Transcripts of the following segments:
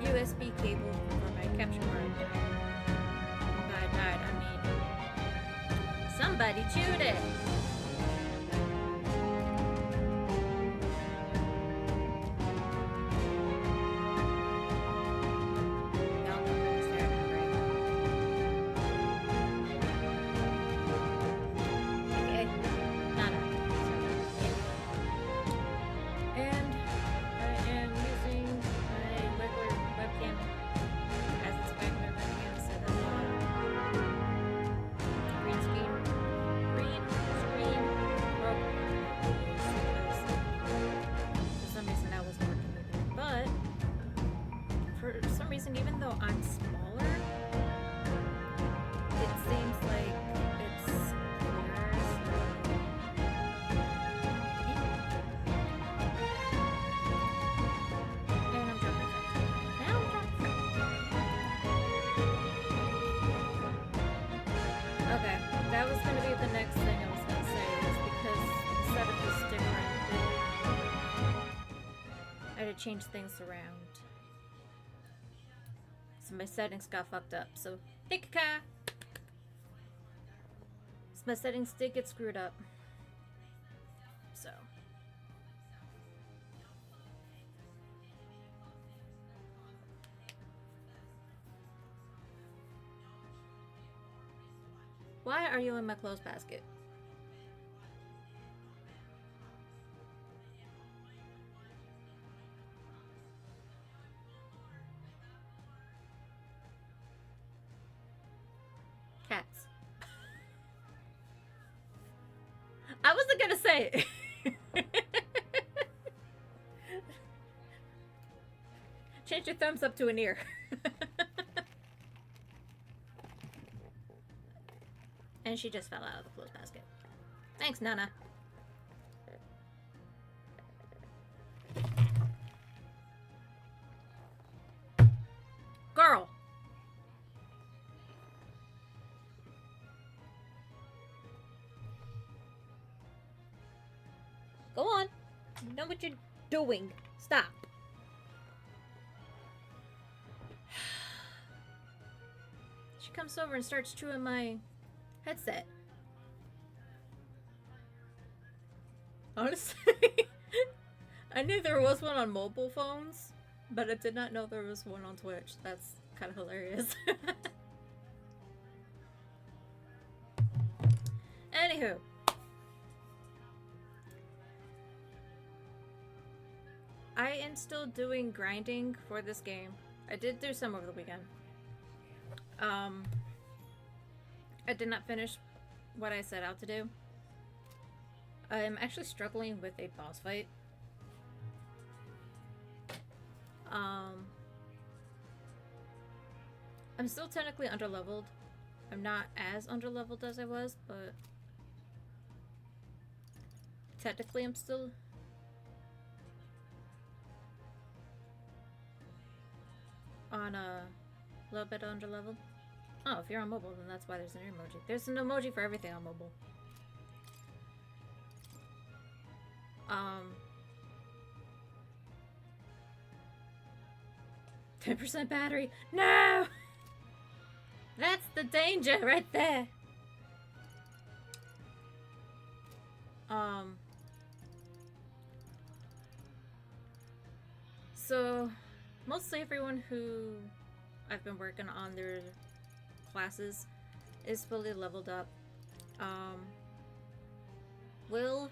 USB cable for my capture card. By died, I mean somebody chewed it. Even though I'm smaller, it seems like it's clearer. And I'm dropping it. Now I'm dropping it. Okay, that was going to be the next thing I was going to say, is because the setup is different. I had to change things around. So my settings got fucked up. So, thank you, Ka. So my settings did get screwed up. So. Why are you in my clothes basket? Cats. I wasn't gonna say it. Change your thumbs up to an ear. And she just fell out of the clothes basket. Thanks, Nana. Girl. Go on. You know what you're doing. Stop. She comes over and starts chewing my headset. Honestly, I knew there was one on mobile phones, but I did not know there was one on Twitch. That's kind of hilarious. Anywho. I am still doing grinding for this game. I did do some over the weekend. I did not finish what I set out to do. I'm actually struggling with a boss fight. I'm still technically underleveled. I'm not as underleveled as I was, but technically I'm still on a little bit underleveled. Oh, if you're on mobile, then that's why there's an emoji. There's an emoji for everything on mobile. 10% battery. No! That's the danger right there. So mostly everyone who I've been working on their classes is fully leveled up. Will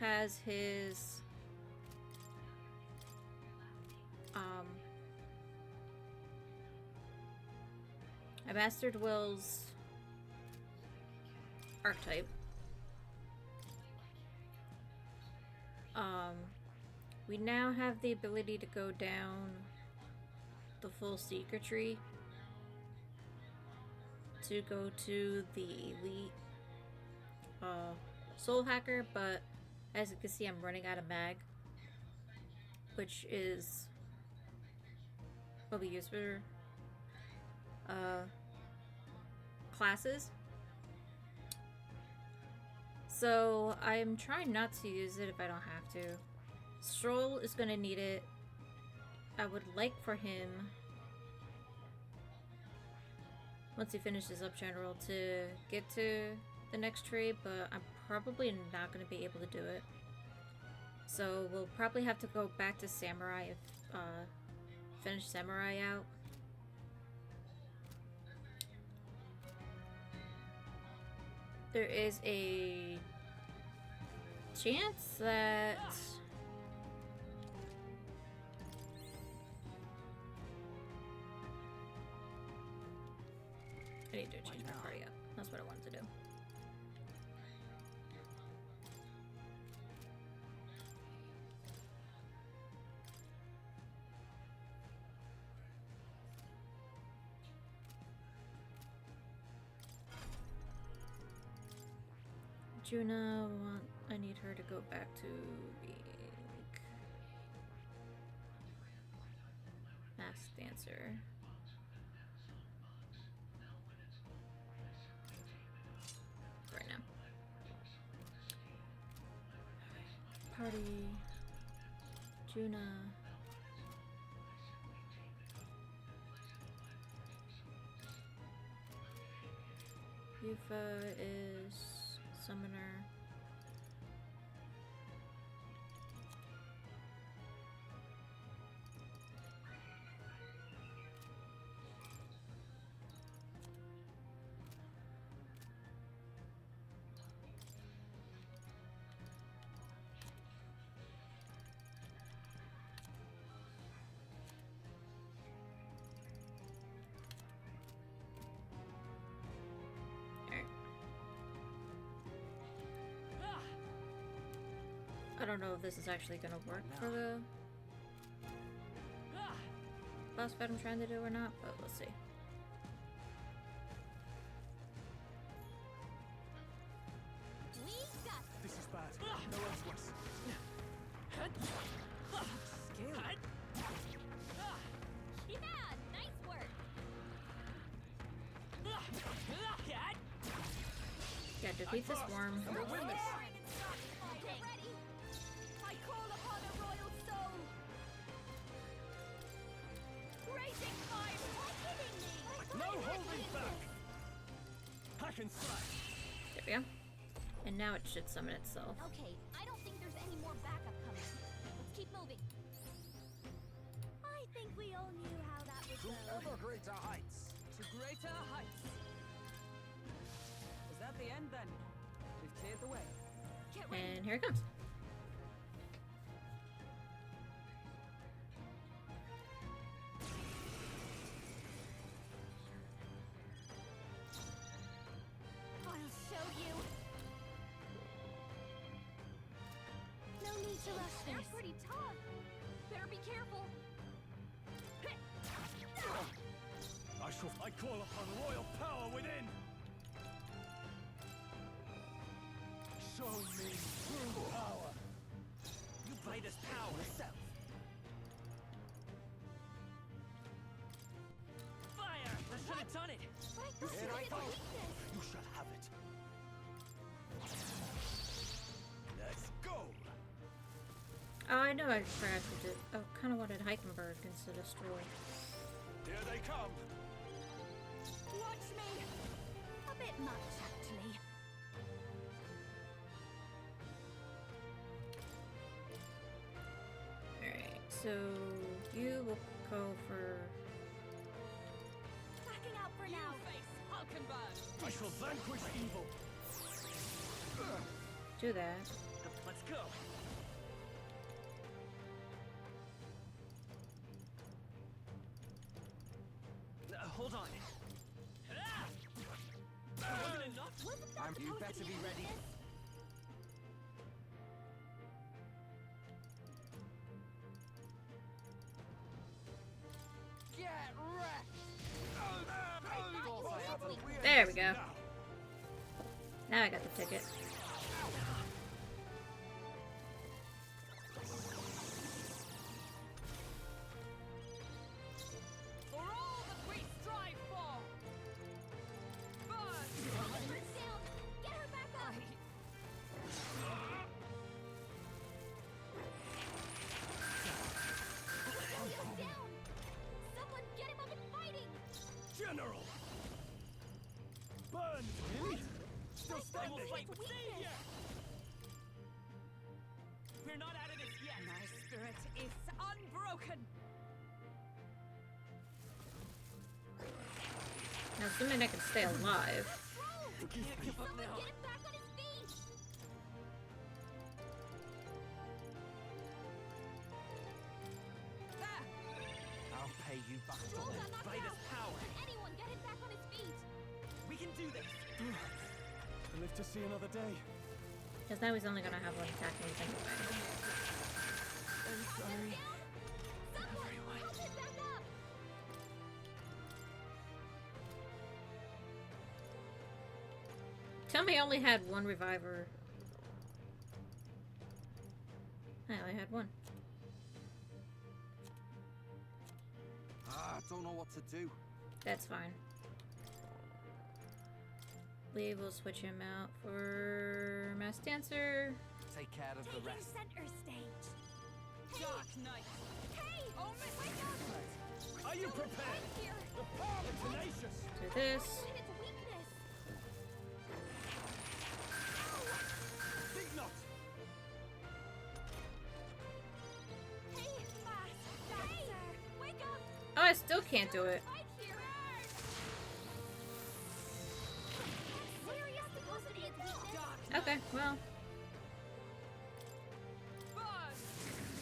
has his I mastered Will's archetype. We now have the ability to go down the full secret tree to go to the elite soul hacker, but as you can see, I'm running out of mag, which is what we use for classes. So I'm trying not to use it if I don't have to. Stroll is gonna need it. I would like for him, once he finishes up general, to get to the next tree, but I'm probably not gonna be able to do it. So we'll probably have to go back to samurai if finish samurai out. There is a chance that I need to change my party up. That's what I wanted to do. Juna, I need her to go back to being masked dancer. Right now. Party. Juna. Yufa is summoner. I don't know if this is actually gonna work for the boss fight I'm trying to do or not, but we'll see. This is bad. No one's worse. Nice work. Yeah, defeat this worm. We'll win this. Get ready. I call upon a royal soul. Raising fire. Hitting me. No holding back. Hack and slash. There we go. And now it should summon itself. Okay, I don't think there's any more backup coming. Let's keep moving. I think we all knew how that would To go. ever greater heights. To greater heights. Is that the end then? We've cleared the way. Get ready. And here it comes. I'll show you. No need to rush this. They're pretty tough. Better be careful. I call upon royal power within. Show me true power. You play this power yourself. Fire! I should have done it. But I thought Here you I didn't go. like this. You shall have it. Let's go. Oh, I know I forgot to do. I kind of wanted Heickenberg instead of Stroll. Here they come. Watch me. A bit much, actually. Alright, so you will go for. Backing out for now. Face. I'll Falcon Burn. I shall vanquish evil. Do that. Let's go. Hold on. Wasn't enough? You better be ready. Get wrecked! There we go. Now I got the ticket. For all that we strive for. Burn. Burns down! Get her back up! Radio's down! Someone get him up and fighting! General! Burn! Really? Still We'll standing? fight with savior. We're not out of this yet. My spirit is unbroken. Now, assuming I can stay alive. Can't give up Someone now. get him back on his feet! I'll pay you back. Trolls are knocked By this out! power. Can anyone get him back on his feet? We can do this. I live to see another day. Because now he's only gonna have one attack when he's anyway. I'm sorry. Someone help him back up! Tell me I only had one reviver. I only had one. Don't know what to do. That's fine. We will switch him out for Mass Dancer. Take care of the rest. Center stage! Dark Knight. Hey! Oh, miss. Wake up! Are you prepared? Here! The power of tenacious. Do this. Hit its weakness! Think not. Hey, fast! Dancer! Wake up! Oh, I still can't do it. Fight here! Serious supposed to be its weakness? Dark Okay, well. burn.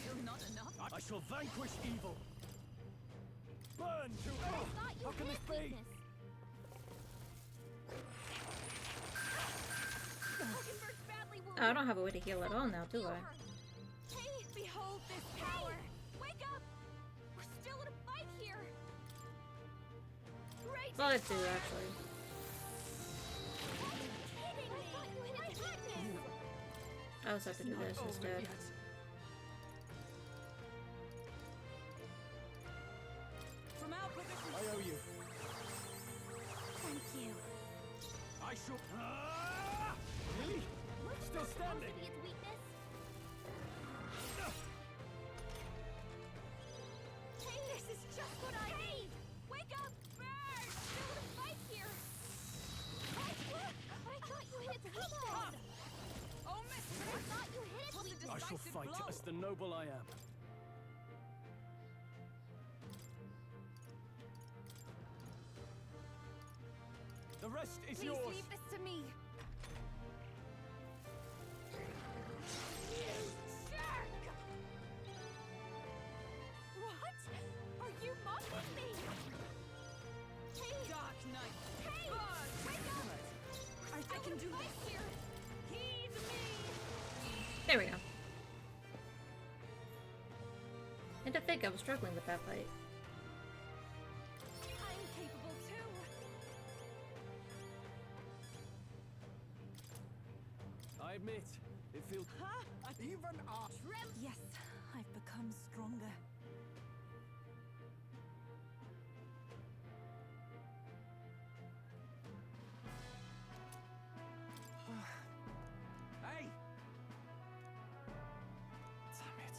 Still not enough. I shall vanquish evil. Burn to I thought you How can hit this be? weakness. Falconberg's badly wounded. Oh, I don't have a way to heal at all now, do I? Hey, behold this power! Wake up! We're still in a fight here! Great! Well, let's do it, actually. Are you kidding me? I thought you hit its weakness! I also have to do this instead. From our position. I owe you. Thank you. I shall. Really? What's Still supposed standing. to be its weakness? Hey, this is just what I need! Wake up! Burn! Still in a fight here! What? I thought you hit its weakness! Oh, miss. I thought you hit its Was a weakness! I shall decisive fight blow. as the noble I am. The rest is Please yours. leave this to me! Jerk! What? Are you mocking me? Hey! Dark Knight. Hey! Burn. Wake up! I can do fight this. here! Heed me. There we go. And to think I was struggling with that fight. I'm capable too! I admit, it feels. Even our Yes, I've become stronger. Hey! Damn it.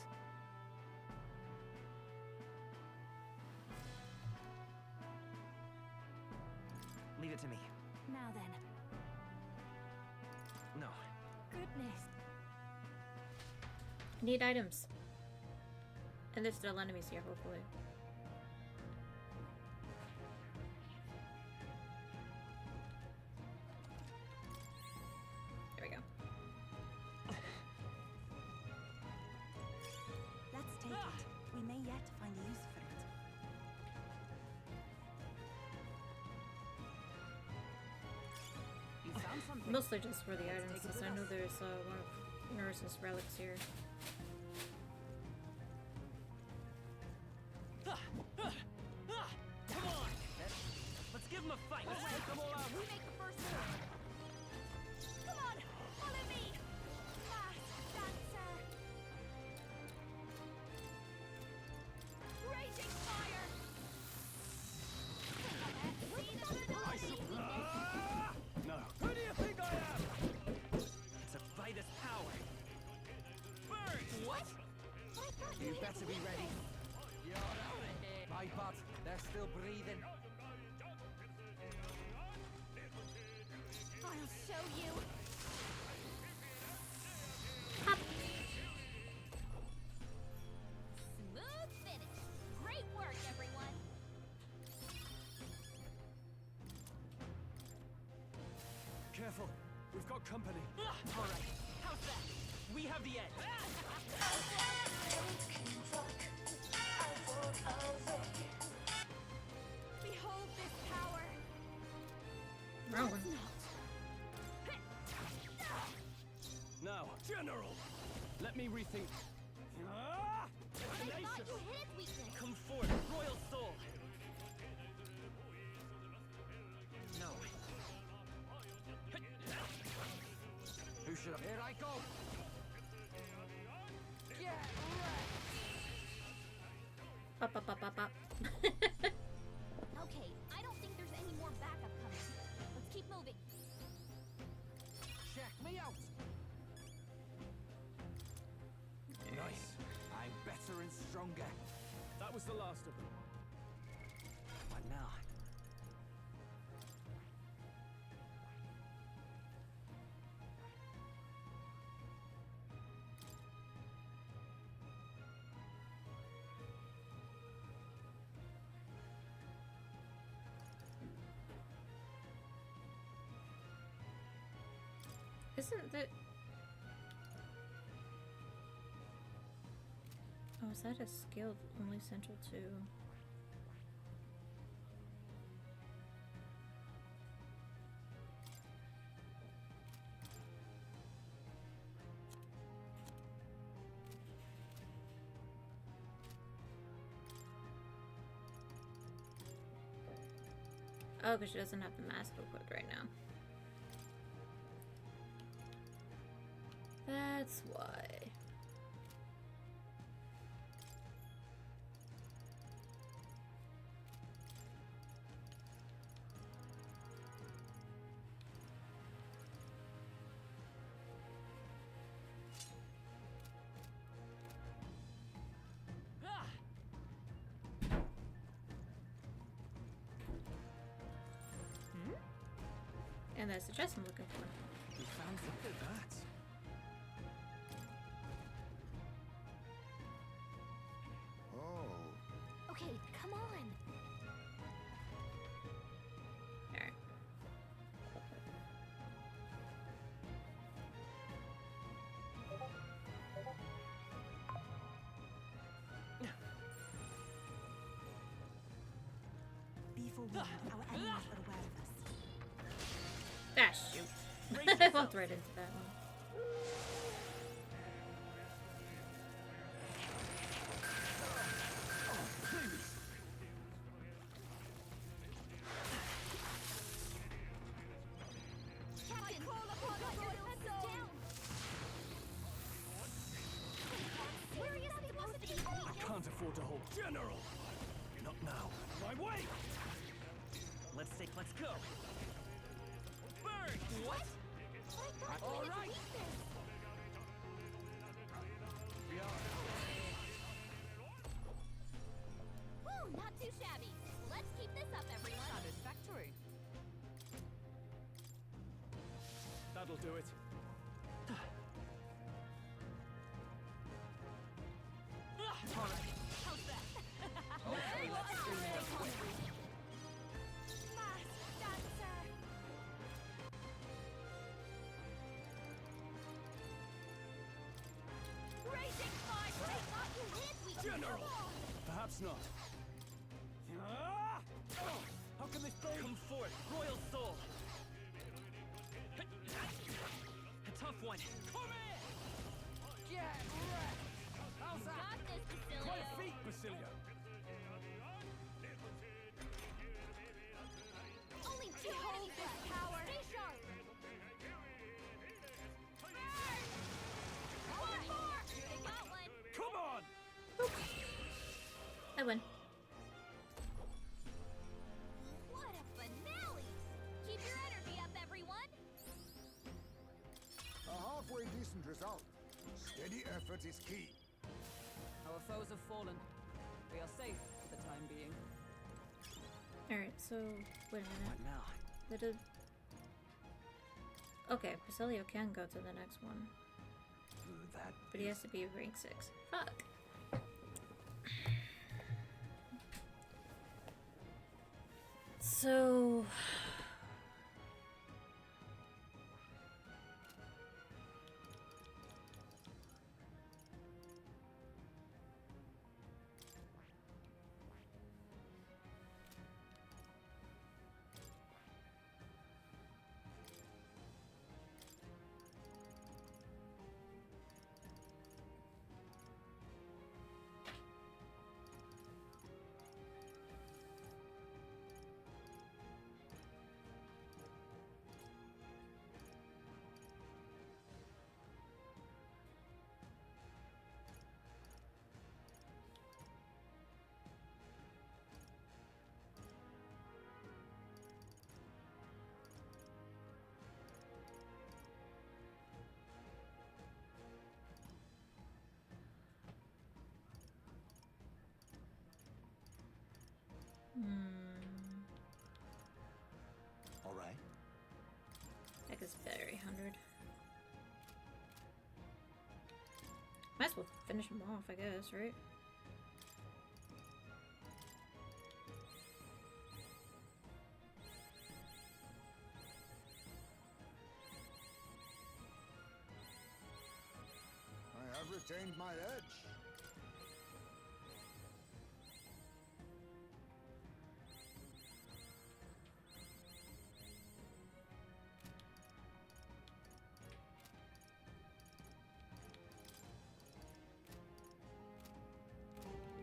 Leave it to me. Now then, No. goodness. Need items. And there's still enemies here, hopefully. Mostly just for the items, since I know there's one of Nurse's relics here. Come on! Let's give him a fight! Let's take them all out! We make the first move. Come on, follow me. Mass dancer. Raging fire. No. Who do you think I am? It's a Vitus power. Burn! What? I thought You hit better be ready. You're my bad. They're still breathing. I'll show you. Smooth finish. Great work, everyone. Careful. We've got company. All right. How's that? We have the edge. Behold this power. Wrong one. Now, General, let me rethink. I thought you hit its weakness. Come forth, Royal Soul. No. Who should have? Here I go. Up, up, up, up, up. Okay, I don't think there's any more backup coming. Let's keep moving. Check me out. Nice. I'm better and stronger. That was the last of them. What now? Isn't that... Oh, is that a skill only central to... Oh, because she doesn't have the mask equipped right now. That's why. Ah! And that's the chest I'm looking for. We found look at that. Oh. Okay, come on. Alright. Be forewarned, our enemies are aware of us. Ah, shoot. Brace I yourself. walked right into that one. Captain, call upon the royal soul. Where is the supposed to be? I can't afford to hold. General! Not now. My way! Let's go. Burn! What? I thought All you hit right. its weakness. Woo, not too shabby. Let's keep this up, everyone. Satisfactory. That'll do it. All right. How's that? Okay, let's see now. Mass dancer. Raging fire. I thought you hit its weakness. General. Come on. Perhaps not. How can this be? Come forth, Royal Soul. A tough one. Come here! Get wrecked! How's You that? got this, Basilio. Quite a feat, Basilio. Only two hold this power. Stay sharp. Burn! One more! They got one. Come on! I win. What a finale! Keep your energy up, everyone. A halfway decent result. Steady effort is key. Our foes have fallen. We are safe for the time being. Alright, so wait a What minute. now? Did it... Okay, Basilio can go to the next one. That But he has to be rank 6. Fuck. So... All right. That is very 100. Might as well finish him off, I guess, right? I have retained my edge.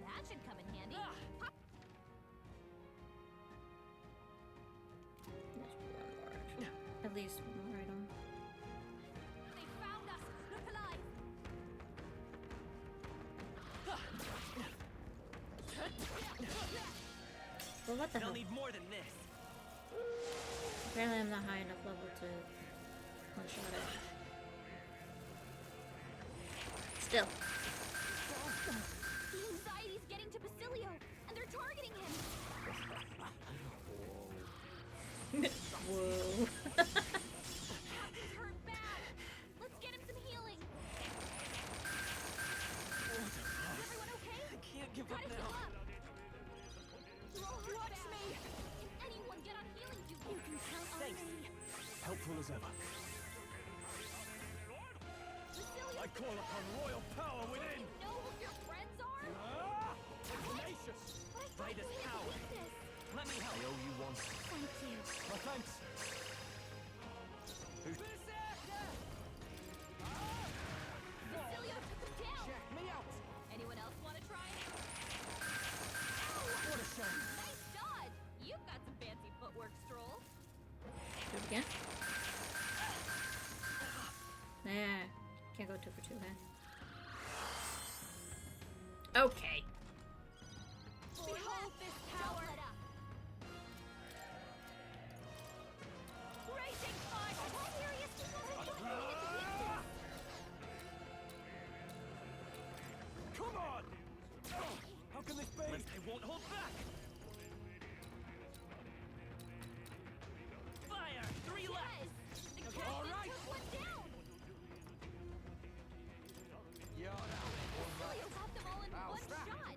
That should come in handy. There's one more, actually. At least one more item. They found us. Look alive. Well, what the They'll hell? need more than this. Apparently I'm not high enough level to one-shot it. Still. The anxiety's getting to Basilio, and they're targeting him. Whoa. He's hurt bad. Let's get him some healing. Is everyone okay? I can't give up Gotta heal now. up. Watch me. If anyone get on healing, you can count on Thanks. me. Helpful as ever. Basilio, I call upon royal power within. you know who your friends are? Ah! Tenacious. But I thought Vitus we had power. weakness. Let me help. I owe you one. Thank you. Oh, thanks. Basilio took him down. Check me out! Anyone else want to try? What a shame. Nice dodge. You've got some fancy footwork, Stroll. Do it again. Nah. Can't go 2 for 2, man. Okay. Behold this power. Don't let up. Raging fire. Tiberius wasn't putting me into weakness. Come on! How can this be? I won't hold back! Fire! 3 left! Yes. The Okay. captain All right. took one down. You're out. Basilio got them all in How's one that? shot.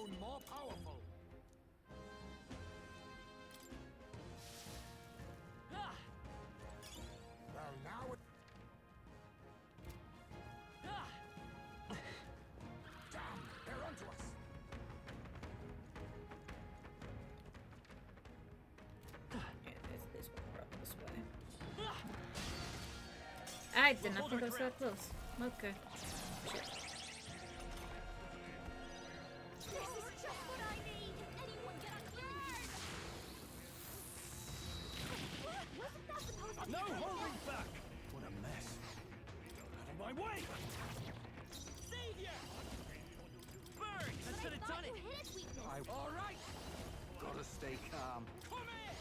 grown more powerful. Ah! Well, now it... Ah! Damn, they're onto us. Yeah, there's this one road this way. Ah! I did not think I was that close. Okay. Shit. This is just what I need! Anyone get on guard! Wasn't that supposed to be No like holding that? back! What a mess. Out of my way! Savior! Burn! That But should I have thought done you it! hit its weakness. All right. Gotta stay calm. Come here!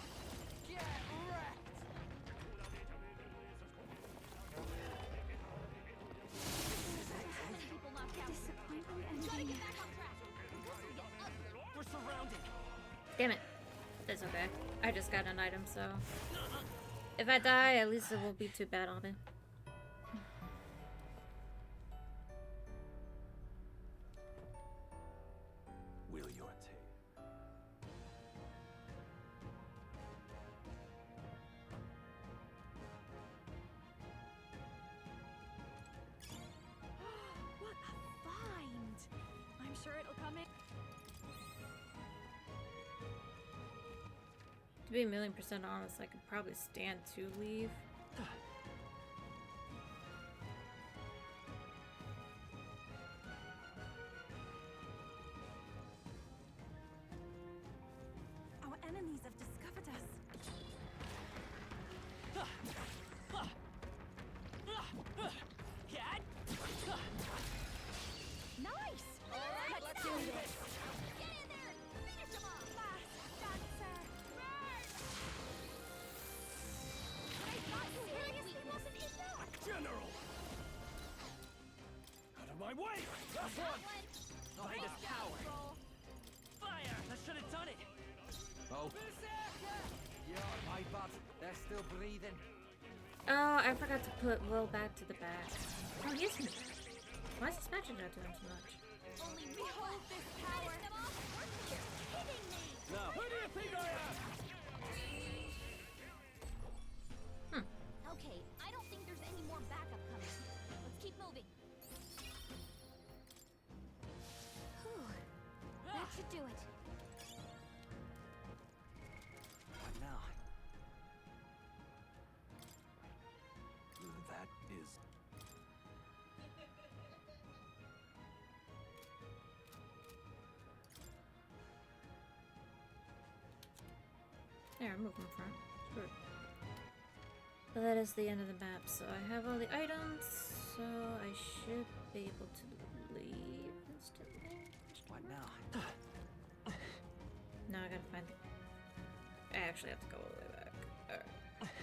Get wrecked. People knocked out. Gotta get back on track. This will get ugly. We're surrounded! Damn it. That's okay. I just got an item, so if I die, at least it won't be too bad on me. Will your tale? What a find! I'm sure it'll come in. To be 1,000,000% honest, I could probably stand to leave. Our enemies have discovered us. Cat? Nice! Alright, let's do this! Get in there! Finish him off! Fast, dancer! Burn! I thought you seriously wasn't enough! General! Out of my way! Last That one! one! By this power! Roll. Fire! That should have done it! Oh. Yeah, my bad. They're still breathing. Oh, I forgot to put Will back to the back. Oh, he isn't. Why is this magic not doing so much? Only behold this power! Finish them off! You're kidding me! Now, who do you think I am? Okay, I don't think there's any more backup coming. Let's keep moving. Whew. That should do it. What now? That is... There, move in front. Sure. But that is the end of the map, so I have all the items, so I should be able to leave instantly. What now? No, I gotta find the... I actually have to go all the way back. Alright.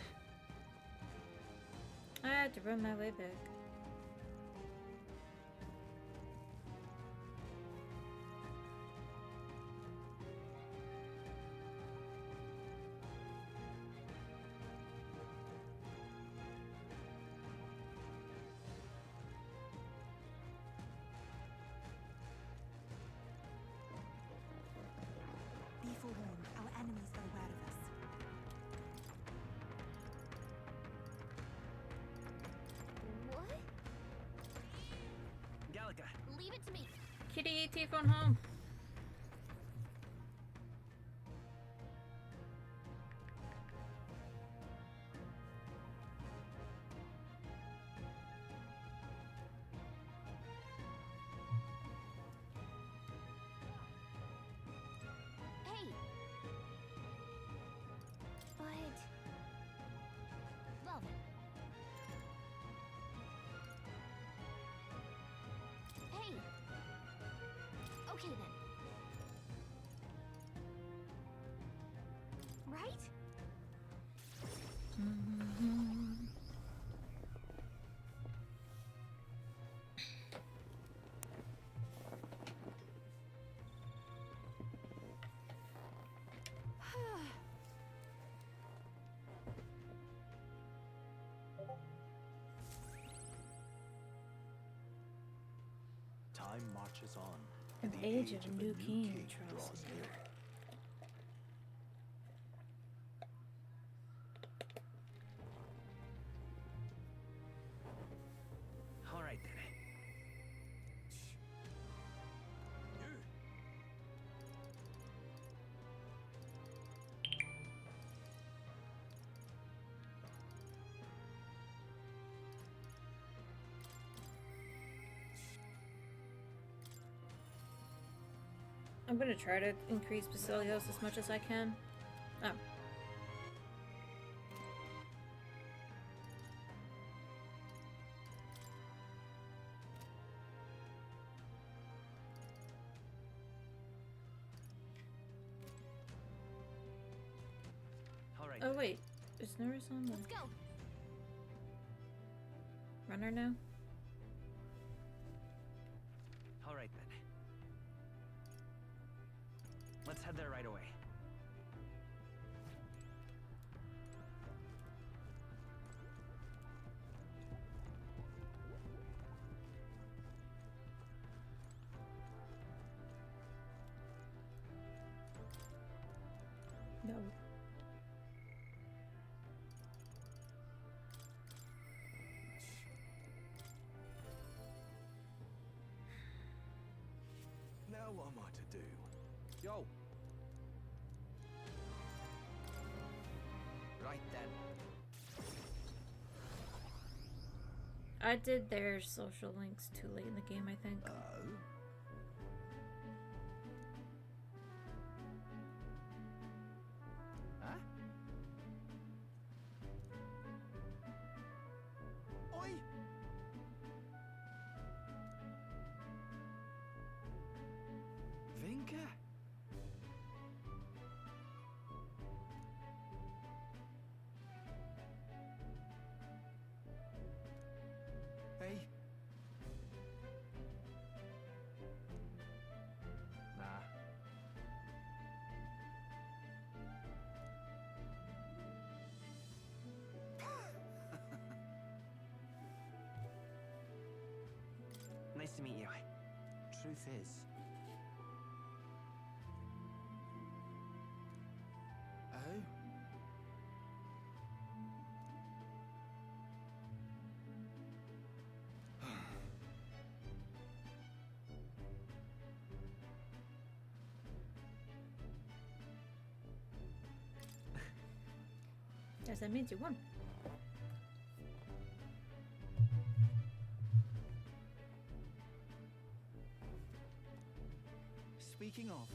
I have to run my way back. Be forewarned, our enemies are aware of us. What? Gallica, Leave it to me. Kitty, take on home. Hey. But... Well then. Hey. Okay then. Right? Time marches on. An The age of a new king draws draws near. near. All right then. I'm gonna try to increase Basilios as much as I can. Oh. All right. Oh wait, is Norris on the Let's go. runner now? All right then. Let's head there right away. No. Now what am I to do? Yo. Right then. I did their social links too late in the game, I think. Oh? Huh? Oi! Vinka? Hey. Nah. Nice to meet you. Truth is. Oh? Yes, that means you won. Speaking of.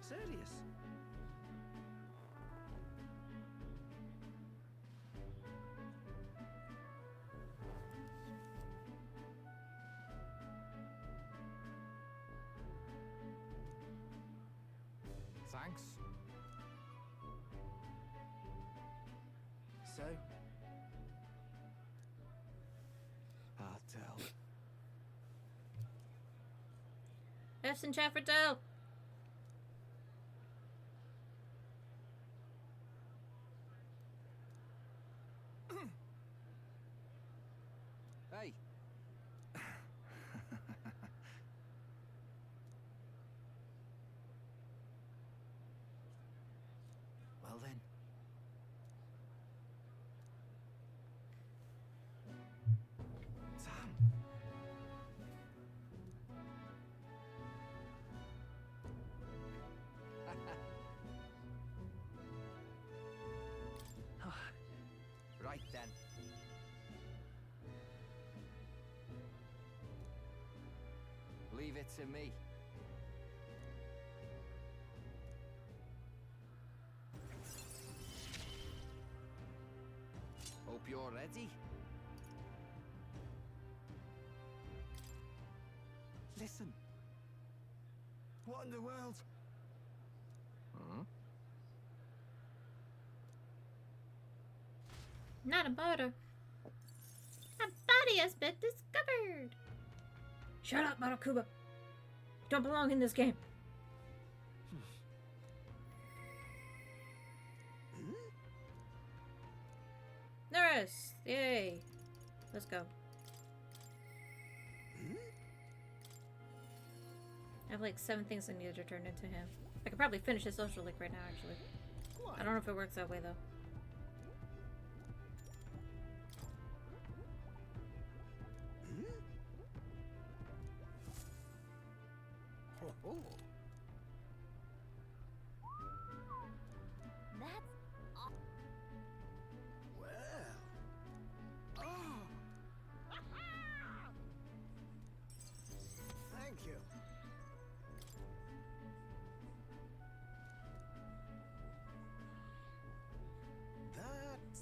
Serious? Thanks. So? I'll tell. F's and Chaffordale! Hey. Well then. Sam. Right then. Leave it to me. Hope you're ready. Listen. What in the world? Hmm? Not a butter. A body has been discovered! Shut up, Marakuba! You don't belong in this game. Norris! Yay! Let's go. have like 7 things I needed to turn into him. I could probably finish his social link right now, actually. I don't know if it works that way, though. Oh, That's well. Oh. Thank you. That's.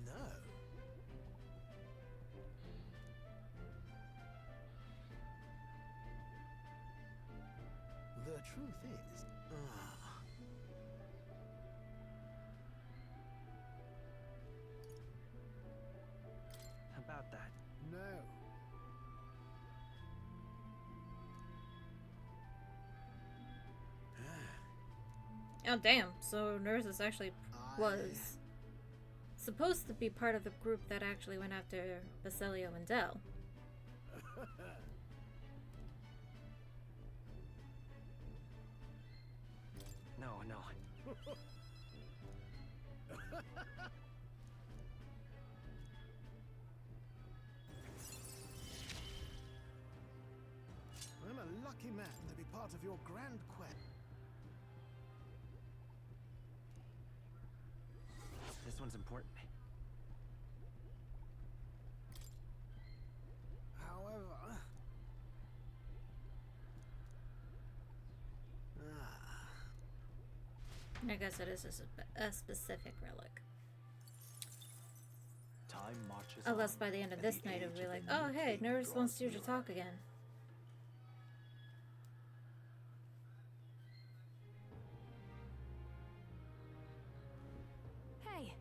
No. The truth is. About that. No. Oh, damn. So Nurses actually was supposed to be part of the group that actually went after Basilio and Dell. No, no. I'm a lucky man to be part of your grand quest. This one's important. However. I guess it is a specific relic. Time marches Unless on, by the end of and this the night it'll age be of like, the oh new hey, king Nurse wants draws you to nearer. talk again. hey.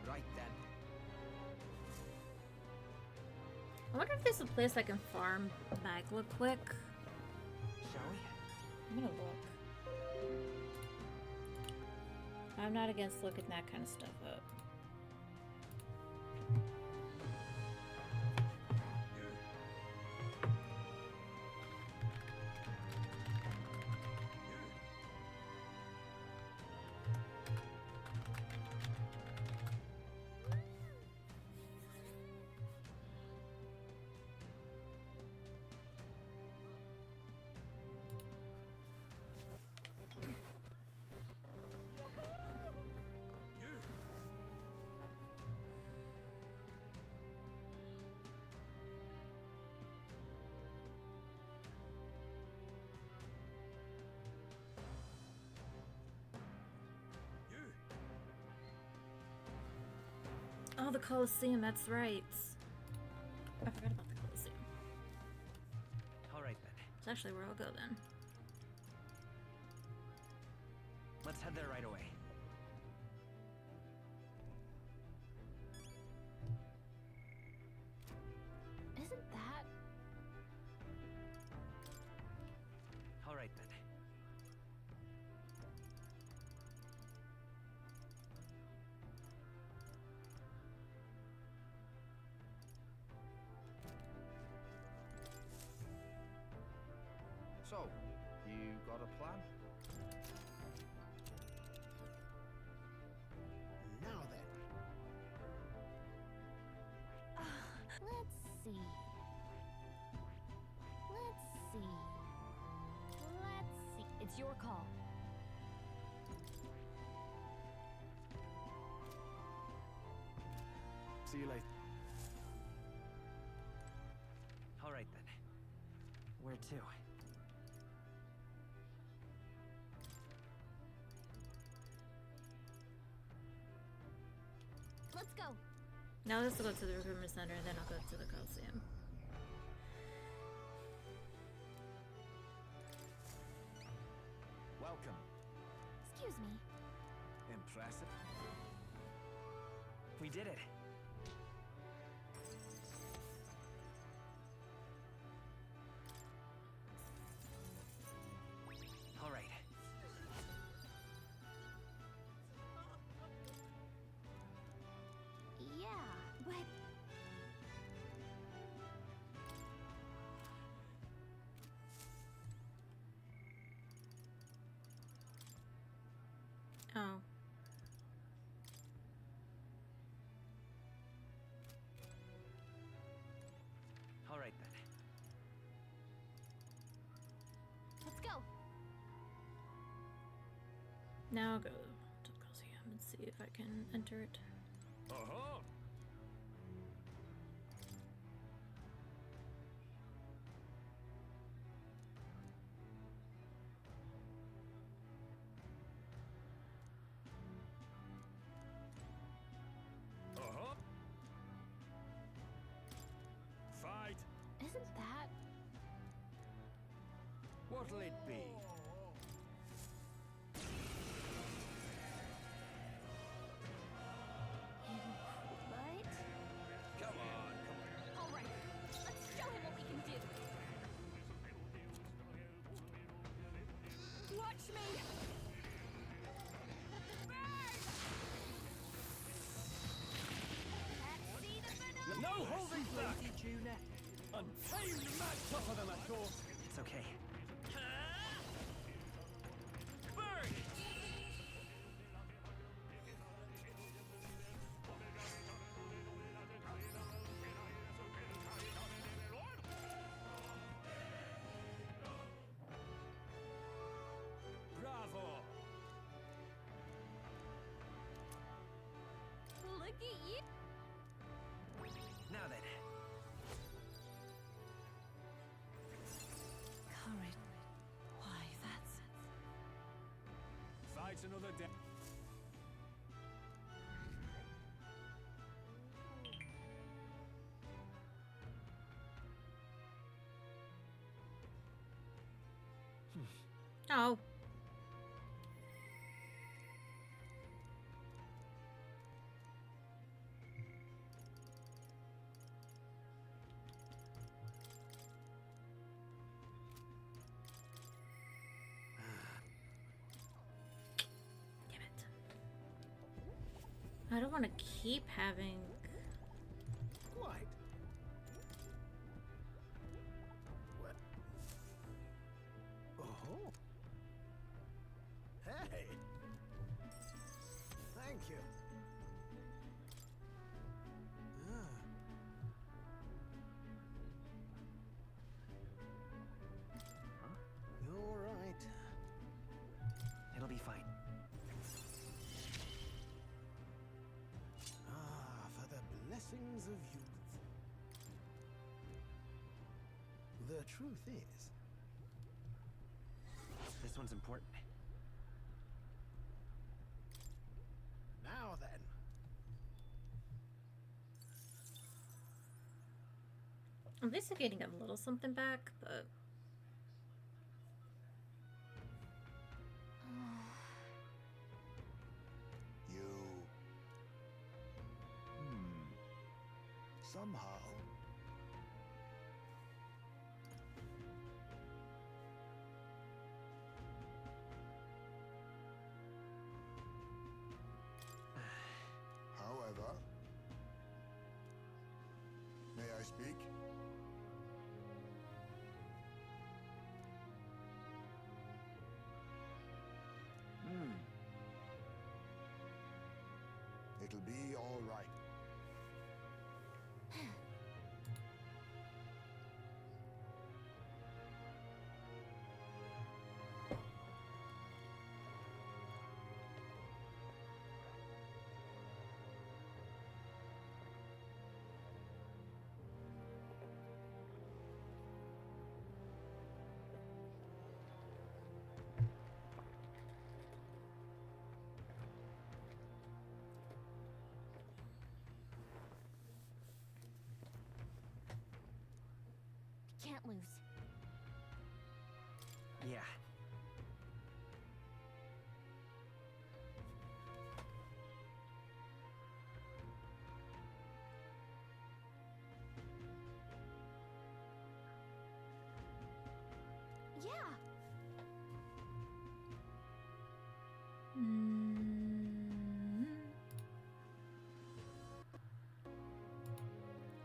Right then. I wonder if there's a place I can farm magma quick. Shall we? I'm gonna look. I'm not against looking that kind of stuff up. Oh, the Colosseum, that's right. I forgot about the Colosseum. All right then. It's actually where I'll go then. Let's head there right away. Isn't that? All right then. So, you got a plan? Now then. Let's see. Let's see. Let's see. It's your call. See you later. All right then. Where to? Let's go. Now let's go to the recruitment center and then I'll go to the Colosseum. Welcome. Excuse me. Impressive. We did it. All right. Now I'll go to the Coliseum and see if I can enter it. Uh-huh. Uh-huh. Fight. Isn't that? What'll it be? What? Come on. All right, let's show him what we can do. Watch me. Let's see the banana. No holding back. Lady Juna. Untamely mad tougher than I thought. It's okay. Burn! Bravo! Look at you. Now then. Courage. Why, that's... Fight another day. Oh. Damn it. I don't want to keep having... Quite. What? Oh. Hey. Thank you. Ah. You're right. It'll be fine. Ah, for the blessings of youth. The truth is, This one's important. now then. At least I'm getting a little something back, but... You. Somehow. However, may I speak? It'll be all right. Can't lose. Yeah. Yeah.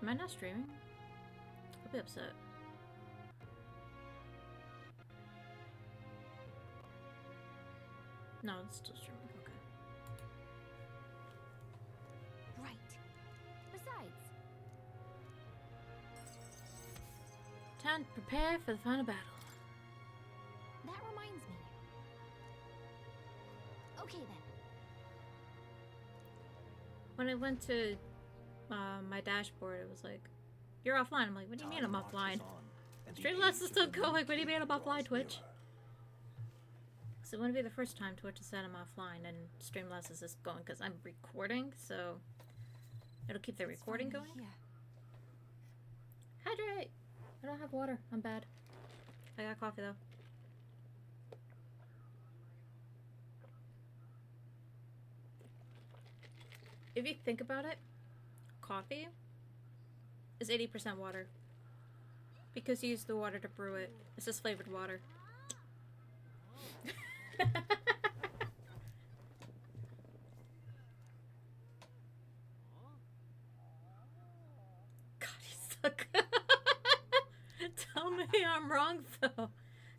Am I not streaming? I'll be upset. No, it's still streaming. Okay. Right. Besides, Time to prepare for the final battle. that reminds me. When I went to my dashboard, it was like, "You're offline." I'm like, "What do you mean I'm offline?" Streamlabs is still going. What do you mean I'm offline, Twitch? So it wouldn't be the first time Twitch has said I'm offline, and Streamlabs is just going because I'm recording, so it'll keep the recording going. Hydrate! I don't have water. I'm bad. I got coffee though. If you think about it, coffee is 80% water. Because you use the water to brew it. It's just flavored water. God, you suck. Tell me I'm wrong though.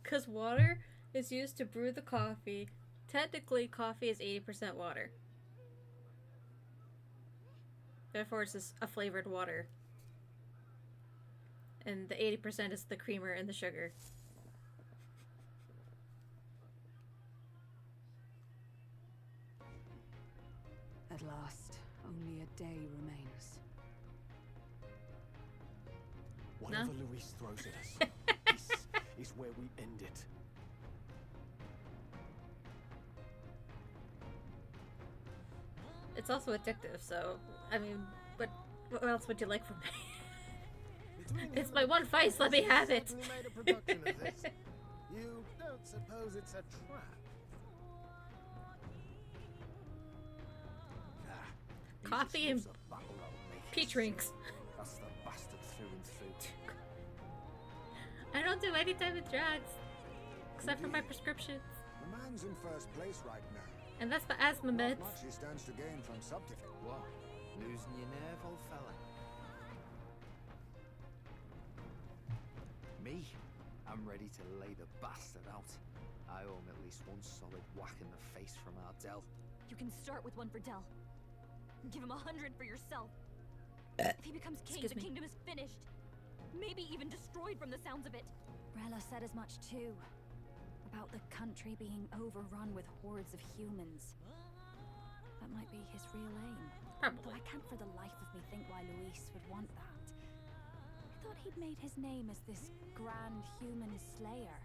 Because water is used to brew the coffee. Technically, coffee is 80% water. Therefore, it's just a flavored water. And the 80% is the creamer and the sugar. At last, only a day remains. Whatever Luis throws at us, this is where we end it. It's also addictive, so I mean, what else would you like from me? It's my one vice. Let me have it. You don't suppose it's a trap? Coffee and peach rings. That's the bastard through and through. I don't do any type of drugs except for my prescriptions, The man's in first place right now. and that's for asthma Not meds. much he stands to gain from subterfuge. What? Losing your nerve, old fella? Me? I'm ready to lay the bastard out. I owe him at least one solid whack in the face from Ardell. You can start with one for Del. Give him 100 for yourself. If he becomes king, Excuse the me. kingdom is finished. Maybe even destroyed from the sounds of it. Rella said as much too. About the country being overrun with hordes of humans. That might be his real aim. Though Probably. I can't for the life of me think why Luis would want that. I thought he'd made his name as this grand human slayer.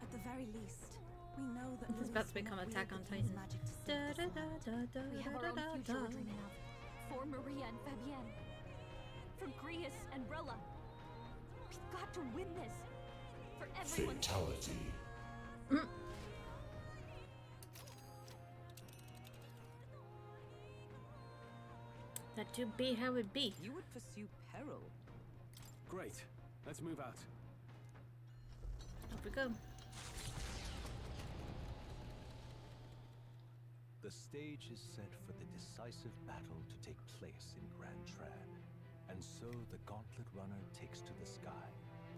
At the very least, we know that This is Luis about to will become not Attack wield on the king's Titan. magic to Da, save da, this da, land. da, da, We have da, our own da, future we're da. dreaming of. For Maria and Fabienne. For Grius and Rella. We've got to win this. For everyone. Fatality. That do be how it be. You would pursue peril. Great. Let's move out. Up we go. The stage is set for the decisive battle to take place in Grand Tran, and so the Gauntlet Runner takes to the sky.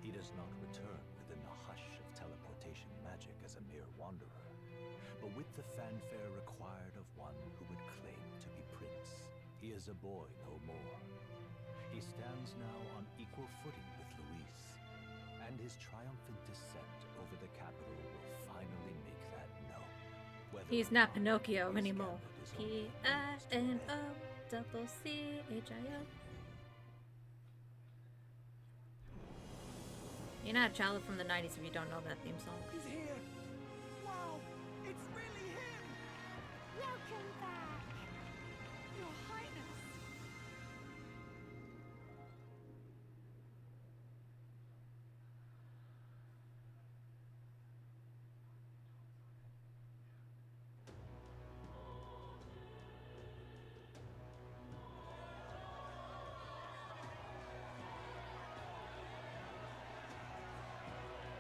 He does not return within the hush of teleportation magic as a mere wanderer, but with the fanfare required of one who would claim to be Prince. He is a boy no more. He stands now on equal footing with Luis, and his triumphant descent over the capital will finally make that known. Whether He's or not not Pinocchio his anymore. gambit is only P-I-N-O-C-C-H-I-O. You're not a child from the 90s if you don't know that theme song. He's here. Wow, it's really him. Welcome back. Your Highness.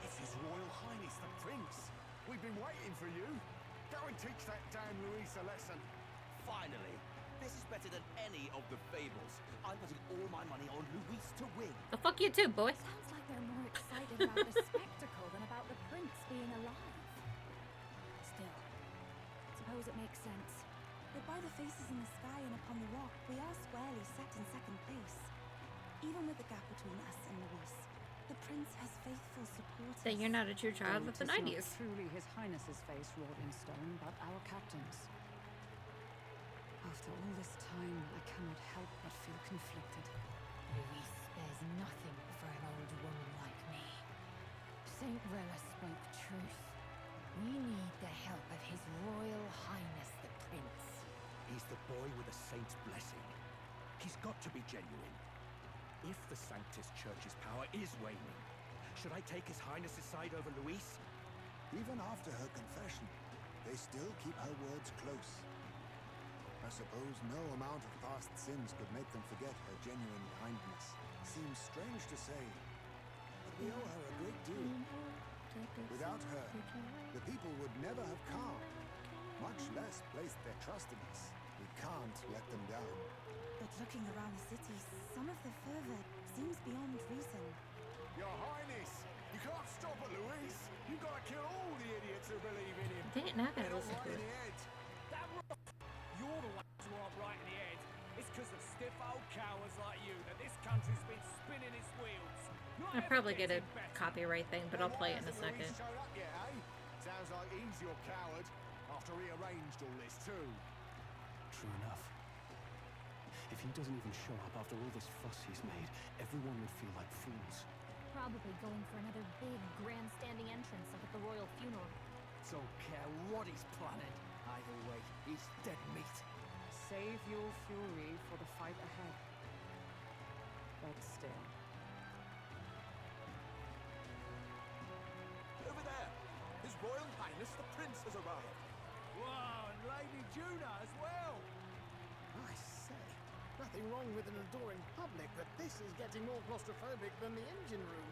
It's His Royal Highness the Prince. We've been waiting for you. Go and teach that damn Luis a lesson. Finally! This is better than any of the fables. I'm putting all my money on Luis to win. Oh, fuck you too, boy. Sounds like they're more excited about the spectacle than about the prince being alive. Still, suppose it makes sense. But by the faces in the sky and upon the rock, we are squarely set in second place. Even with the gap between us and Luis, the prince has faithful supporters. Then you're not a true child Though of the it is not 90s. truly His Highness's face wrought in stone, but our captain's. After all this time, I cannot think Rella spoke truth. We need the help of His Royal Highness the Prince. He's the boy with the saint's blessing. He's got to be genuine. If the Sanctus Church's power is waning, should I take His Highness's side over Louise? Even after her confession, they still keep her words close. I suppose no amount of past sins could make them forget her genuine kindness. Seems strange to say, but we owe her a great deal. Without her, the people would never have come, much less placed their trust in us. We can't let them down. But looking around the city, some of the fervor seems beyond reason. Your Highness, you can't stop at Louise. You've got to kill all the idiots who believe in him. Dang it, now I gotta They're listen right to in it. the head. That you're the ones who aren't right in the head. It's because of stiff old cowards like you that this country's been spinning its wheels. Not I'll ever probably get a getting better. copyright thing, but I'll play it in a Hasn't second. Louise showed up yet, eh? Sounds like he's your coward after he arranged all this too. True enough. If he doesn't even show up after all this fuss he's made, everyone would feel like fools. Probably going for another big, grandstanding entrance up at the royal funeral. Don't care what he's planning. Either way, he's dead meat. Save your fury for the fight ahead. But still. Over there! His Royal Highness the Prince has arrived. Wow, and Lady Juna as well. I say, nothing wrong with an adoring public, but this is getting more claustrophobic than the engine room.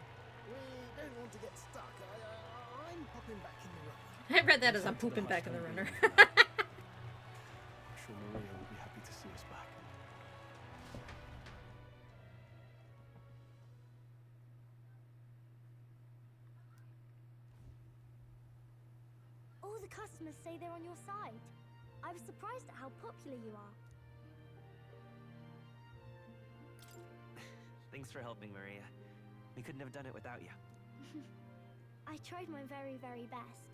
We don't want to get stuck. I'm popping back in the runner. I read that as I'm pooping back in the runner. I'm sure Maria will be happy to see us back. All the customers say they're on your side. I was surprised at how popular you are. Thanks for helping, Maria. We couldn't have done it without you. I tried my very, very best.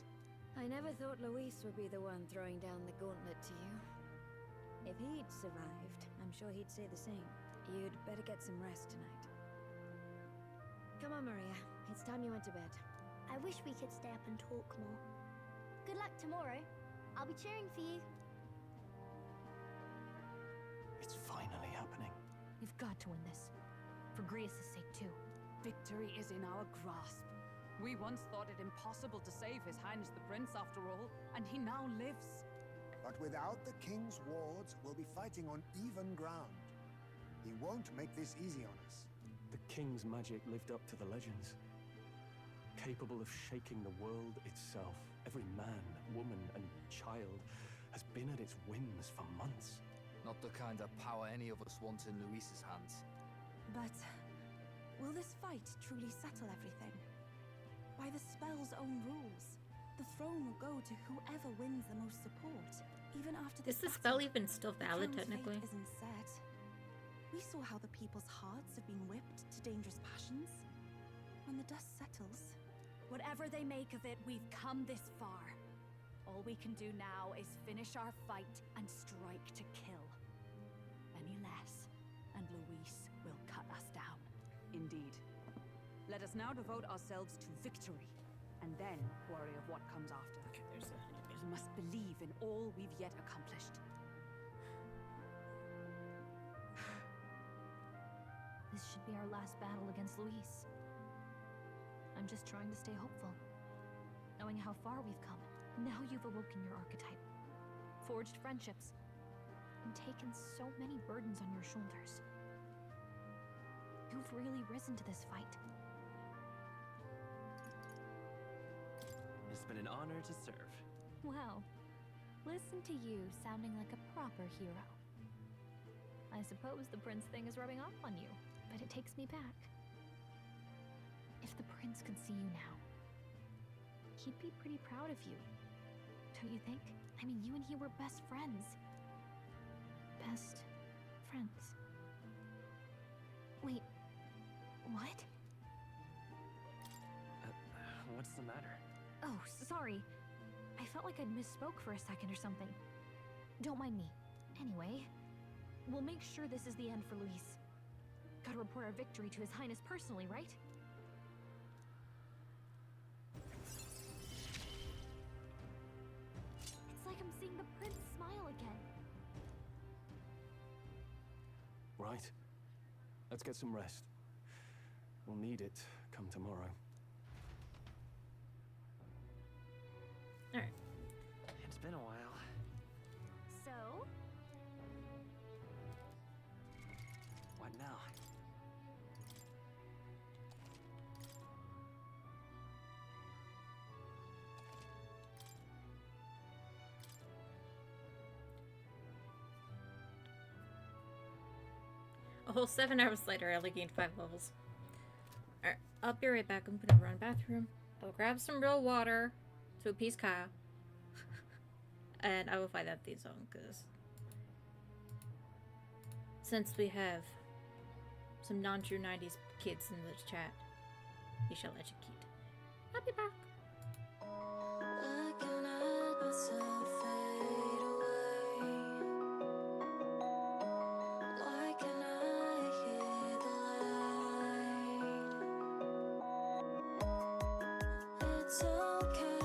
I never thought Luis would be the one throwing down the gauntlet to you. If he'd survived, I'm sure he'd say the same. You'd better get some rest tonight. Come on, Maria. It's time you went to bed. I wish we could stay up and talk more. Good luck tomorrow. I'll be cheering for you. It's finally happening. You've got to win this. For Grease's sake, too. Victory is in our grasp. We once thought it impossible to save His Highness the Prince after all, and he now lives. But without the king's wards, we'll be fighting on even ground. He won't make this easy on us. The king's magic lived up to the legends. Capable of shaking the world itself. Every man, woman, and child has been at its whims for months. Not the kind of power any of us want in Luis's hands. But will this fight truly settle everything? By the spell's own rules, the throne will go to whoever wins the most support. Even after Is this the battle, spell even still valid, the crown's technically? fate isn't set. We saw how the people's hearts have been whipped to dangerous passions. When the dust settles, Whatever they make of it, we've come this far. All we can do now is finish our fight and strike to kill. Any less, and Luis will cut us down. Indeed. Let us now devote ourselves to victory, and then worry of what comes after. Okay, there's a We must believe in all we've yet accomplished. This should be our last battle against Luis. I'm just trying to stay hopeful. Knowing how far we've come. Now you've awoken your archetype. Forged friendships. And taken so many burdens on your shoulders. You've really risen to this fight. It's been an honor to serve. Wow. Listen to you sounding like a proper hero. I suppose the prince thing is rubbing off on you, but it takes me back. If the prince could see you now, he'd be pretty proud of you. Don't you think? I mean, you and he were best friends. Best friends. Wait, what? What's the matter? Oh, sorry. I felt like I'd misspoke for a second or something. Don't mind me. Anyway, we'll make sure this is the end for Luis. Gotta report our victory to His Highness personally, right? right? Let's get some rest. We'll need it come tomorrow. Alright. It's been a while. So? What now? A whole 7 hours later, I only gained 5 levels. Alright, I'll be right back. I'm gonna run bathroom. I'll grab some real water to appease Kyle. And I will find that theme song, because since we have some non-true 90s kids in the chat, we shall educate. I'll be back. Looking at myself fade away. Why can't I hear the light? It's okay.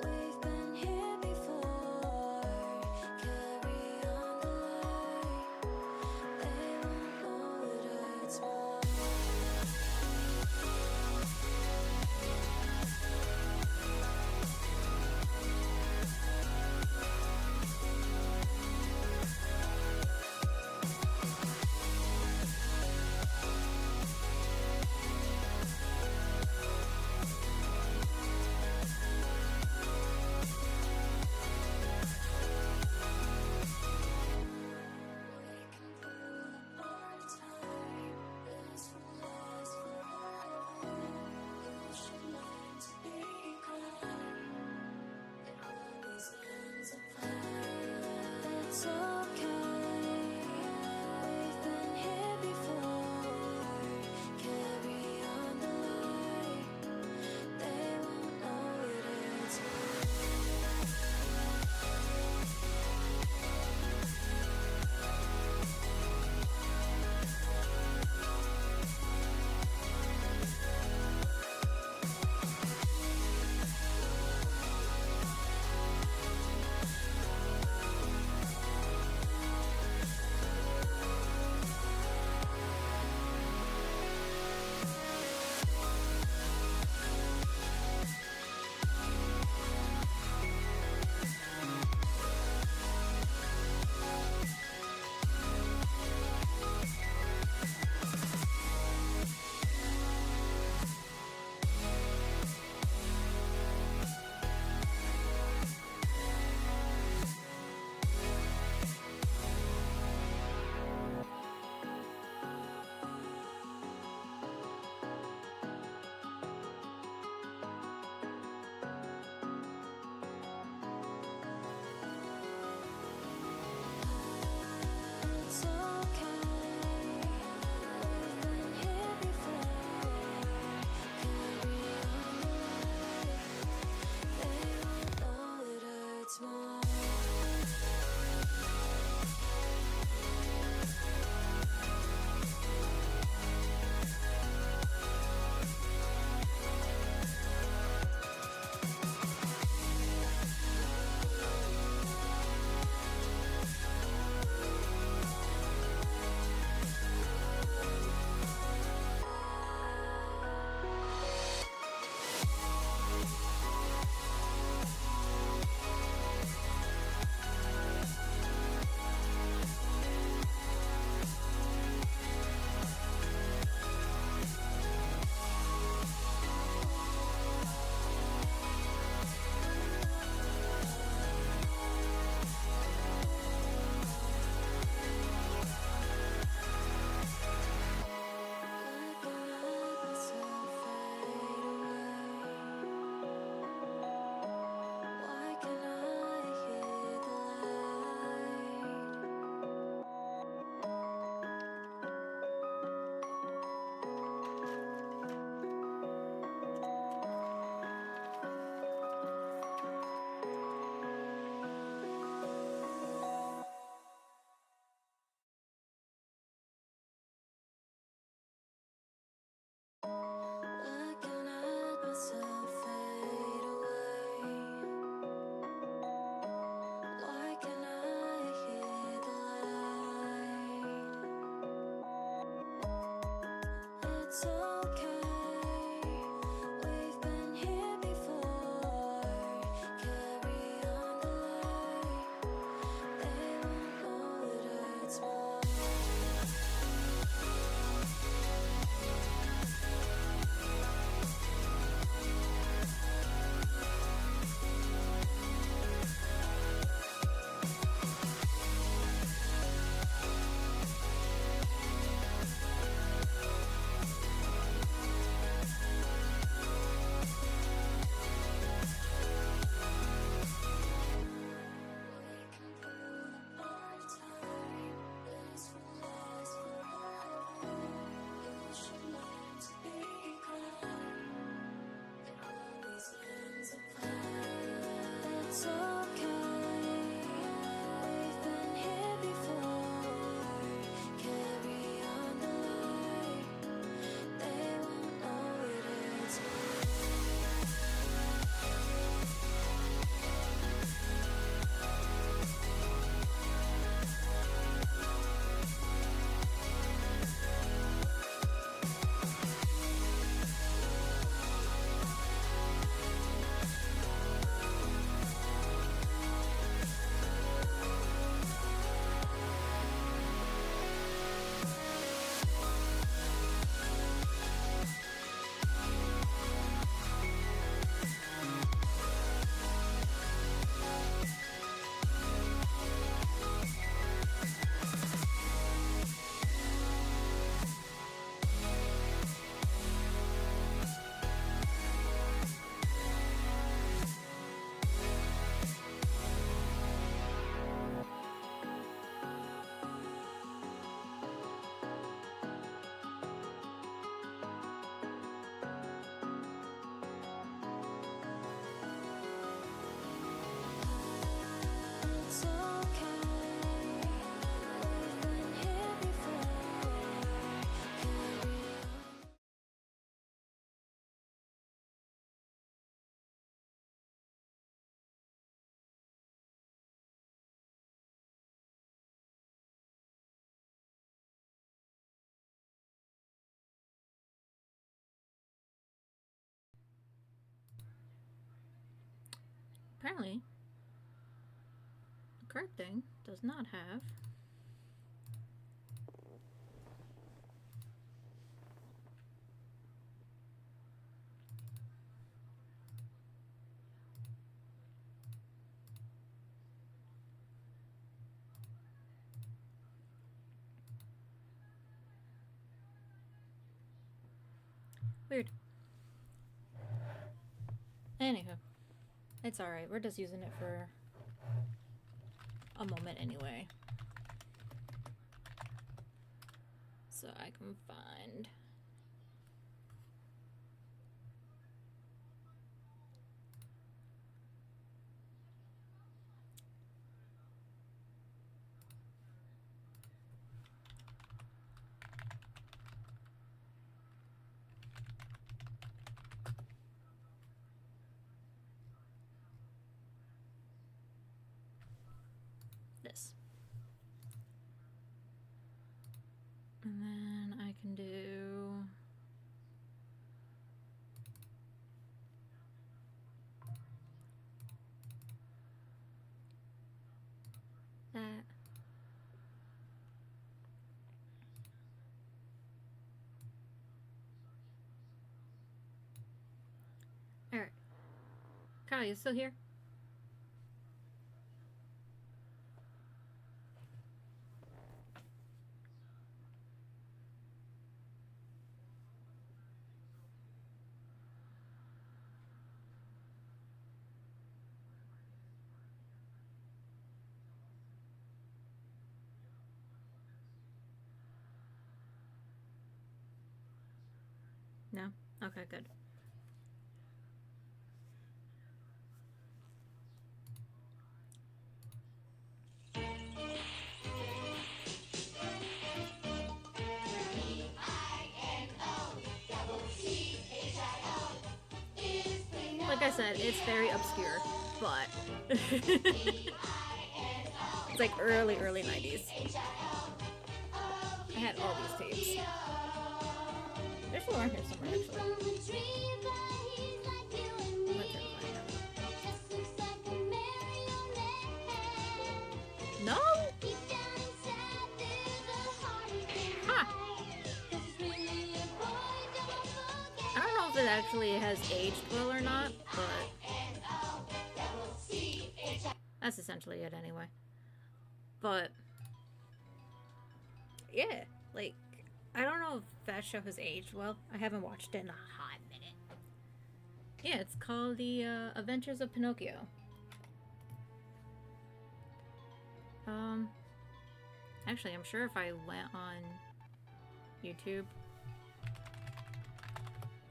We've been here before. Carry on the light. They won't know it hurts more. It's okay. We've been here before. Carry on the light. They won't know it hurts more. It's okay. We've been here before. Carry on the light. They won't know it hurts It's okay. We've been here before. Carry on. Apparently, the card thing does not have. Weird. Anywho, it's alright. We're just using it for a moment anyway. So I can find this. And then I can do that. Alright. Kyle, you still here? No? Okay, good. Like I said, it's very obscure, but it's like early 90s. I had all these tapes. There's around here somewhere, actually. No? Huh. I don't know if it actually has aged well or not, but that's essentially it anyway. But yeah, like, I don't know if that show has aged well. I haven't watched it in a hot minute. Yeah, it's called The Adventures of Pinocchio. Actually, I'm sure if I went on YouTube,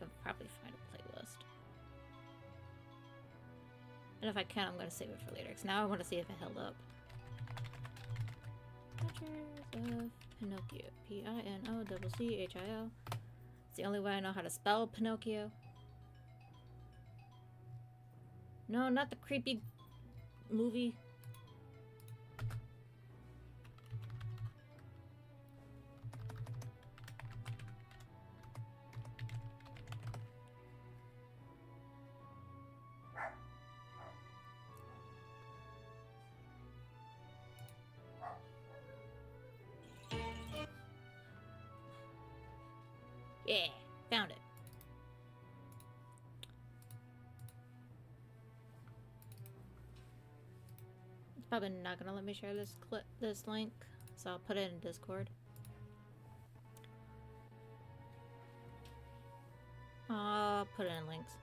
I'll probably find a playlist. And if I can, I'm going to save it for later, because now I want to see if it held up. Adventures of Pinocchio. P-I-N-O-C-C-H-I-O. It's the only way I know how to spell Pinocchio. No, not the creepy movie. Yeah, found it. It's probably not gonna let me share this this link, so I'll put it in Discord. I'll put it in links.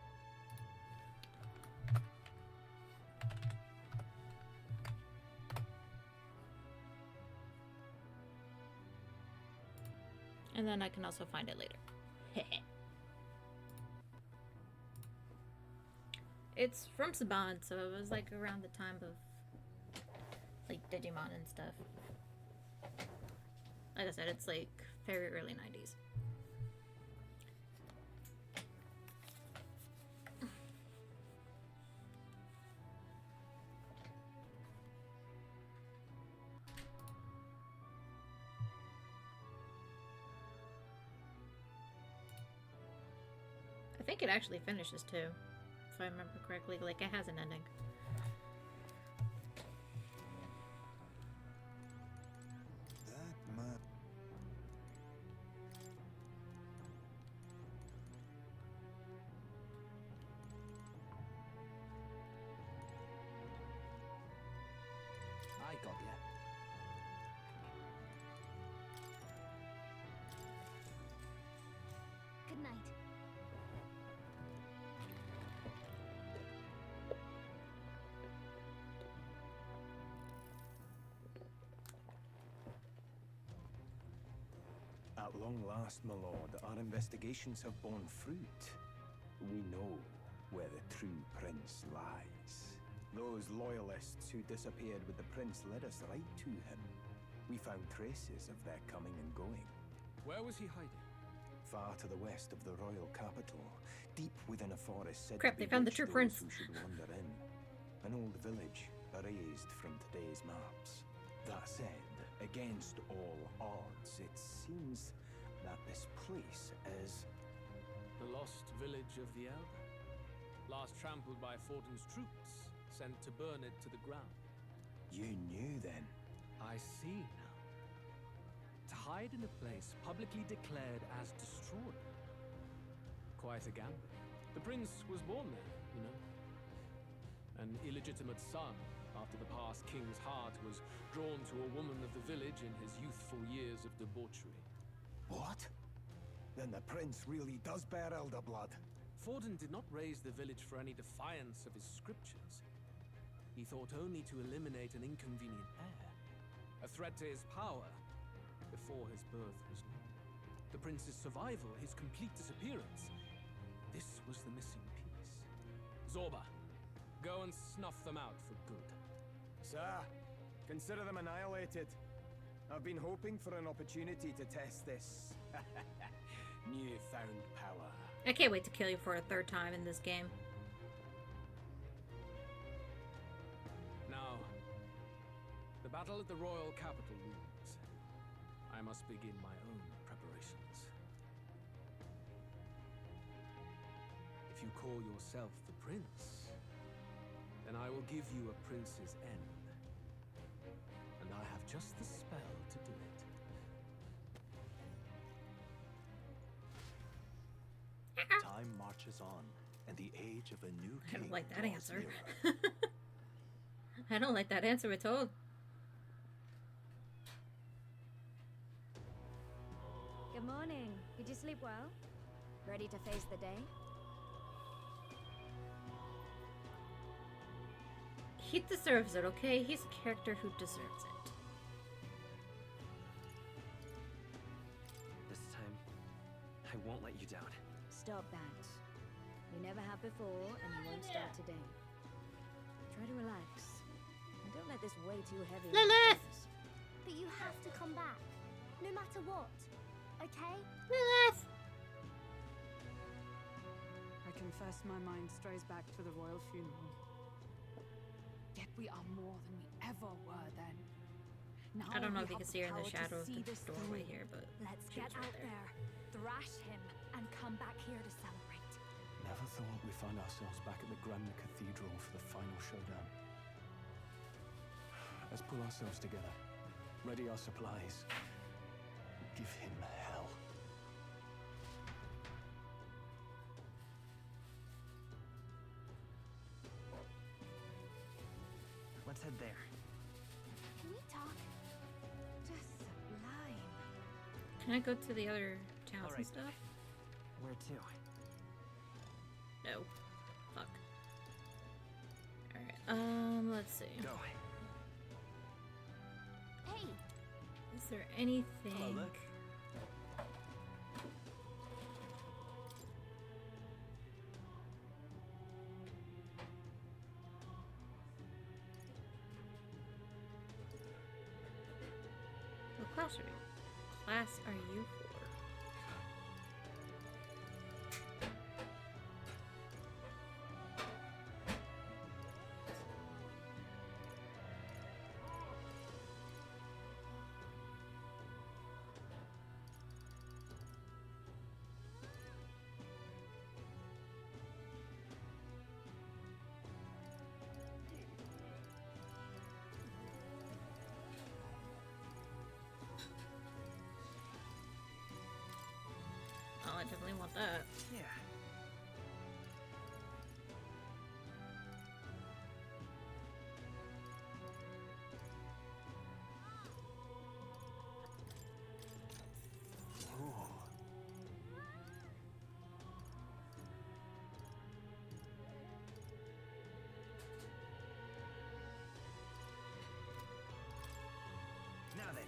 And then I can also find it later. It's from Saban, so it was like around the time of like Digimon and stuff. Like I said, it's like very early 90s. I think it actually finishes too, if I remember correctly. Like, it has an ending. I got ya. Good night. At long last, my lord, our investigations have borne fruit. We know where the true prince lies. Those loyalists who disappeared with the prince led us right to him. We found traces of their coming and going. Where was he hiding? Far to the west of the royal capital, deep within a forest said Crap, to they found the true bewitch prince. those who should wander in. An old village erased from today's maps. That said, against all odds, it seems that this place is... The lost village of the Elder? Last trampled by Fortin's troops, sent to burn it to the ground. You knew then? I see now. To hide in a place publicly declared as destroyed. Quite a gamble. The prince was born there, you know. An illegitimate son, after the past king's heart was drawn to a woman of the village in his youthful years of debauchery. What? Then the prince really does bear elder blood. Fortin did not raise the village for any defiance of his scriptures. He thought only to eliminate an inconvenient heir, a threat to his power, before his birth was known. The prince's survival, his complete disappearance, this was the missing piece. Zorba, go and snuff them out for good. Sir, consider them annihilated. I've been hoping for an opportunity to test this newfound power. I can't wait to kill you for a third time in this game. Now, the battle at the royal capital looms. I must begin my own preparations. If you call yourself the prince, then I will give you a prince's end. And I have just the spell to do it. Time marches on, and the age of a new I king don't like that draws answer. nearer. I don't like that answer at all. Good morning. Did you sleep well? Ready to face the day? He deserves it, okay? He's a character who deserves it. This time, I won't let you down. Stop that. You never have before, and you won't start today. Try to relax. And don't let this weigh too heavy on your Lilith! shoulders. But you have to come back, no matter what. Okay? Lilith! I confess my mind strays back to the royal funeral. Yet we are more than we ever were then. Now I don't know we if you have can see her in the power to shadow of see the this doorway through. here, but Let's she get was right out there, thrash him, and come back here to celebrate. Never thought we'd find ourselves back at the Gramna Cathedral for the final showdown. Let's pull ourselves together. Ready our supplies. Give him hell. Let's head there. Can we talk? Just sublime. Can I go to the other towns and Alright. stuff? Where to? No. Fuck. Alright, let's see. Go. Hey, Is there anything... Hello there. What class are you for? Oh, I definitely want that. Yeah. Now then.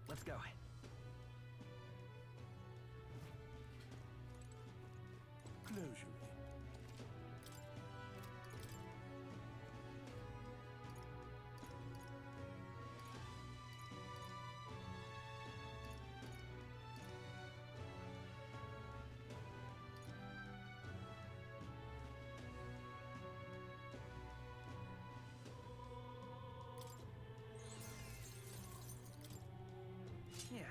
Let's go. Closure. Yeah.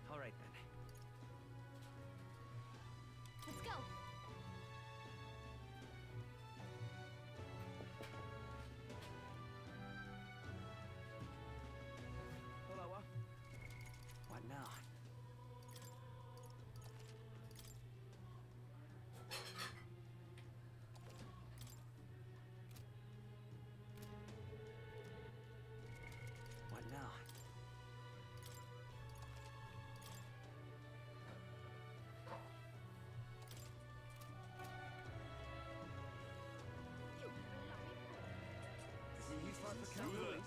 All right then. Let's go. Hello. What now? What now? Will you fight for Count Louis?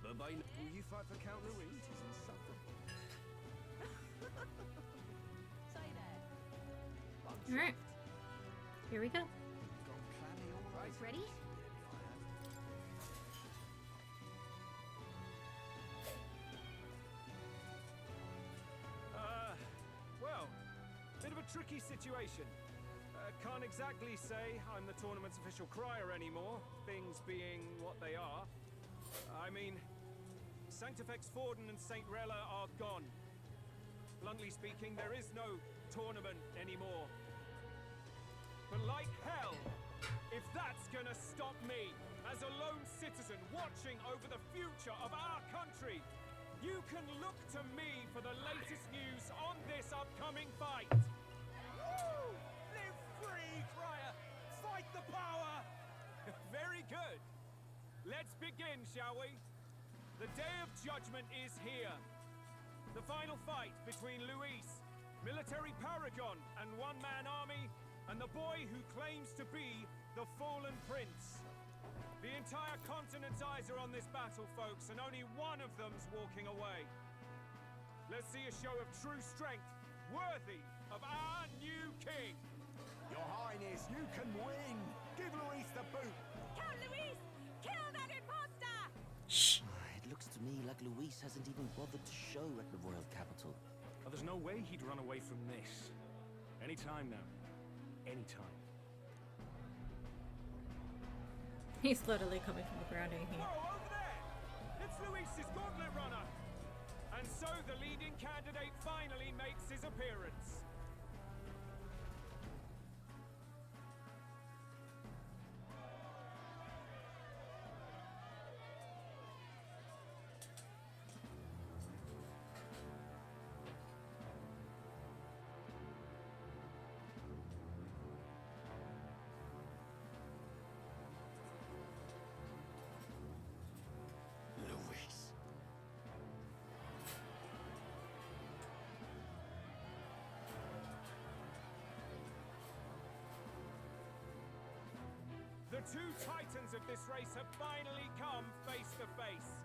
Bye-bye. Will you fight for Count Louis? It is insufferable. Alright. Here we go. Ready? Well, bit of a tricky situation. Can't exactly say I'm the tournament's official crier anymore, things being what they are. I mean, Sanctifex Forden and St. Rella are gone. Bluntly speaking, there is no tournament anymore. But like hell, if that's gonna stop me, as a lone citizen watching over the future of our country, you can look to me for the latest news on this upcoming fight. Woo! Live free, crier! Fight the power! Very good. Let's begin, shall we? The Day of Judgment is here. The final fight between Luis, military paragon and one-man army, and the boy who claims to be the fallen prince. The entire continent's eyes are on this battle, folks, and only one of them's walking away. Let's see a show of true strength, worthy of our new king. Your Highness, you can win! Give Luis the boot! Count Luis! Kill that imposter! Shh. It looks to me like Luis hasn't even bothered to show at the royal capital. Oh, there's no way he'd run away from this. Anytime now. Anytime. He's literally coming from the ground, ain't he? Whoa, over there! It's Luis's gauntlet runner! And so the leading candidate finally makes his appearance. Luis. The two titans of this race have finally come face to face.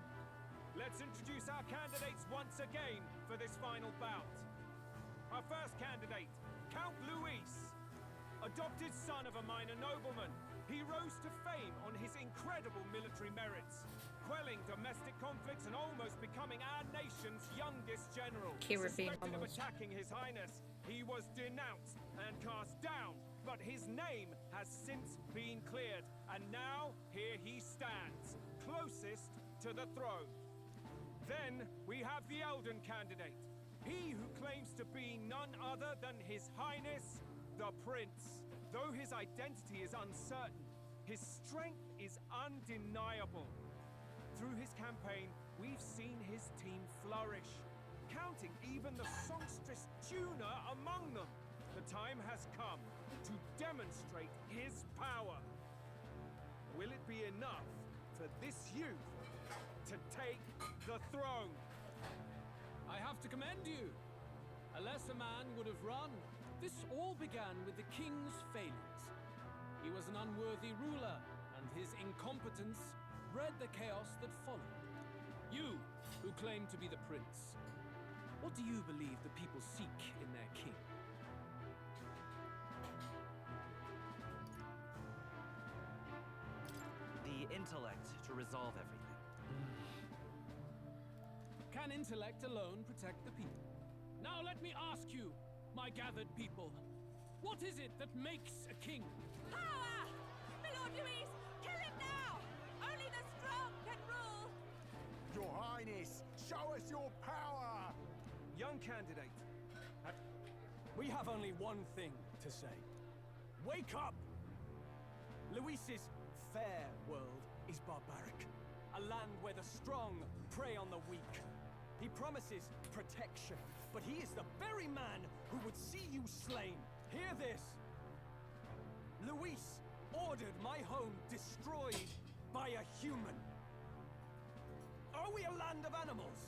Let's introduce our candidates once again for this final bout. Our first candidate, Count Luis. Adopted son of a minor nobleman, he rose to fame on his incredible military merits, quelling domestic conflicts and almost becoming our nation's youngest general. Keyword being Suspected of almost. attacking His Highness, he was denounced and cast down, but his name has since been cleared, and now here he stands, closest to the throne. Then we have the Elden candidate, he who claims to be none other than His Highness the prince. Though his identity is uncertain, his strength is undeniable. Through his campaign, we've seen his team flourish, counting even the songstress tuner among them. The time has come to demonstrate his power. Will it be enough for this youth to take the throne? I have to commend you. A lesser man would have run. This all began with the king's failings. He was an unworthy ruler, and his incompetence bred the chaos that followed. You, who claim to be the prince, what do you believe the people seek in their king? The intellect to resolve everything. Can intellect alone protect the people? Now let me ask you, my gathered people, what is it that makes a king? Power! My Lord Louise, kill him now! Only the strong can rule! Your Highness, show us your power! Young candidate. We have only one thing to say. Wake up! Luis's fair world is barbaric. A land where the strong prey on the weak. He promises protection, but he is the very man who would see you slain. Hear this. Luis ordered my home destroyed by a human. Are we a land of animals?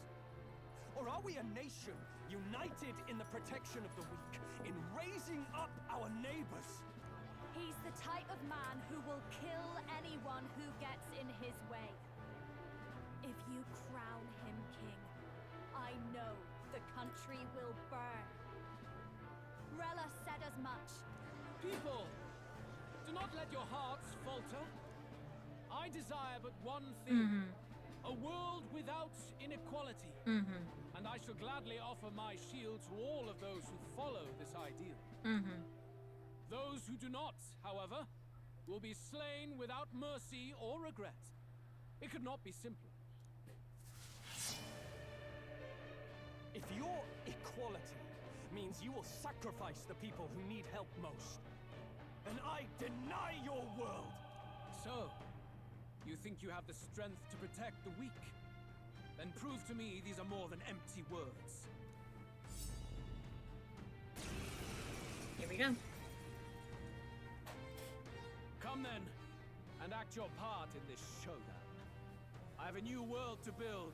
Or are we a nation united in the protection of the weak, in raising up our neighbors? He's the type of man who will kill anyone who gets in his way. If you crown him king, I know the country will burn. Rella said as much. People, do not let your hearts falter. I desire but one thing. A world without inequality. And I shall gladly offer my shield to all of those who follow this ideal. Those who do not, however, will be slain without mercy or regret. It could not be simpler. If your equality means you will sacrifice the people who need help most, then I deny your world! So, you think you have the strength to protect the weak? Then prove to me these are more than empty words. Here we go. Come then, and act your part in this showdown. I have a new world to build,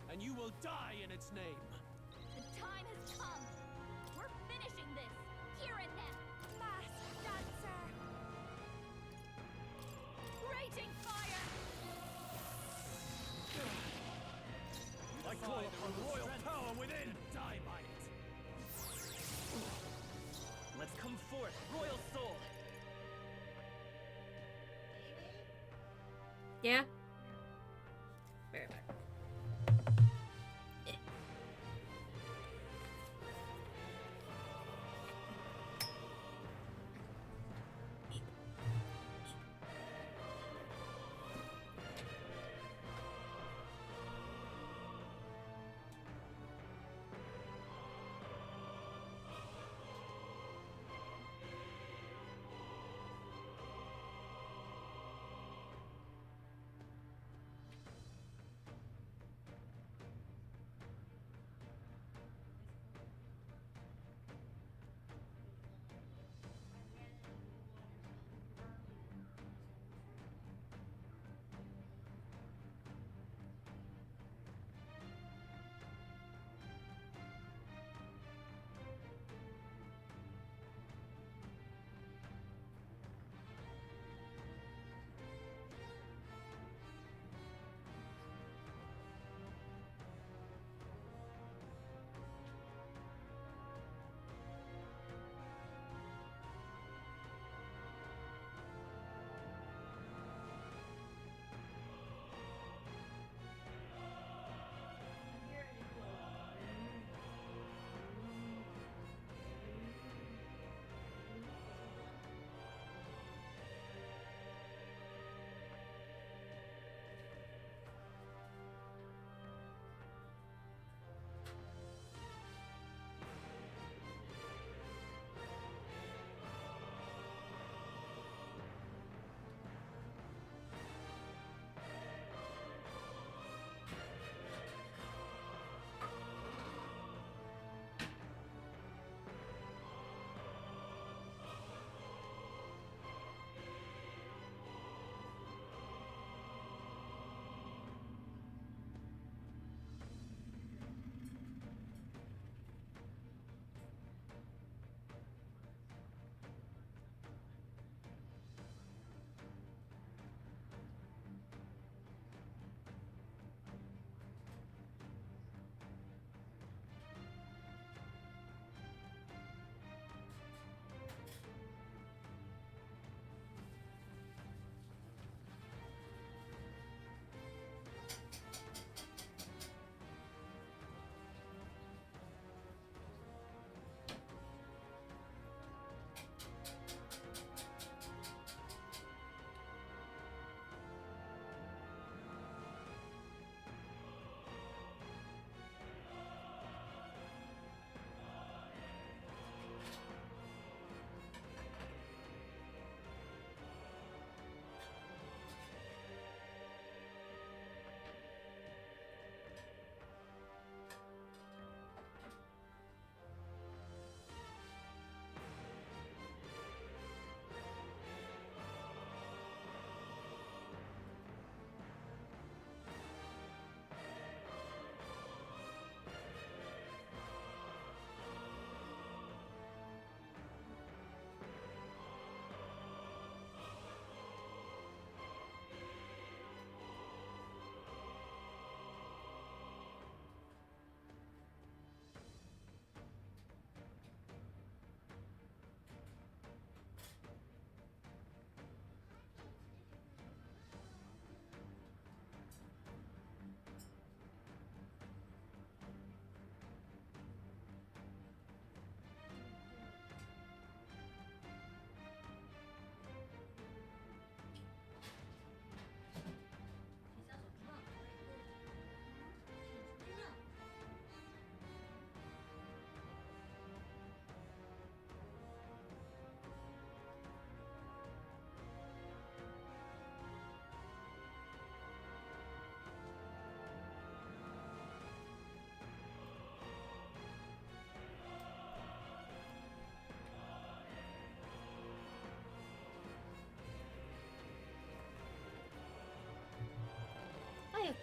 and you will die in its name. The time has come. We're finishing this, here and now. Mass dancer. Raging fire. I call upon the royal power within. Die by it. Let's come forth, royal soul. Yeah? Very bad.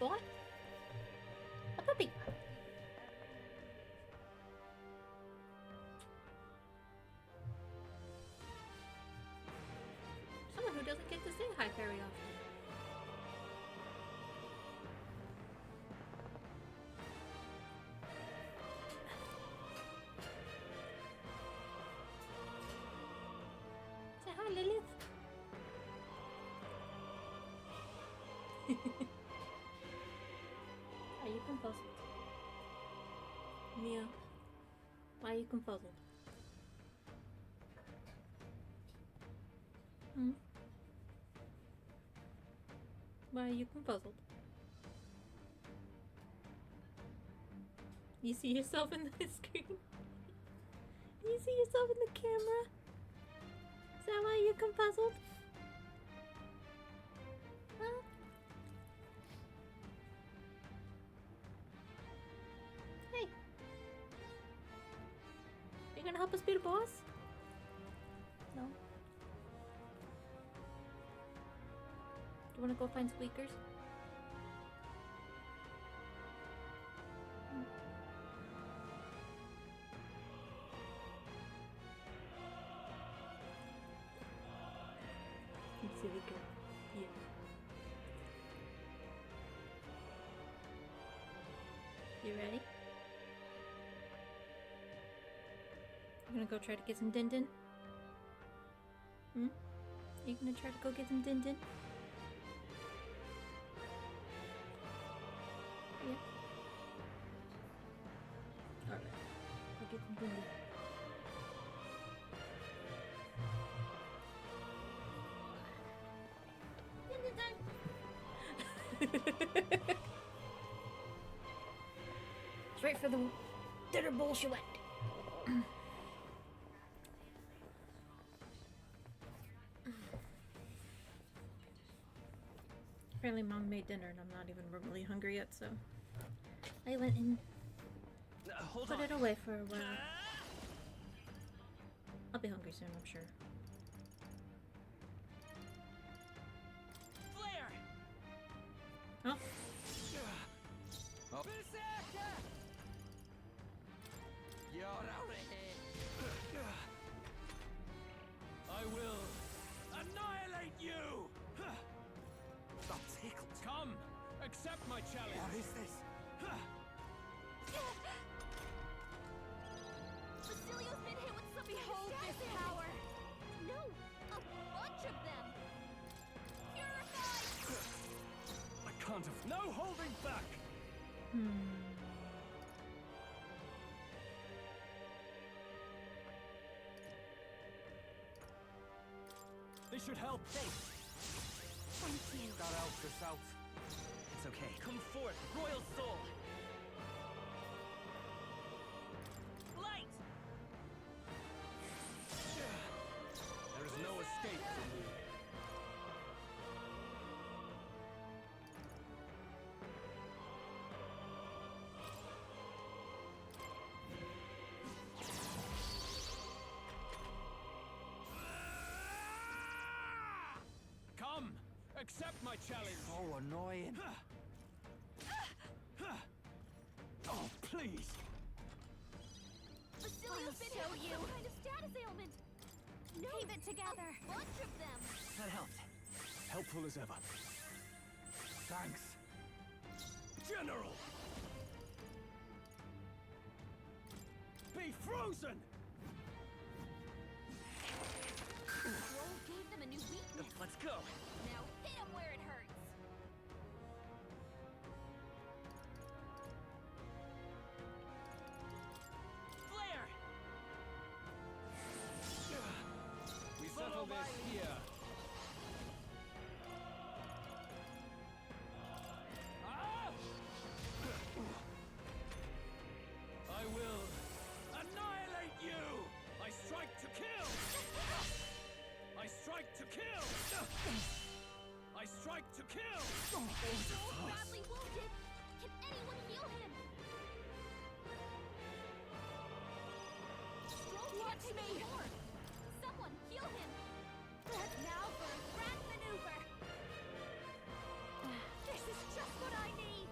boy. A puppy. Someone who doesn't get to say hi very often. Say hi, Lilith. Are you confuzzled? Mia, why are you confuzzled? Hmm? Why are you confuzzled? You see yourself in the screen? You see yourself in the camera? Is that why you're confuzzled? Huh? Hey. You gonna help us be the boss? No. Do you wanna go find squeakers? Silly girl. Yeah. You ready? You gonna go try to get some din din? Hmm? You gonna try to go get some din din? Yeah. Alright. Go get some din din. Straight for the dinner bullshit. Apparently mom made dinner and I'm not even remotely hungry yet, so I went and put it away for a while. I'll be hungry soon, I'm sure. Flare! Oh. Oh. You're out of here. I will annihilate you! Stop tickled. Come, accept my challenge. What is this? Basilio's been hit with some Behold this power! No! A bunch of them! Purified! I can't have no holding back! This should help. Thanks. Thank you. That helps us out. It's okay. Come forth, royal soul. Light! There is no escape from me. Come, accept my challenge. So annoying. Oh, please. Basilio's been hit with some kind of status ailment! No! Keep it together! A bunch of them! That helped. Helpful as ever. Thanks. General! Be frozen! Roll gave them a new weakness! Let's go. Now hit him where it hurts! Flare! We settle this here. I will annihilate you! I strike to kill! I strike to kill! I strike to kill! So badly wounded! Can anyone heal him? Stroll can't take anymore! Someone heal him! Now for a grand maneuver! This is just what I need!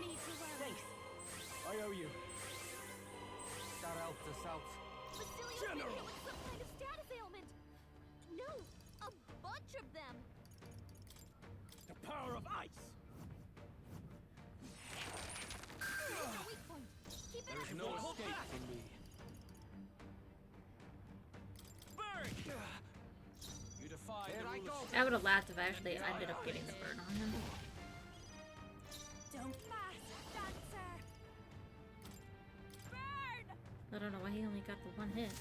need to worry. Thanks. I owe you. That helped us out. Basilio's been hit with some kind of status ailment. No, a bunch of them. The power of ice! There's our weak point. Keep it There up. is no escape from me. Burn! You defy Here the I rule go. of I would have laughed if I actually ended up getting the burn on him. Don't fast, dancer. Burn! I don't know why he only got the one hit.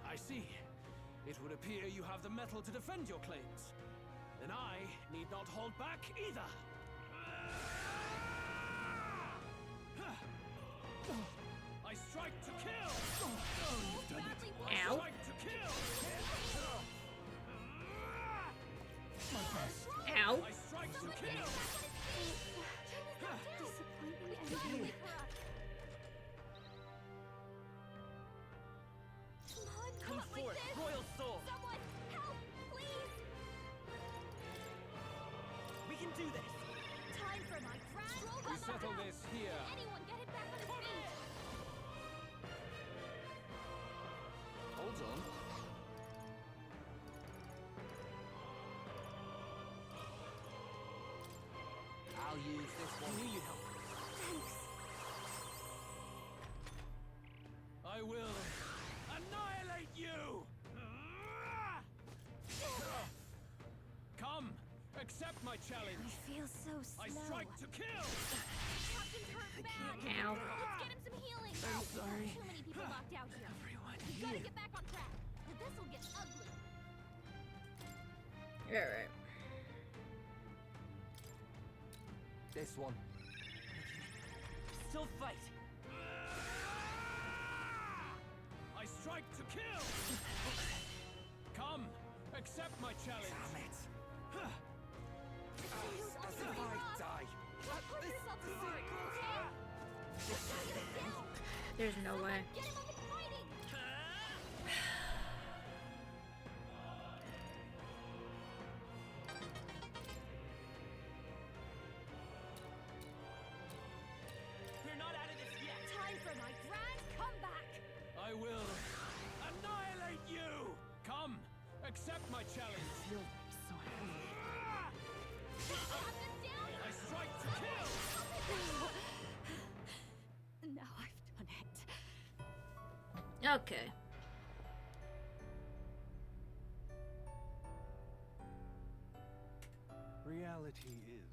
I see. It would appear you have the metal to defend your claims. Then I need not hold back either. I strike to kill! You've done it. I Ow. strike to kill! Ow. I strike to kill! Disappointment enemy. Come Not like forth, this. Royal Soul. Someone, help, please. We can do this. Time for my grand We settle this here. Anyone get him back on his feet. Hold on. I'll use this one. I need help. Thanks. I will annihilate you! Come, accept my challenge. I feel so slow. I strike to kill! Captain's hurt bad. Ow. Let's get him some healing. I'm sorry. Too many people locked out here. We gotta get back on track. Or this'll get ugly. Alright. This one. Still fight. I strike to kill! Come, accept my challenge. Damn it. Basilio's As already if I lost. die. Don't push yourself to circle, okay? Just gotta get him down. There's no way. Get him on the fighting. We're not out of this yet. Time for my grand comeback. I will annihilate you! Come, accept my challenge. So heavy. Captain down. I strike to kill! Now I've done it. Okay. Reality is.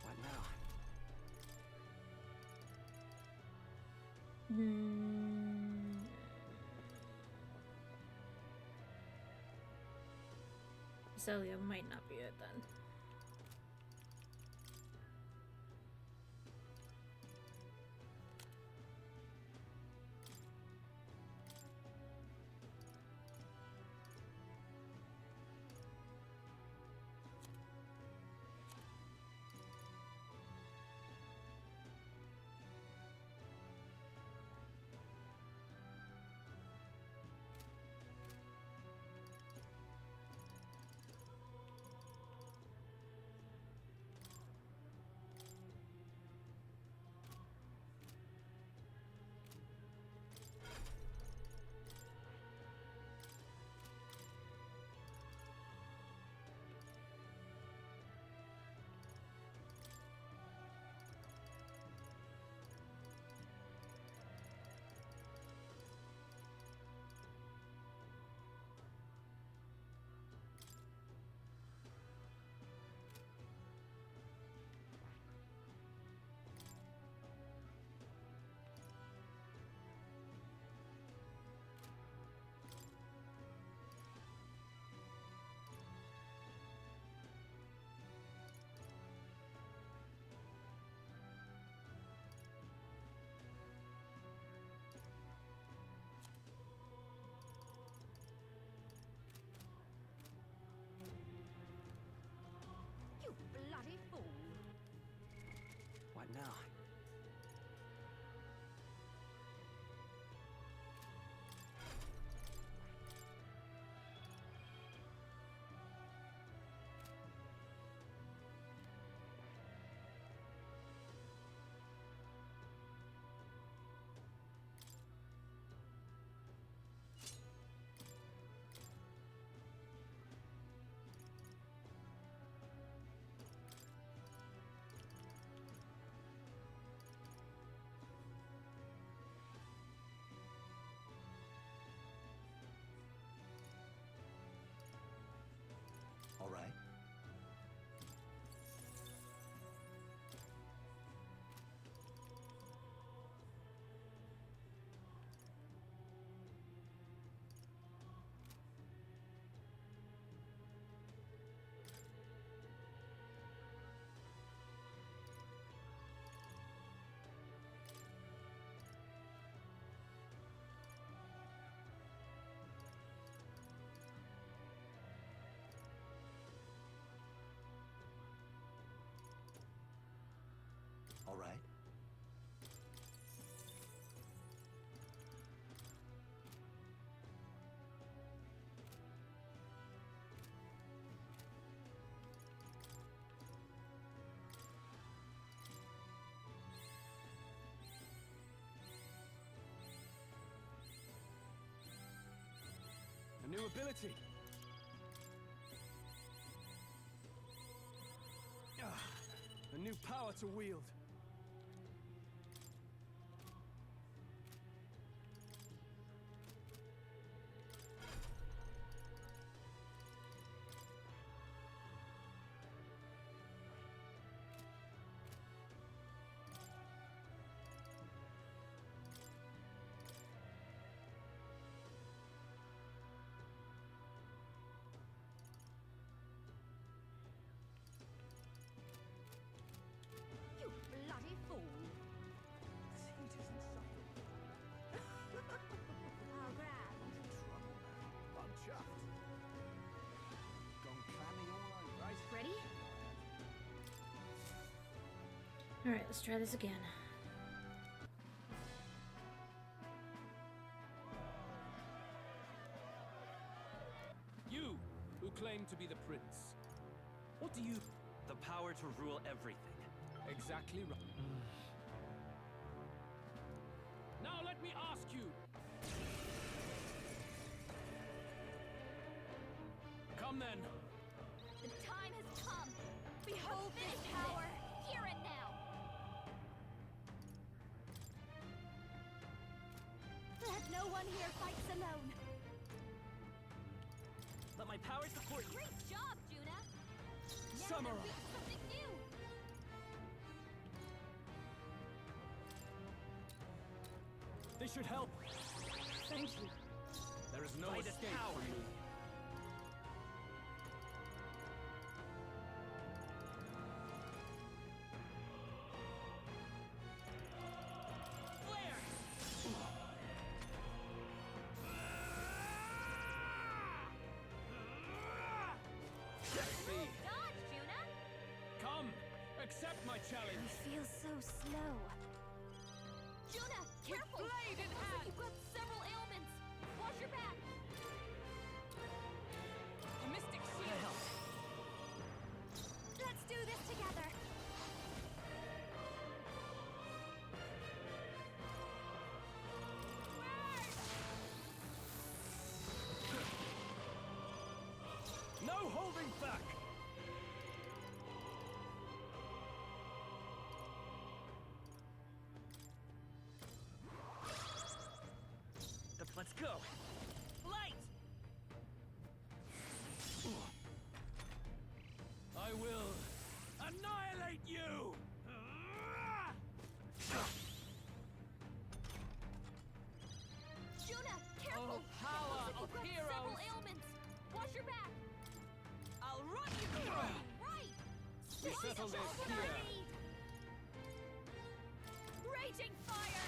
What now? Celia might not be it then. now. All right. All right. A new ability. A new power to wield. You bloody fool! This heat is insufferable. Oh, grand. I'm chuffed. Gone clammy all over. Right. Ready? Alright, let's try this again. You, who claim to be the prince. What do you... The power to rule everything. Exactly right. Now let me ask you. Come then. The time has come. Behold this power, here and now. Let no one here fights alone. Let my power support you. Great job, Juna. Now Samurai. we've reached something new. This should help. Thank you. There is no By this escape power. from me. Flare! See. Dodge, Juna. Come, accept my challenge. You feel so slow. Juna, careful! blade in It looks like hand. you've got several ailments. Watch your back. A mystic shield. Let's do this together. No holding back. Let's go. Light! I will annihilate you. Juna, careful! Oh, power It looks like of you've got heroes. several ailments. Watch your back. I'll run you through! Right. We This settle is this what I here. need. Raging fire.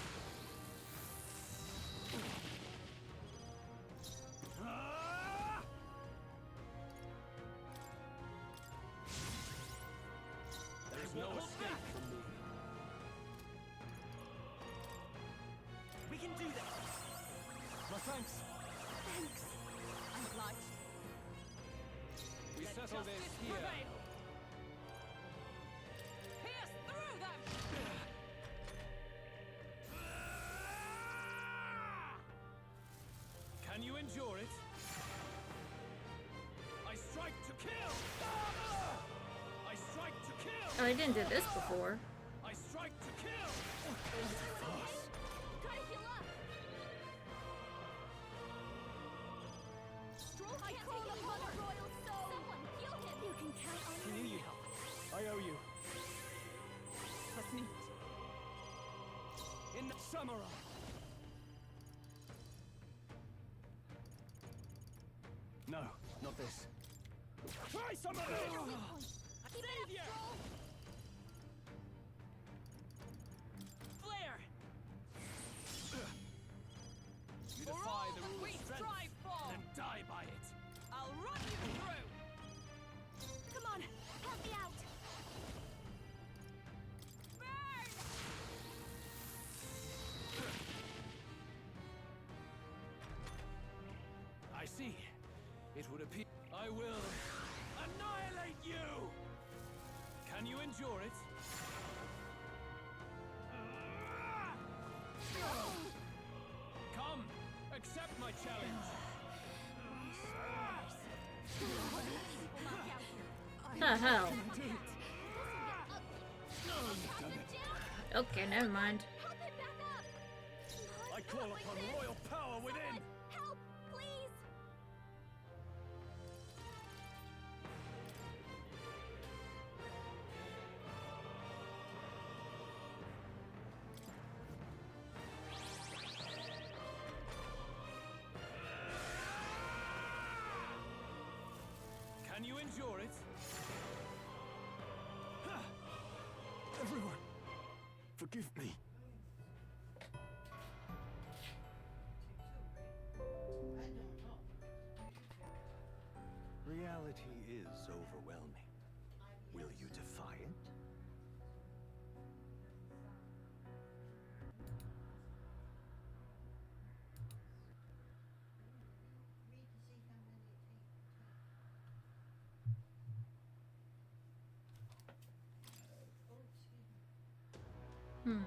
There is no escape from me. Thanks. Thanks. I'm obliged. We Let settle this justice here. prevail. Pierce through them! Can you endure it? I strike to kill! I strike to kill! Oh, I didn't do this before. I strike to kill! Try to heal up. Stroll I call upon a royal soul. Someone heal him. You can count on We me. need help. I owe you. Let's meet. In the samurai. No, not this. Try some of this! Keep it up, Stroll. Flare! You For defy all the that rule we of strength, strive for! then die by it. I'll run you through! Come on, help me out. Burn! I see. It would appear I will annihilate you! Can you endure it? Come, accept my challenge. The hell? Okay, never mind. I call upon royal power within! Help, please. Can you endure it? Everyone, forgive me. Reality is overwhelming. Will you defy it? Hmm.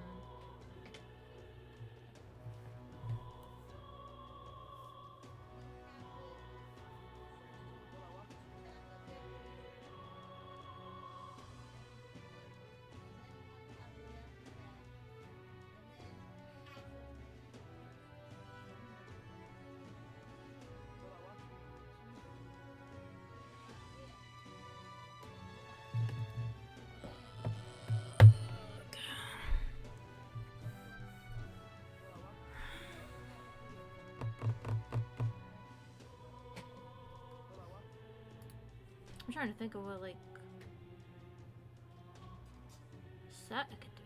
I'm trying to think of what, like, set I could do.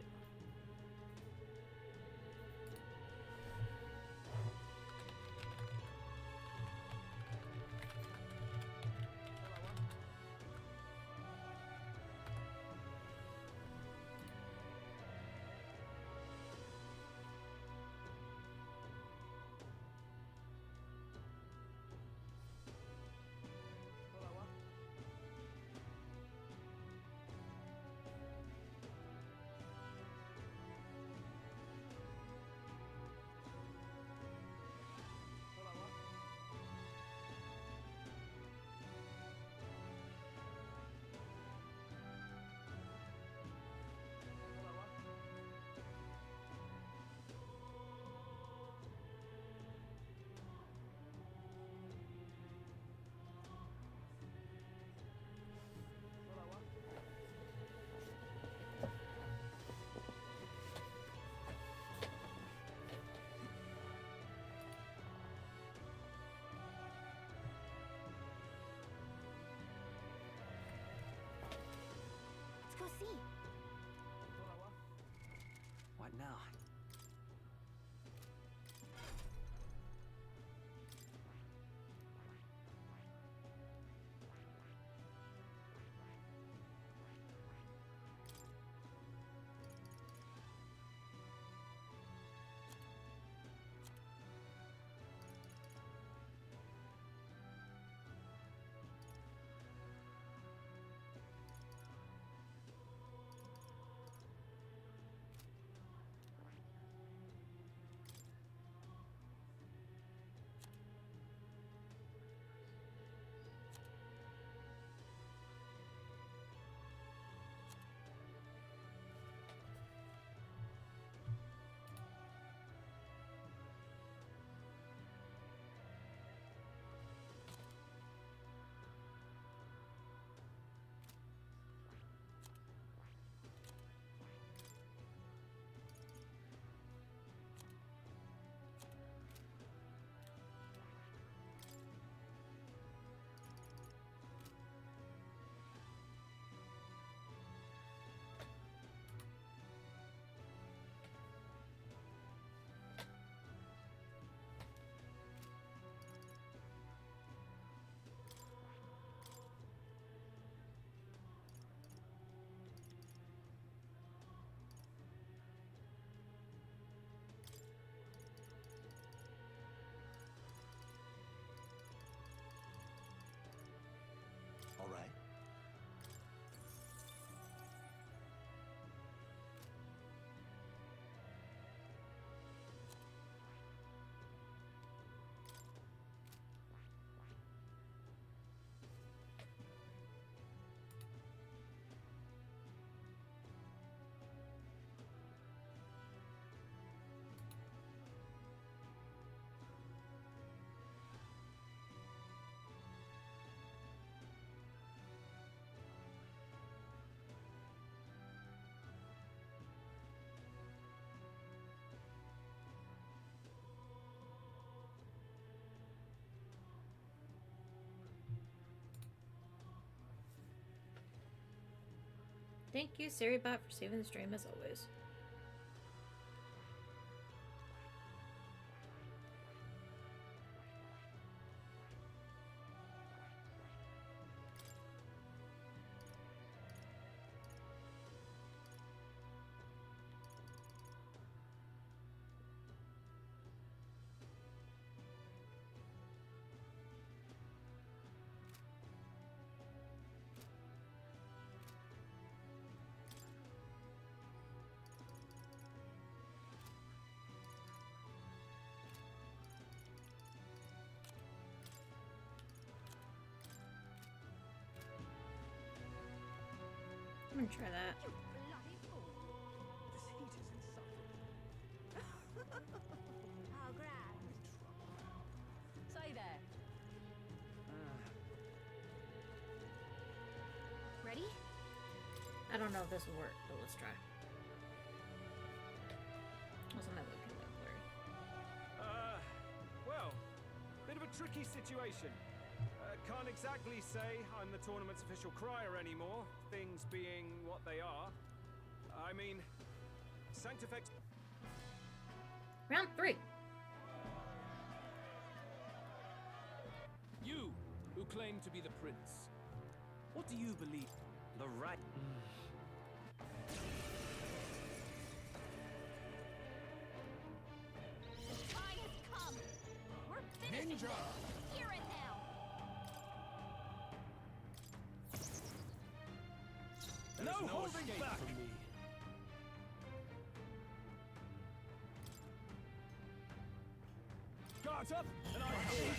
Let's go see. What now? Thank you, SiriBot, for saving the stream as always. I'm gonna try that. You bloody fool. This heat is insufferable. How grand. Say there. Ready? I don't know if this will work, but let's try. Also, my looking that blurry. Well, bit of a tricky situation. Can't exactly say I'm the tournament's official crier anymore, things being what they are. I mean, Sanctifex... Round 3. You, who claim to be the prince, what do you believe? The right... The time has come. We're finishing Ninja! this. Hear it now. There is no holding back from me. Guards up, and I hold.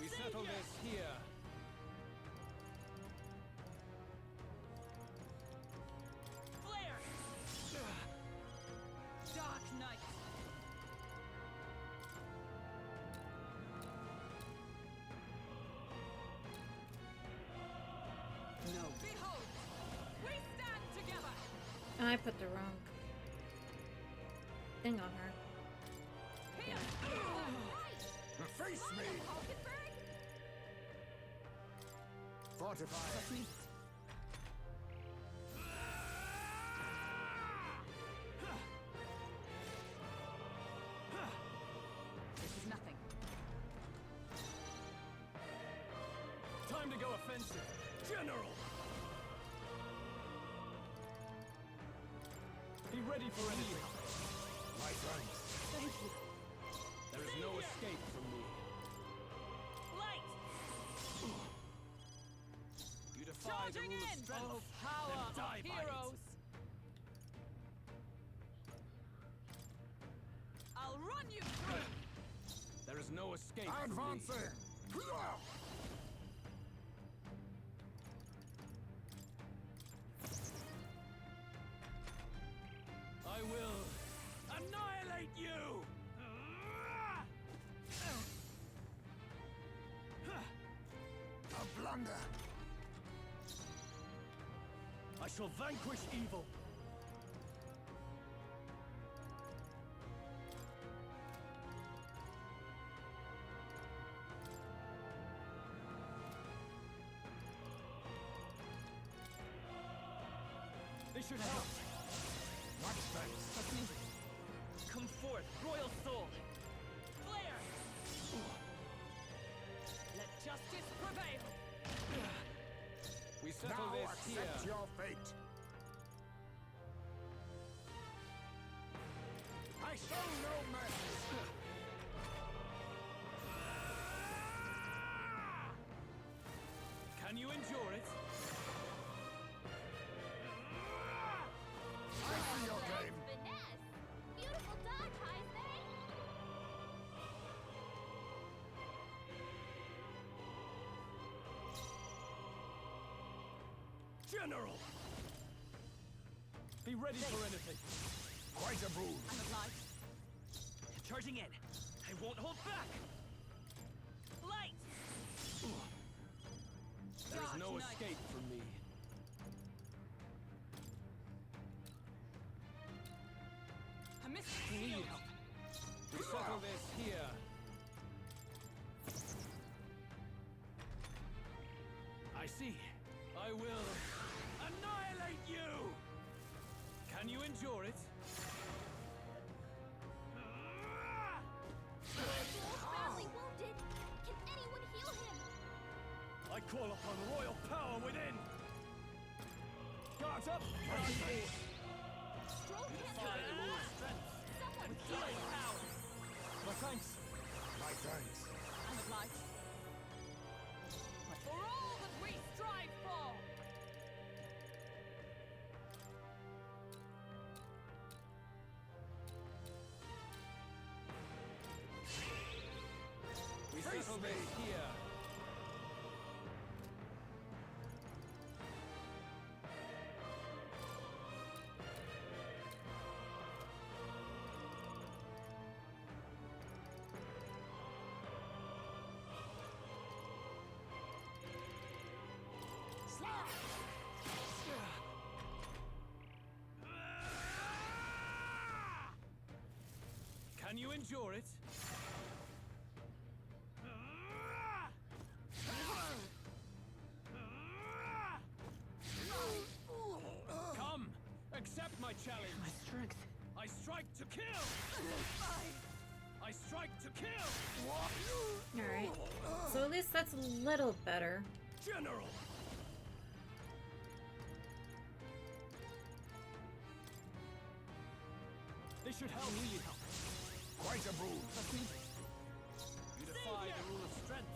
We settle this here. Flare! Dark Knight! No. Behold! We stand together! I put the wrong thing on her. Here! Face me! Fortify. This is nothing. Time to go offensive. General! Be ready for anything. My friends. Thank you. There is no escape from me. Light! You defy Charging the rule in! of strength. Oh, power then of die by it. heroes! I'll run you through! There is no escape from me. Advancing! I will annihilate you! A blunder! I shall vanquish evil. This should help. Much thanks. Come forth, royal soul! Flare! Let justice prevail! We settle Now this accept here. your fate. I show no mercy. Can you endure it? I see your game. Finesse. Beautiful dodge, Heisman. General! Be ready for anything. Quite a bruise. I'm obliged. Charging in. I won't hold back! Light! There is Dark no Knight. escape from me. I missed the shield! We settle this here. I see. I will annihilate Can you endure it? Joel's badly wounded. Can anyone heal him? I call upon royal power within! Guards up! Stroll can't Defy the rule of strength. Someone With heal healing him. power! My thanks. My thanks. I'm obliged. For all that we strive for! We settle this here. Can you endure it? Come, accept my challenge. My strength. I strike to kill. I strike to kill. Alright. So at least that's a little better. General. This should help. Really help. Quite a brood. You defy the rule of strength.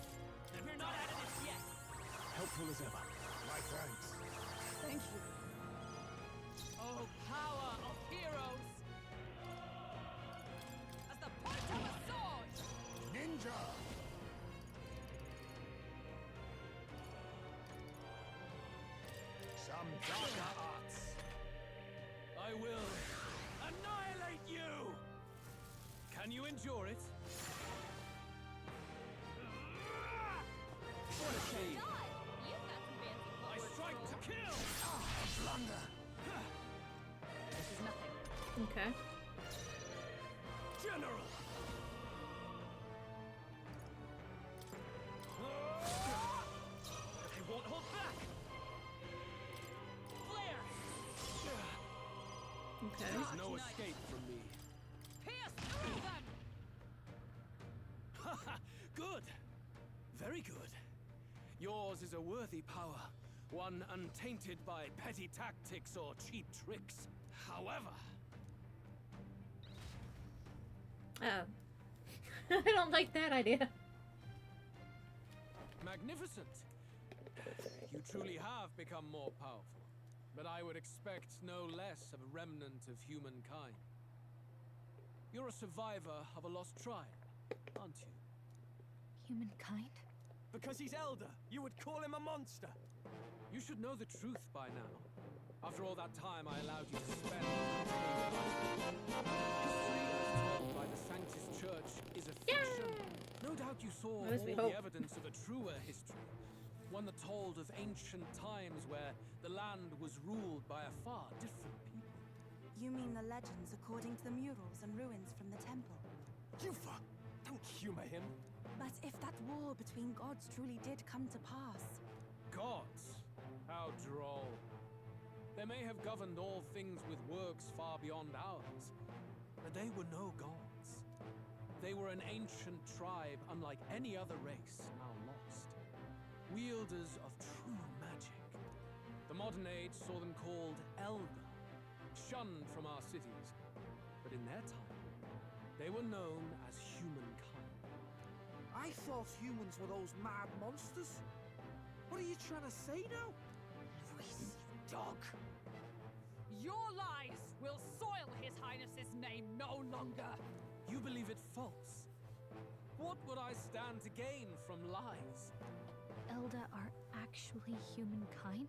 We're not out of this yet. Helpful as ever. My thanks. Thank you. Oh, power of heroes! As the point of a sword! Ninja! Some darker arts. I will annihilate you! Can you endure it? What a shame! You've got some fancy I footwork, strike to Joel. kill! A blunder. This is nothing. Okay. General! I won't hold back! Flare! Okay. There's no escape from me. Pierce through them! Haha, good! Very good. Yours is a worthy power, one untainted by petty tactics or cheap tricks. However, Oh. I don't like that idea. magnificent. You truly have become more powerful, but I would expect no less of a remnant of humankind. You're a survivor of a lost tribe, aren't you? Humankind? Because he's elder, you would call him a monster. You should know the truth by now. After all that time I allowed you to spend. History as told by the Sanctus Church is a fiction. No doubt you saw As all we the hope. evidence of a truer history. One that told of ancient times where the land was ruled by a far different people. You mean the legends according to the murals and ruins from the temple? Yufa! Don't humor him. But if that war between gods truly did come to pass, Gods? How droll. They may have governed all things with works far beyond ours, but they were no gods. They were an ancient tribe unlike any other race now lost. Wielders of true magic. The modern age saw them called Elder, shunned from our cities, but in their time, they were known as humankind. I thought humans were those mad monsters. What are you trying to say now? Reese, dog! Your lies will soil His Highness's name no longer! You believe it false? What would I stand to gain from lies? Elda are actually humankind?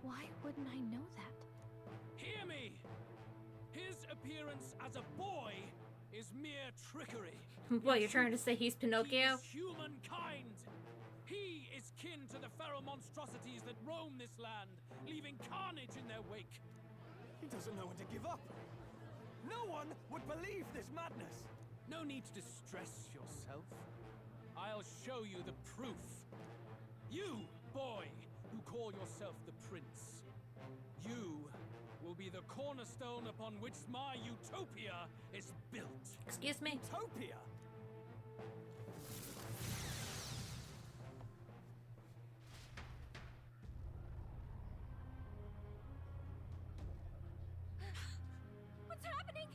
Why wouldn't I know that? Hear me! His appearance as a boy is mere trickery. What, you're trying to say he's Pinocchio? He is humankind! He is kin to the feral monstrosities that roam this land, leaving carnage in their wake. He doesn't know when to give up. No one would believe this madness. No need to distress yourself. I'll show you the proof. You, boy, who call yourself the prince. You cornerstone upon which my utopia is built. Excuse me? Utopia? What's happening?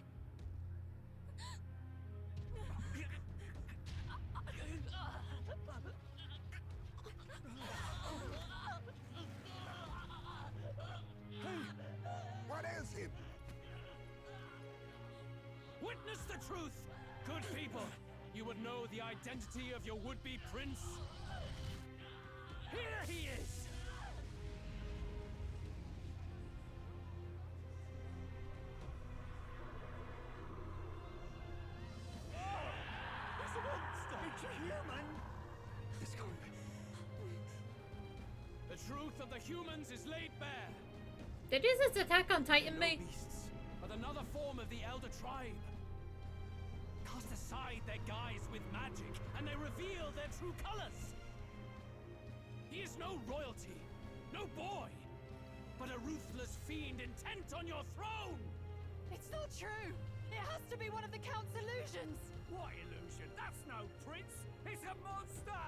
What ails him? Witness the truth, good people. You would know the identity of your would-be prince. Here he is! He's a monster! It's a human! It's gone. The truth of the humans is laid bare. Did you just Attack on Titan me? Beasts, but another form of the Elder Tribe. Cast aside their guise with magic, and they reveal their true colors. He is no royalty, no boy, but a ruthless fiend intent on your throne! It's not true! It has to be one of the Count's illusions! What illusion? That's no prince! It's a monster!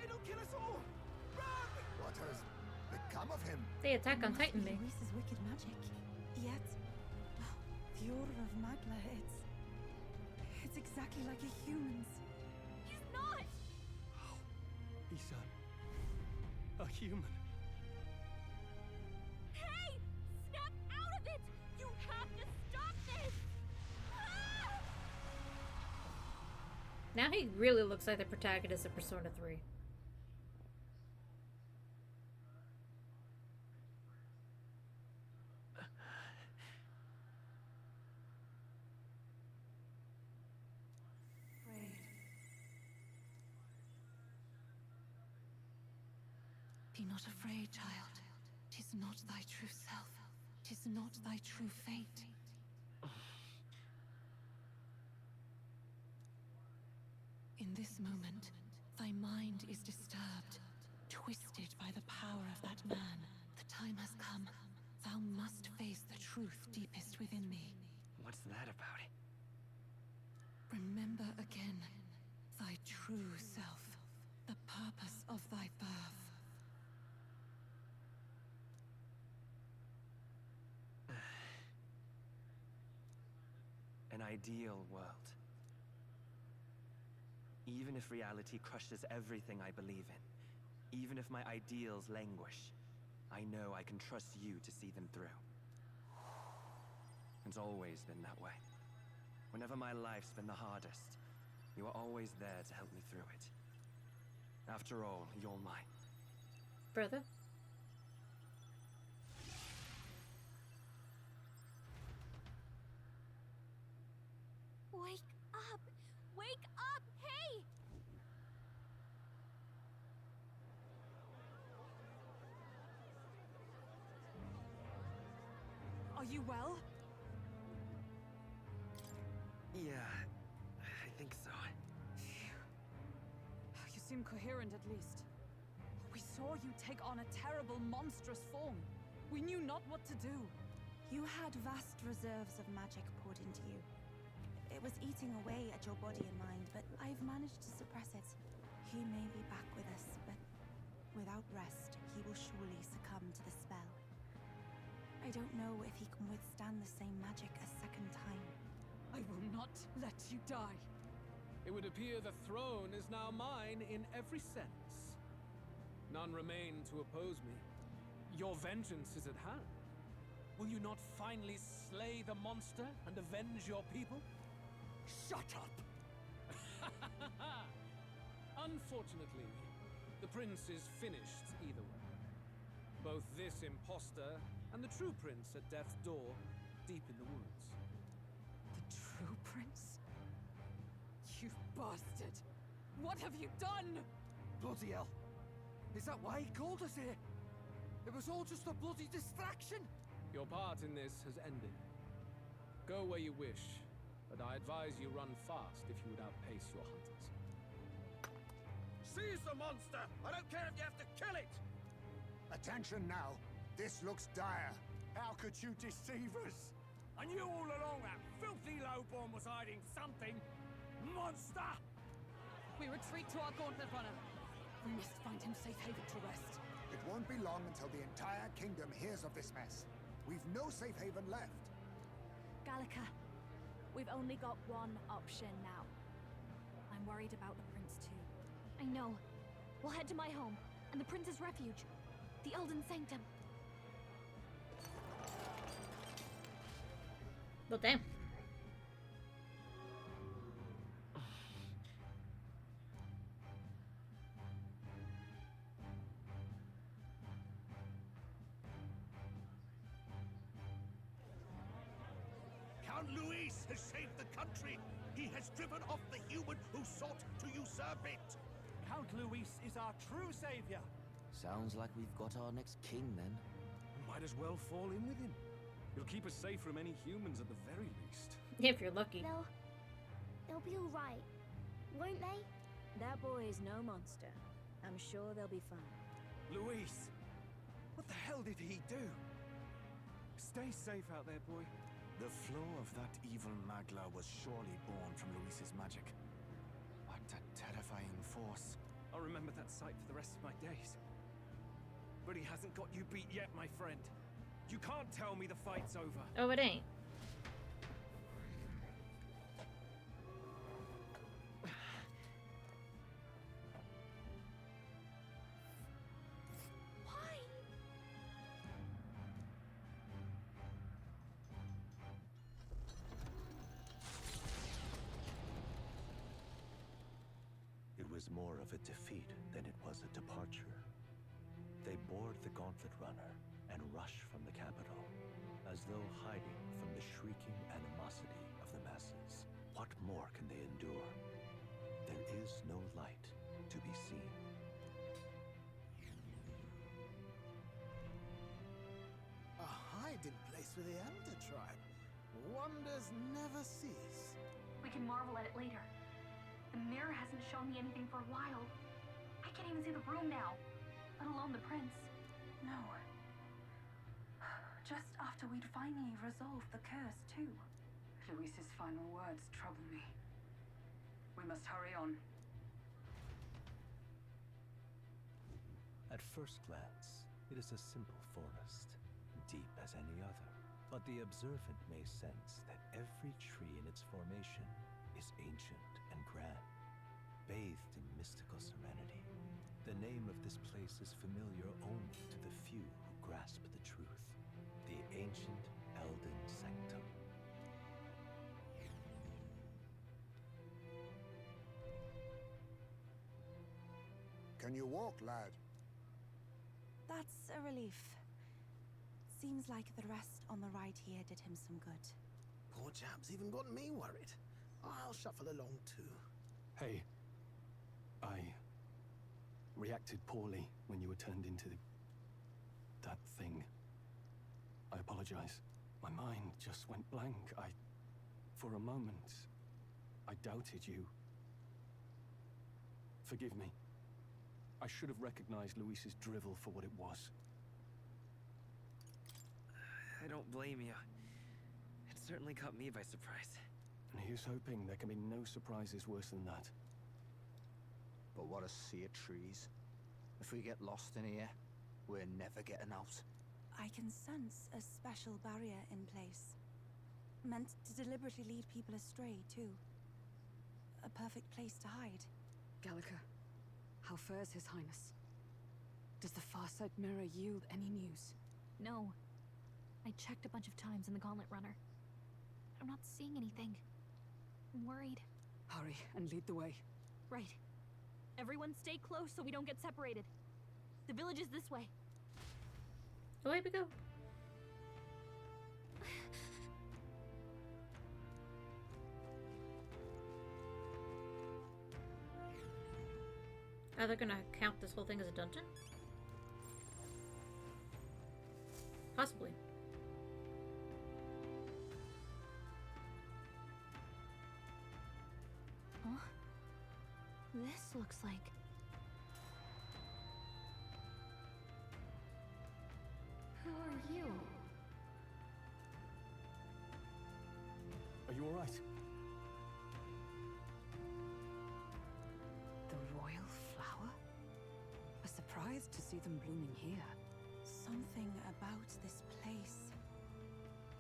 It'll kill us all! Run! What has become of him? They Attack on Titan me. Luis's wicked magic. Yet, the Order of Magla, it's exactly like a human's. He's not! He's a human. Hey! Snap out of it! You have to stop this! Ah! Now he really looks like the protagonist of Persona 3. Be not afraid, child. 'Tis not thy true self. 'Tis not thy true fate. In this moment, thy mind is disturbed, twisted by the power of that man. The time has come. Thou must face the truth deepest within thee. What's that about? Remember again thy true self, the purpose of thy birth. An ideal world. Even if reality crushes everything I believe in, even if my ideals languish, I know I can trust you to see them through. It's always been that way. Whenever my life's been the hardest, you are always there to help me through it. After all, you're mine. Brother? Wake up! Wake up! Hey! Are you well? Yeah, I think so. You seem coherent at least. We saw you take on a terrible, monstrous form. We knew not what to do. You had vast reserves of magic poured into you. It was eating away at your body and mind, but I've managed to suppress it. He may be back with us, but without rest, he will surely succumb to the spell. I don't know if he can withstand the same magic a second time. I will not let you die. It would appear the throne is now mine in every sense. None remain to oppose me. Your vengeance is at hand. Will you not finally slay the monster and avenge your people? Shut up! Unfortunately, the prince is finished either way. Both this imposter and the true prince at death's door, deep in the woods. The true prince? You bastard! What have you done? Bloody hell! Is that why he called us here? It was all just a bloody distraction! Your part in this has ended. Go where you wish, but I advise you run fast if you would outpace your hunters. Seize the monster! I don't care if you have to kill it! Attention now. This looks dire. How could you deceive us? I knew all along that filthy lowborn was hiding something. Monster! We retreat to our gauntlet runner. We must find him safe haven to rest. It won't be long until the entire kingdom hears of this mess. We've no safe haven left. Gallica, we've only got one option now. I'm worried about the prince too. I know. We'll head to my home, and the prince's refuge. The Elden Sanctum. Well, damn. Count Luis has saved the country. He has driven off the human who sought to usurp it. Count Luis is our true savior. Sounds like we've got our next king, then. Might as well fall in with him. He'll keep us safe from any humans at the very least. If you're lucky. They'll be all right, won't they? That boy is no monster. I'm sure they'll be fine. Luis! What the hell did he do? Stay safe out there, boy. The flow of that evil Magla was surely born from Luis's magic. What a terrifying force. I'll remember that sight for the rest of my days. But he hasn't got you beat yet, my friend. You can't tell me the fight's over. Oh, it ain't. Why? It was more of a defeat than it was a departure. They board the Gauntlet Runner and rush from the capital, as though hiding from the shrieking animosity of the masses. What more can they endure? There is no light to be seen. A hiding place for the Elder tribe. Wonders never cease. We can marvel at it later. The mirror hasn't shown me anything for a while. I can't even see the room now, let alone the prince. No. Just after we'd finally resolved the curse, too. Luis's final words trouble me. We must hurry on. At first glance, it is a simple forest, deep as any other. But the observant may sense that every tree in its formation is ancient and grand, bathed in mystical serenity. The name of this place is familiar only to the few who grasp the truth. The ancient Elden Sanctum. Can you walk, lad? That's a relief. Seems like the rest on the ride here did him some good. Poor chap's even got me worried. I'll shuffle along too. Hey, I reacted poorly when you were turned into that thing. I apologize. My mind just went blank. For a moment, I doubted you. Forgive me. I should have recognized Luis's drivel for what it was. I don't blame you. It certainly caught me by surprise. And here's hoping there can be no surprises worse than that. But what a sea of trees. If we get lost in here, we're never getting out. I can sense a special barrier in place. Meant to deliberately lead people astray, too. A perfect place to hide. Gallica, how fares His Highness? Does the Farside Mirror yield any news? No. I checked a bunch of times in the Gauntlet Runner. I'm not seeing anything. I'm worried. Hurry and lead the way. Right. Everyone stay close so we don't get separated. The village is this way. Away we go. Are they gonna count this whole thing as a dungeon? Possibly. Huh? This looks like... Who are you? you all right? The royal flower? A surprise to see them blooming here. Something about this place.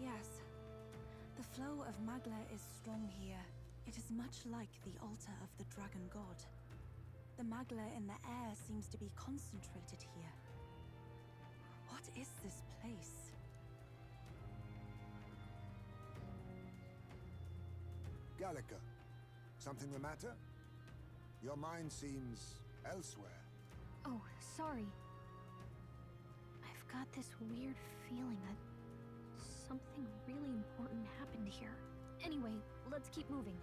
Yes. The flow of Magla is strong here. It is much like the altar of the dragon god. The Magla in the air seems to be concentrated here. What is this place? Gallica, something the matter? Your mind seems elsewhere. Oh, sorry. I've got this weird feeling that something really important happened here. Anyway, let's keep moving.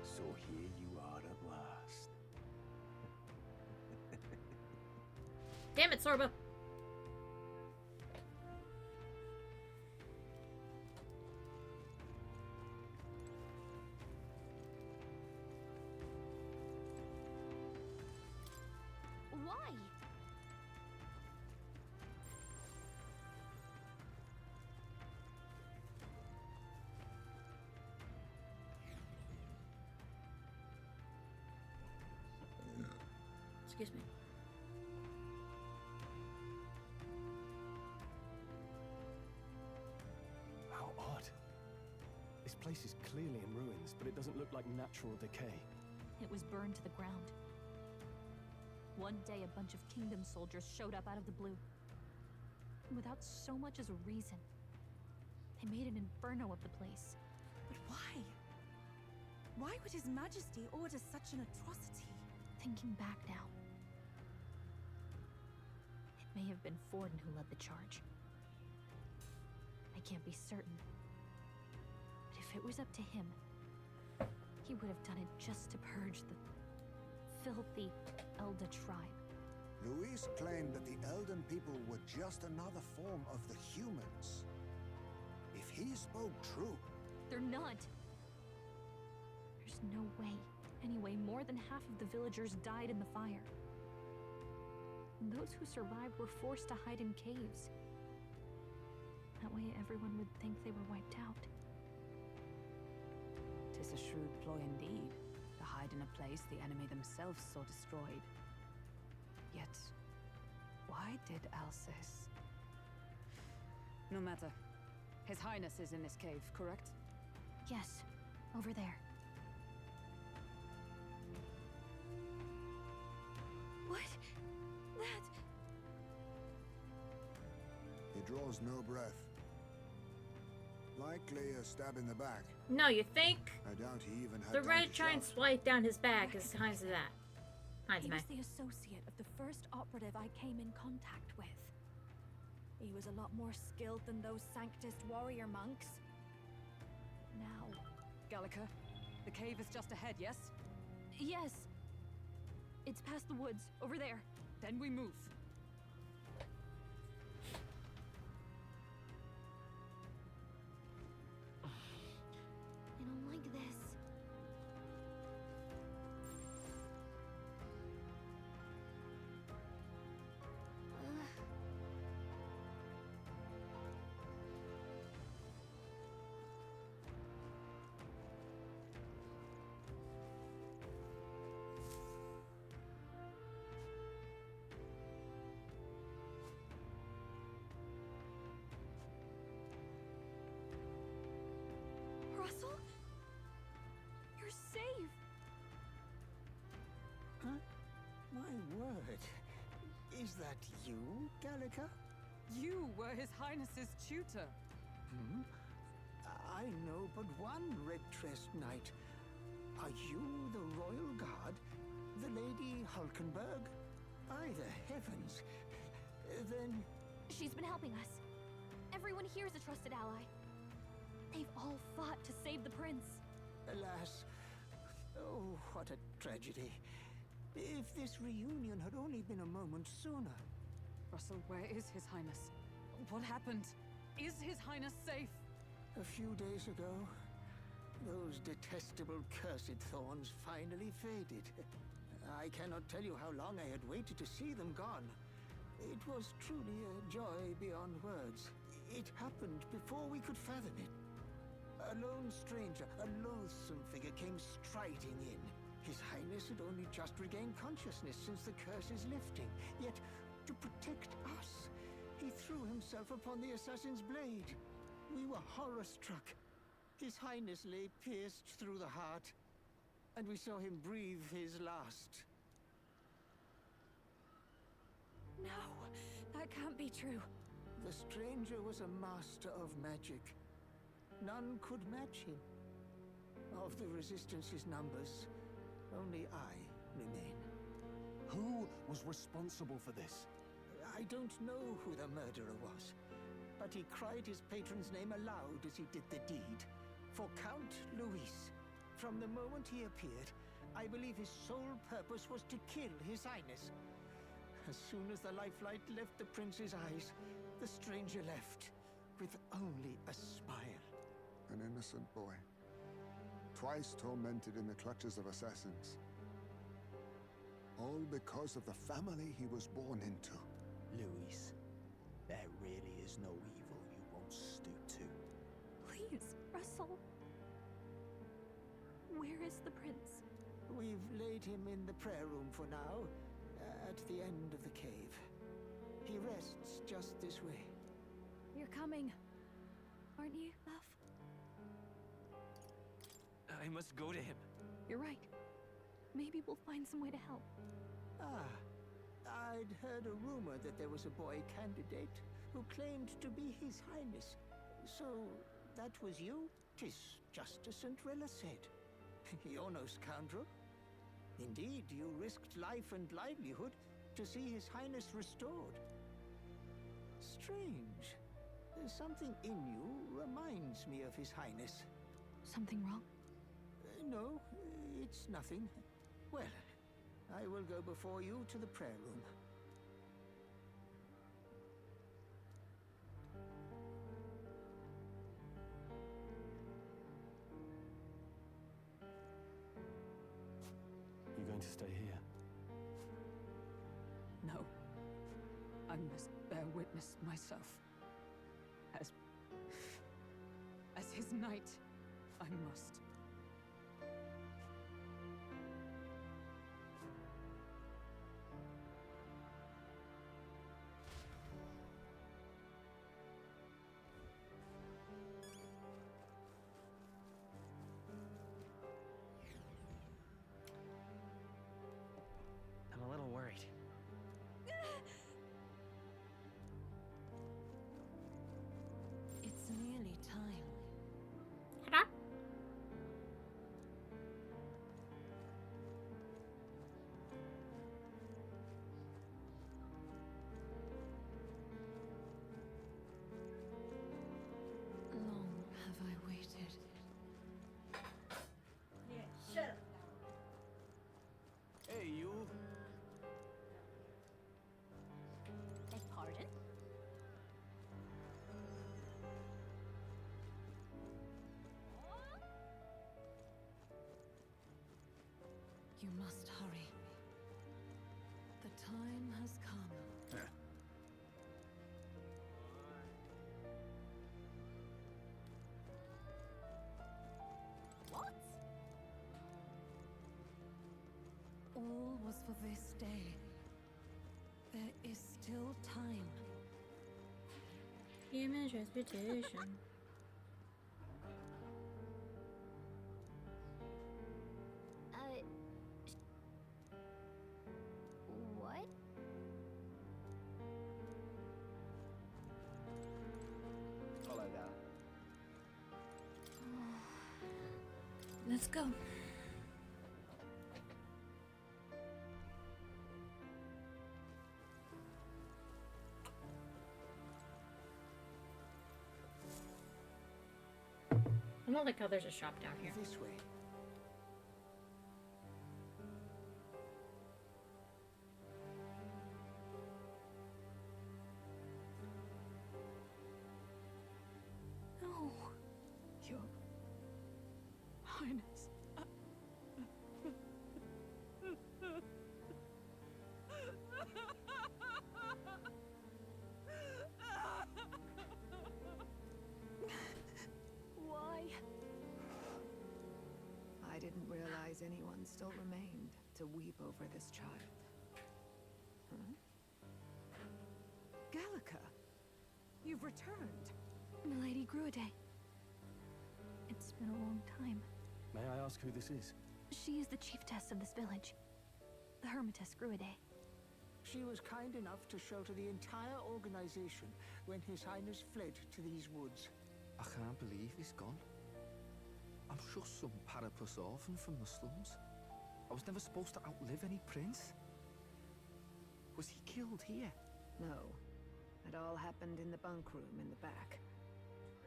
So here you are at last. Damn it, Sorba! Why? Excuse me. How odd. This place is clearly in ruins, but it doesn't look like natural decay. It was burned to the ground. One day, a bunch of kingdom soldiers showed up out of the blue. Without so much as a reason. They made an inferno of the place. But why? Why would His Majesty order such an atrocity? Thinking back now, it may have been Forden who led the charge. I can't be certain. But if it was up to him, he would have done it just to purge the filthy Elda tribe. Luis claimed that the Elden people were just another form of the humans. If he spoke true... They're not. There's no way. Anyway, more than half of the villagers died in the fire. And those who survived were forced to hide in caves. That way everyone would think they were wiped out. 'Tis a shrewd ploy indeed, to hide in a place the enemy themselves saw destroyed. Yet, why did Alcest? No matter. His Highness is in this cave, correct? Yes, over there. What? That... He draws no breath. Likely a stab in the back. No, you think? I doubt he even had The time red to giant shout. swipe down his back is kinds of that. Kinds He of was me. the associate of the first operative I came in contact with. He was a lot more skilled than those Sanctist warrior monks. Now... Gallica, the cave is just ahead, yes? Yes. It's past the woods, over there. Then we move. I don't like this. Russell? You're safe! Huh? My word. Is that you, Gallica? You were His Highness's tutor. Hmm? I know but one red-tressed knight. Are you the royal guard? The Lady Hulkenberg? By the heavens. Then... She's been helping us. Everyone here is a trusted ally. They've all fought to save the prince. Alas. Oh, what a tragedy. If this reunion had only been a moment sooner. Russell, where is His Highness? What happened? Is His Highness safe? A few days ago, those detestable cursed thorns finally faded. I cannot tell you how long I had waited to see them gone. It was truly a joy beyond words. It happened before we could fathom it. A lone stranger, a loathsome figure came striding in. His Highness had only just regained consciousness since the curse's lifting. Yet, to protect us, he threw himself upon the assassin's blade. We were horror-struck. His Highness lay pierced through the heart, and we saw him breathe his last. No, that can't be true. The stranger was a master of magic. None could match him. Of the Resistance's numbers, only I remain. Who was responsible for this? I don't know who the murderer was, but he cried his patron's name aloud as he did the deed. For Count Luis. From the moment he appeared, I believe his sole purpose was to kill His Highness. As soon as the lifelight left the prince's eyes, the stranger left, with only a smile. An innocent boy. Twice tormented in the clutches of assassins. All because of the family he was born into. Luis, there really is no evil you won't stoop to. Please, Russell. Where is the prince? We've laid him in the prayer room for now, at the end of the cave. He rests just this way. You're coming, aren't you, love? I must go to him. You're right. Maybe we'll find some way to help. I'd heard a rumor that there was a boy candidate who claimed to be His Highness. So, that was you? 'Tis just as St. Rilla said. You're no scoundrel. Indeed, you risked life and livelihood to see His Highness restored. Strange. Something in you reminds me of His Highness. Something wrong? No, it's nothing. Well, I will go before you to the prayer room. You going to stay here? No. I must bear witness myself. As his knight, I must. I'm a little worried. It's nearly time. Long have I waited. Yeah, shut up. Hey, you. Beg pardon? You must hurry. The time has come. What? All was for this day. There is still time. Human transportation. What? Follow that. Let's go. I don't like how there's a shop down here. This way. No. Your Highness. didn't realize anyone still remained to weep over this child. Huh? Gallica! You've returned! Milady Gruide. It's been a long time. May I ask who this is? She is the chiefess of this village. The Hermitess Gruide. She was kind enough to shelter the entire organization when His Highness fled to these woods. I can't believe he's gone. I'm just some parapus orphan from the slums. I was never supposed to outlive any prince. Was he killed here? No. It all happened in the bunk room in the back.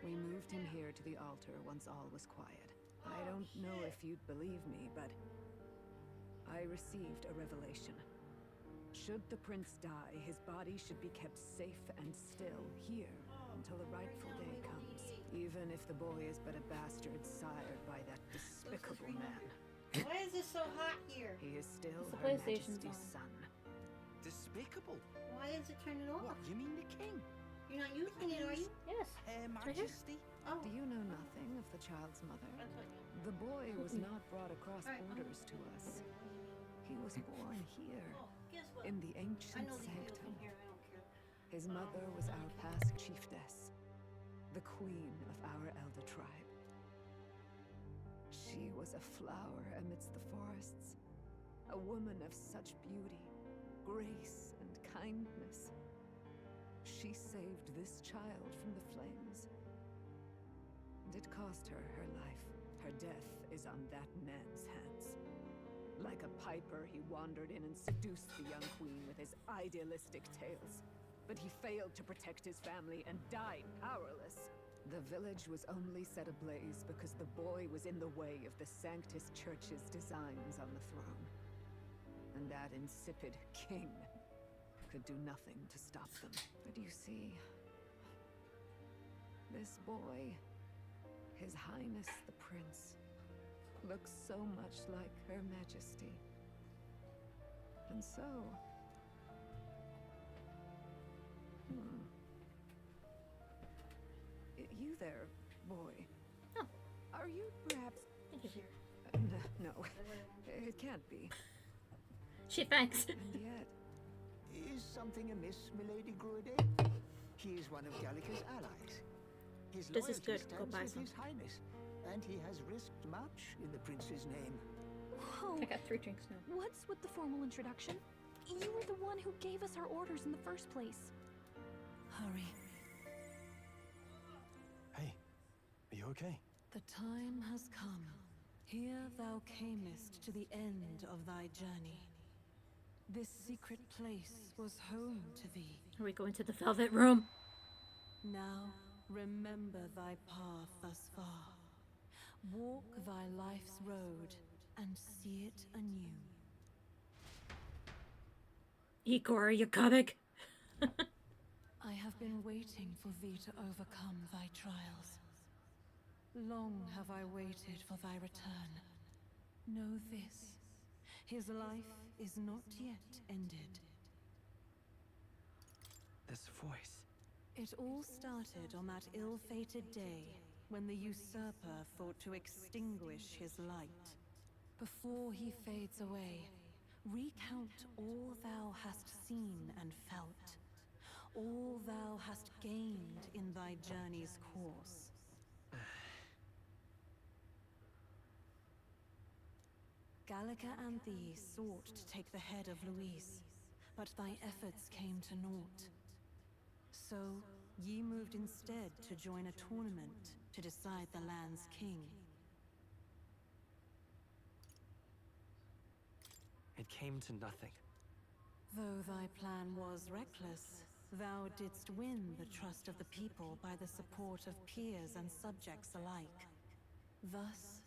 We moved him here to the altar once all was quiet. I don't know if you'd believe me, but I received a revelation. Should the prince die, his body should be kept safe and still here until the rightful day comes. Even if the boy is but a bastard sired by that despicable man. Why is it so hot here? He is still It's the Her PlayStation's Majesty's son. Despicable? Why is it turning off? What, you mean the king? You're not using it, are you? Yes. Her Majesty? Oh. Do you know nothing of the child's mother? The boy was not brought across borders to us. He was born here, in the ancient sanctum. His mother was our past chiefess, the queen of our elder tribe. She was a flower amidst the forests, a woman of such beauty, grace, and kindness. She saved this child from the flames. And it cost her her life. Her death is on that man's hands. Like a piper, he wandered in and seduced the young queen with his idealistic tales. But he failed to protect his family and died powerless. The village was only set ablaze because the boy was in the way of the Sanctus Church's designs on the throne. And that insipid king could do nothing to stop them. But you see, this boy, His Highness the Prince, looks so much like Her Majesty. And so... You there, boy. Oh. Are you perhaps... No, it can't be. She thanks. And yet... Is something amiss, Milady Gruide? He is one of Gallica's allies. His This is loyalty good. Go stands buy with some. His Highness, and he has risked much in the prince's name. Whoa! I got 3 drinks now. What's with the formal introduction? You were the one who gave us our orders in the first place. Hurry. Hey, are you okay? The time has come. Here thou camest to the end of thy journey. This secret place was home to thee. Are we going to the Velvet Room? Now remember thy path thus far. Walk thy life's road and see it anew. Igor, are you coming? I have been waiting for thee to overcome thy trials. Long have I waited for thy return. Know this, his life is not yet ended. This voice. It all started on that ill-fated day when the usurper thought to extinguish his light. Before he fades away, recount all thou hast seen and felt, all thou hast gained in thy journey's course. Gallica and thee sought to take the head of Luis, but thy efforts came to naught. So, ye moved instead to join a tournament to decide the land's king. It came to nothing. Though thy plan was reckless, thou didst win the trust of the people by the support of peers and subjects alike. Thus,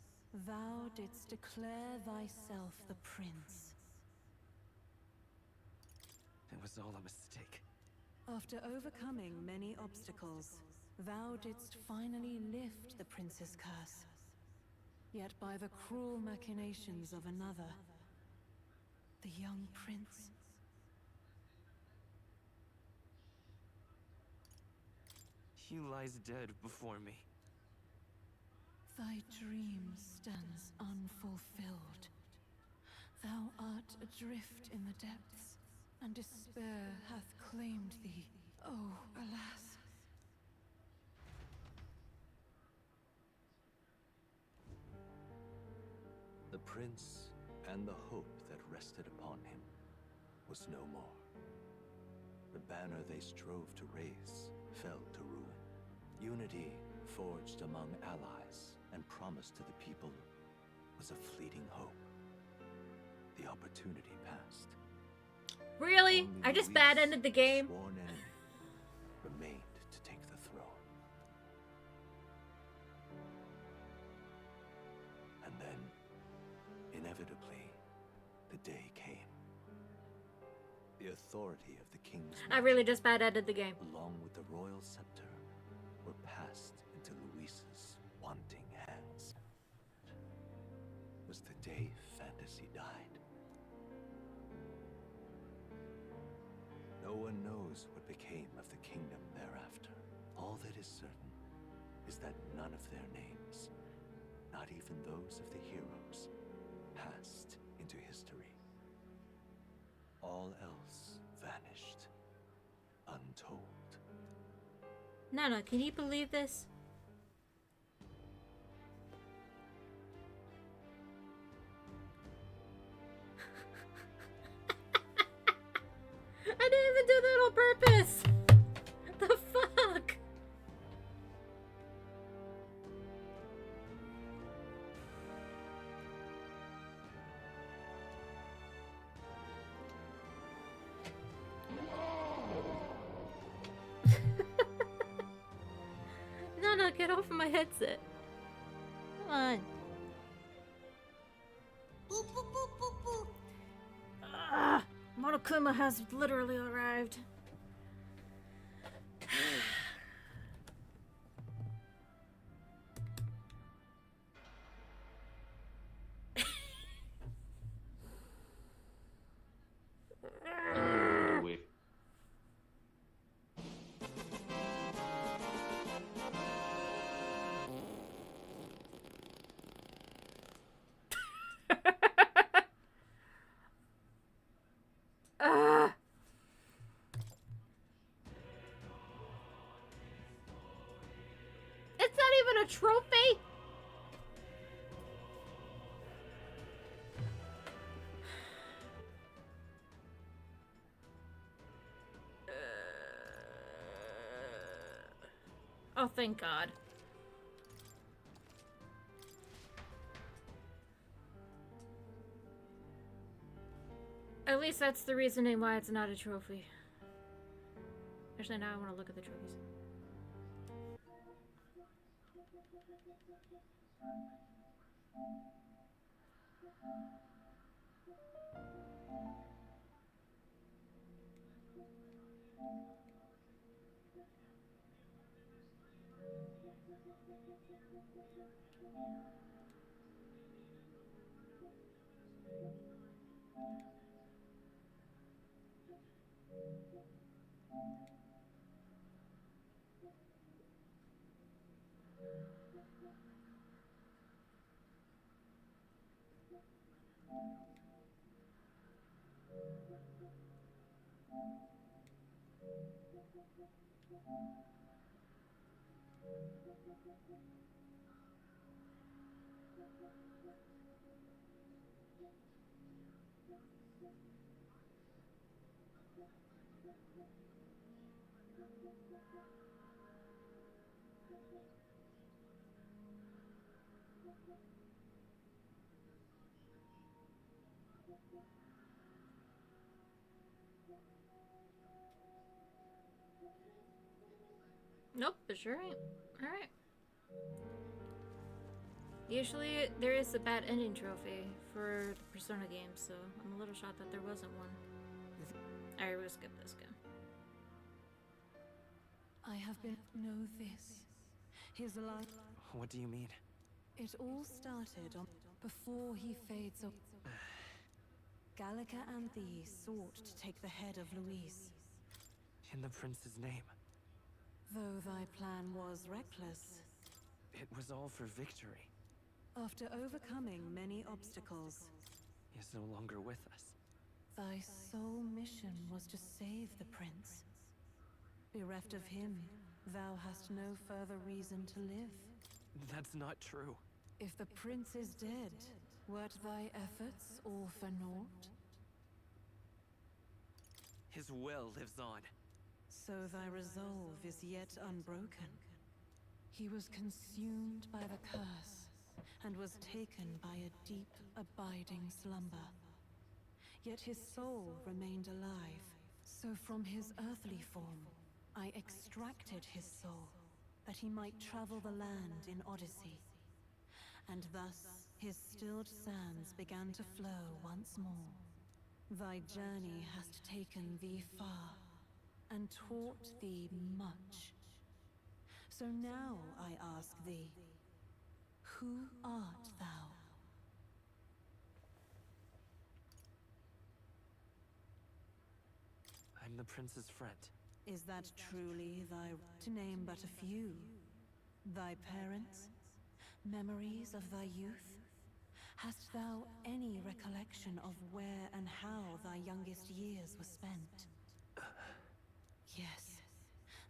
thou didst declare thyself the prince. It was all a mistake. After overcoming many obstacles, thou didst finally lift the prince's curse. Yet by the cruel machinations of another, the young prince... He lies dead before me. thy dream stands unfulfilled. Thou art adrift in the depths, and despair hath claimed thee. Oh, alas. The prince and the hope that rested upon him was no more. The banner they strove to raise fell to ruin. Unity forged among allies and promised to the people was a fleeting hope. The opportunity passed. Really? Only I just Luis, bad ended the game. Sworn enemy, remained to take the throne. And then, inevitably, the day came. The authority of the king's I really just bad ended the game. along with the royal scepter, were passed into Luis's wanting hands. Was the day fantasy died. No one knows what became of the kingdom thereafter. All that is certain is that none of their names, not even those of the heroes, passed into history. All else vanished, untold. Nana, can you believe this? I didn't even do that on purpose! The fuck? No, get off of my headset. Come on. Boop, boop, boop, boop, boop. Ah, Monokuma has literally arrived. It's not even a trophy. Oh, thank God. At least that's the reasoning why it's not a trophy. Actually, now I want to look at the trophies. Nope, it sure ain't. Alright. Usually there is a bad ending trophy for the Persona games, so I'm a little shocked that there wasn't one. Alright, we'll skip this guy. I have been... Know this. His life... What do you mean? It all started on... before he fades up. Gallica and thee sought to take the head of Luis. In the prince's name. Though thy plan was reckless. It was all for victory. After overcoming many obstacles, He is no longer with us. thy sole mission was to save the prince. Bereft of him, thou hast no further reason to live. That's not true. If the prince is dead, wert thy efforts all for naught? His will lives on. So thy resolve is yet unbroken. He was consumed by the curse, and was taken by a deep, abiding slumber. Yet his soul remained alive, so from his earthly form, I extracted his soul, that he might travel the land in Odyssey. And thus, his stilled sands began to flow once more. Thy journey hast taken thee far, and taught thee much. So now I ask thee, who art thou? I'm the prince's friend. Is that truly thy... to name but a few? Thy parents? Memories of thy youth? Hast thou any recollection of where and how thy youngest years were spent? Yes.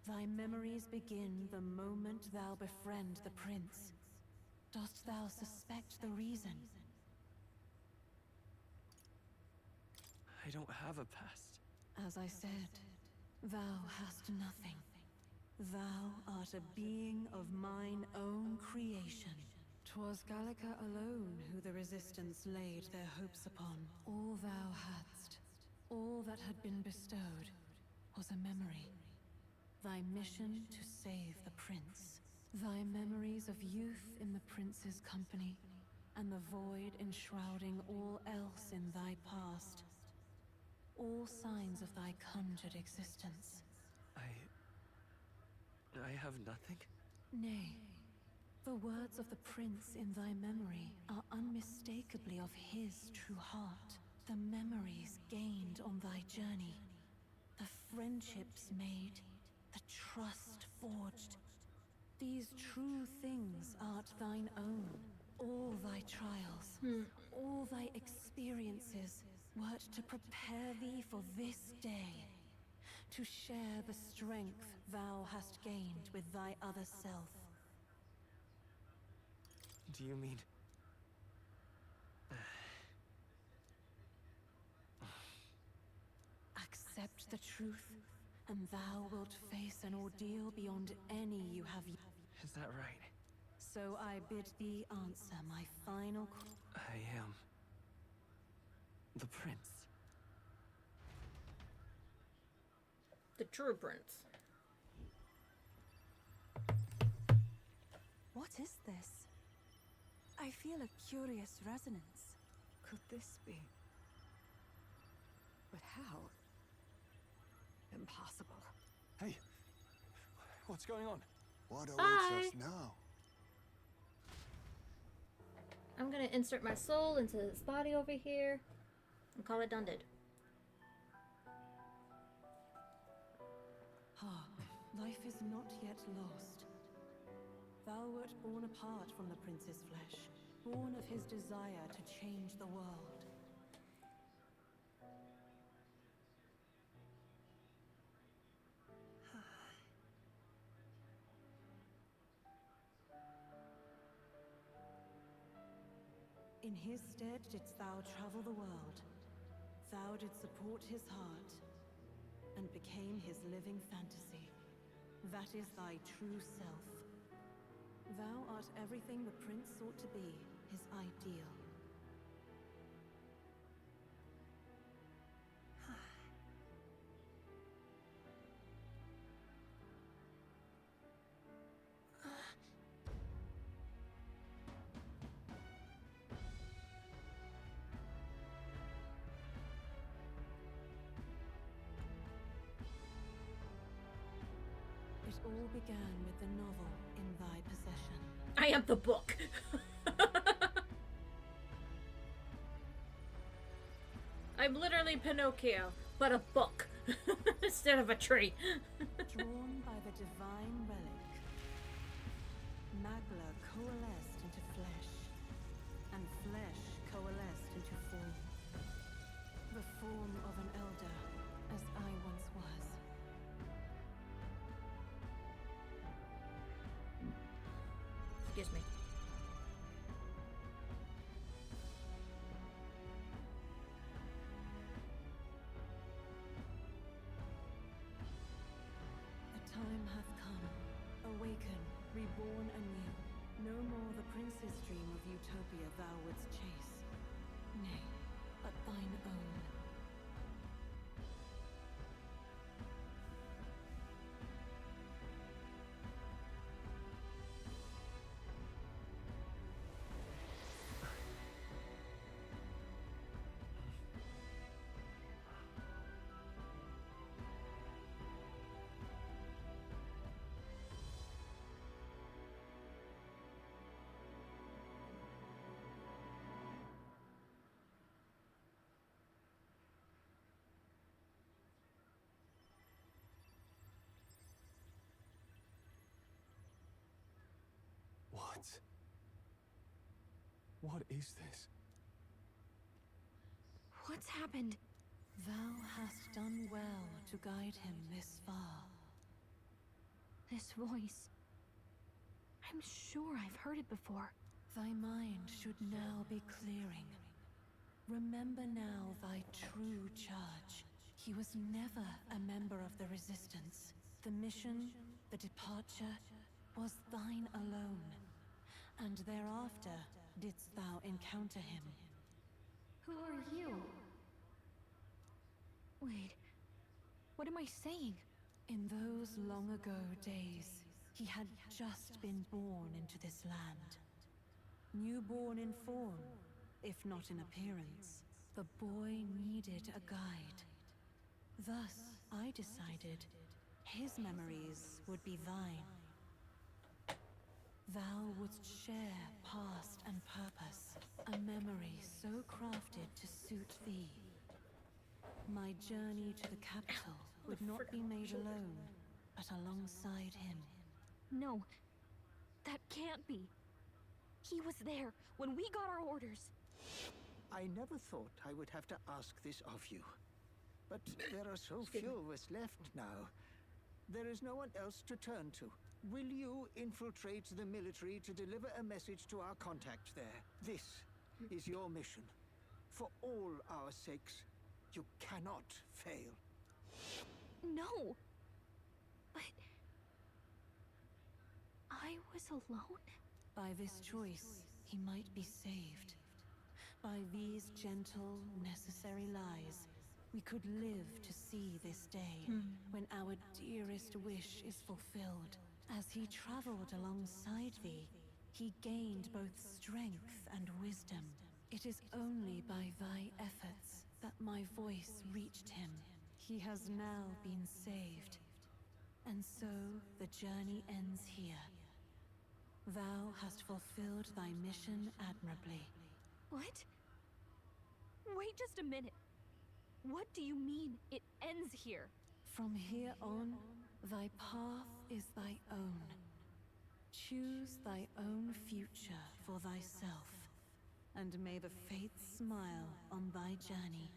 Thy memories begin the moment thou befriend the prince. Dost thou suspect the reason? I don't have a past. As I said, thou hast nothing. Thou art a being of mine own creation. 'Twas Gallica alone who the Resistance laid their hopes upon. All thou hadst, all that had been bestowed, was a memory. Thy mission to save the prince. Thy memories of youth in the prince's company, and the void enshrouding all else in thy past. All signs of thy conjured existence. I have nothing? Nay. The words of the prince in thy memory are unmistakably of his true heart. The memories gained on thy journey. The friendships made. The trust forged. These true things art thine own. All thy trials, all thy experiences, wert to prepare thee for this day. To share the strength thou hast gained with thy other self. Do you mean... Accept the truth, and thou wilt face an ordeal beyond any you have... Is that right? So I bid thee answer my final... I am... the prince. The true prince. What is this? I feel a curious resonance. Could this be? But how? Impossible. Hey, what's going on? What awaits Bye. us now? I'm gonna insert my soul into this body over here and call it done did. Ah, life is not yet lost. Thou wert born apart from the prince's flesh, born of his desire to change the world. In his stead didst thou travel the world. Thou didst support his heart, and became his living fantasy. That is thy true self. Thou art everything the prince sought to be, his ideal. It all began with the novel in thy possession. I am the book. I'm literally Pinocchio, but a book instead of a tree. Drawn by the divine relic, Magla coalesced into flesh, form of an elder, as I once was. Excuse me. The time hath come. Awaken, reborn anew. No more the prince's dream of utopia thou wouldst chase. Nay, but thine own. What? What is this? What's happened? Thou hast done well to guide him this far. This voice. I'm sure I've heard it before. Thy mind should now be clearing. Remember now thy true charge. He was never a member of the Resistance. The mission, the departure, was thine alone. And thereafter didst thou encounter him. Who are you? Wait, what am I saying? In those long ago days, he had just been born into this land. Newborn in form, if not in appearance, the boy needed a guide. Thus, I decided his memories would be thine. Thou wouldst share past and purpose, a memory so crafted to suit thee. My journey to the capital would not be made alone, but alongside him. No, that can't be. He was there when we got our orders. I never thought I would have to ask this of you. But there are so few of us left now. There is no one else to turn to. Will you infiltrate the military to deliver a message to our contact there? This is your mission. For all our sakes, you cannot fail. No! But... I was alone? By this choice, he might be saved. By these gentle, necessary lies, we could live to see this day, when our dearest wish is fulfilled. As he traveled alongside thee, he gained both strength and wisdom. It is only by thy efforts that my voice reached him. He has now been saved. And so the journey ends here. Thou hast fulfilled thy mission admirably. What? Wait just a minute. What do you mean, it ends here? From here on, thy path is thy own. Choose thy own future for thyself, and may the fates smile on thy journey.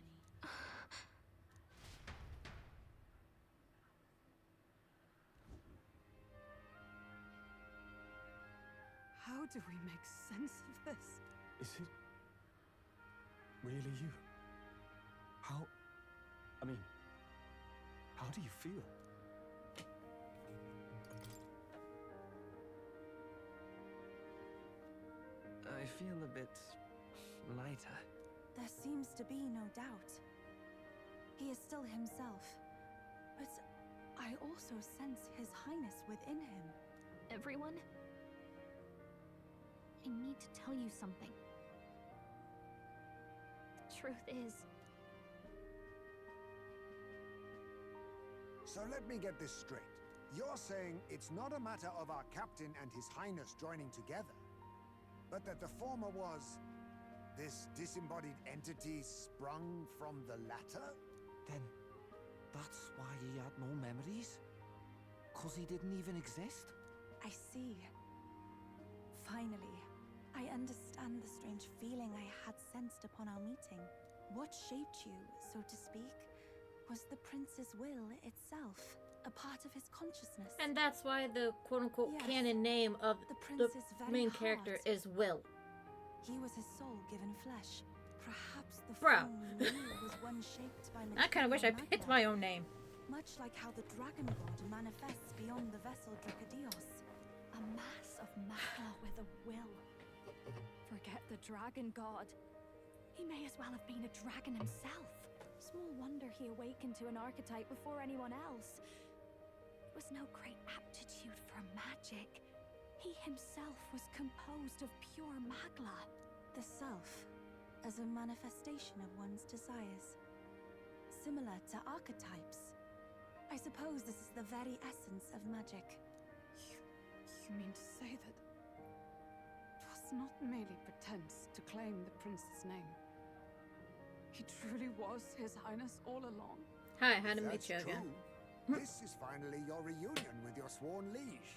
How do we make sense of this? Is it really you? How do you feel? I feel a bit lighter. There seems to be no doubt. He is still himself. But I also sense His Highness within him. Everyone? I need to tell you something. The truth is... So let me get this straight. You're saying it's not a matter of our captain and His Highness joining together, but that the former was this disembodied entity sprung from the latter? Then that's why he had no memories? 'Cause he didn't even exist? I see. Finally, I understand the strange feeling I had sensed upon our meeting. What shaped you, so to speak, was the prince's will itself, a part of his consciousness. And that's why the quote-unquote Yes, canon name of the the prince's very main heart. character is Will. He was his soul given flesh. Perhaps the Bruh. form we knew was one shaped by I kind of wish I material picked magma. my own name. Much like how the dragon god manifests beyond the vessel Dracodios. A mass of magma with a will. Forget the dragon god. He may as well have been a dragon himself. Small wonder he awakened to an archetype before anyone else. It was no great aptitude for magic. He himself was composed of pure magla. The self, as a manifestation of one's desires. Similar to archetypes. I suppose this is the very essence of magic. You mean to say that it was not merely pretense to claim the prince's name? He truly was His Highness all along? Hi, how to meet That's you again. true. This is finally your reunion with your sworn liege.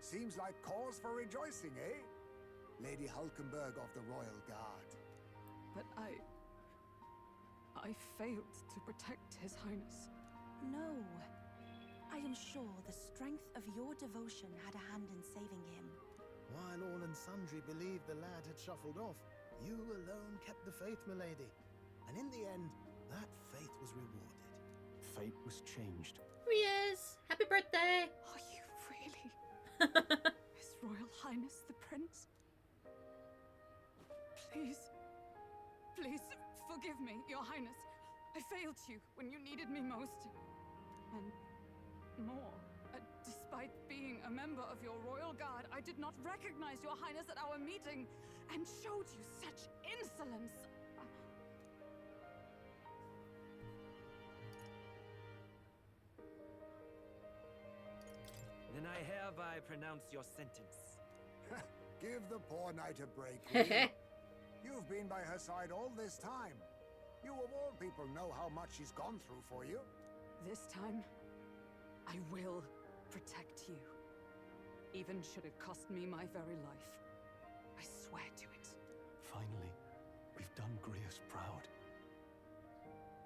Seems like cause for rejoicing, eh? Lady Hulkenberg of the Royal Guard. But I failed to protect His Highness. No. I am sure the strength of your devotion had a hand in saving him. While all and sundry believed the lad had shuffled off, you alone kept the faith, milady. And in the end, that faith was rewarded. Fate was changed. Here he is! Happy birthday! Are you really His Royal Highness the Prince? Please, please forgive me, Your Highness. I failed you when you needed me most. And more, despite being a member of your Royal Guard, I did not recognize Your Highness at our meeting and showed you such insolence. Then I hereby pronounce your sentence. Give the poor knight a break, will you? You've been by her side all this time. You of all people know how much she's gone through for you. This time, I will protect you. Even should it cost me my very life. I swear to it. Finally, we've done Grius proud.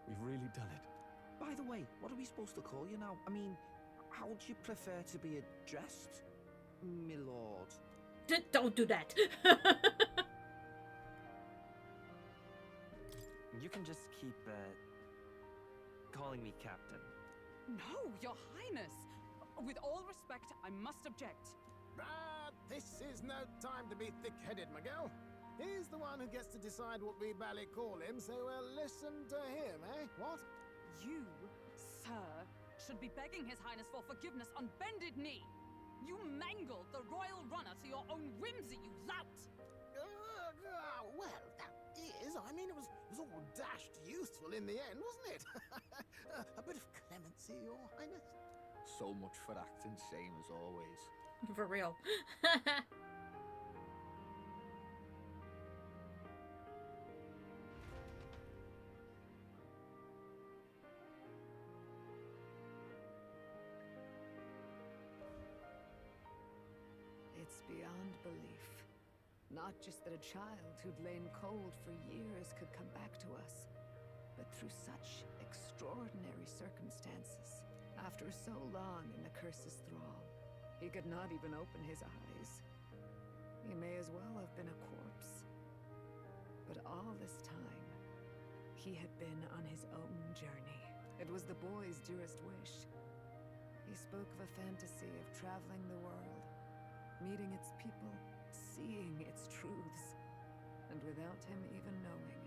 We've really done it. By the way, what are we supposed to call you now? I mean, how would you prefer to be addressed, my lord? Don't do that. You can just keep, calling me Captain. No, Your Highness! With all respect, I must object. But this is no time to be thick-headed, Miguel. He's the one who gets to decide what we bally call him, so we'll listen to him, eh? What? You, sir, should be begging His Highness for forgiveness on bended knee. You mangled the royal runner to your own whimsy, you lout! Well, that is. I mean, it was all dashed useful in the end, wasn't it? A bit of clemency, Your Highness. So much for acting same as always. For real. It's beyond belief. Not just that a child who'd lain cold for years could come back to us, but through such extraordinary circumstances. After so long in the curse's thrall, he could not even open his eyes. He may as well have been a corpse. But all this time, he had been on his own journey. It was the boy's dearest wish. He spoke of a fantasy of traveling the world, meeting its people, seeing its truths. And without him even knowing,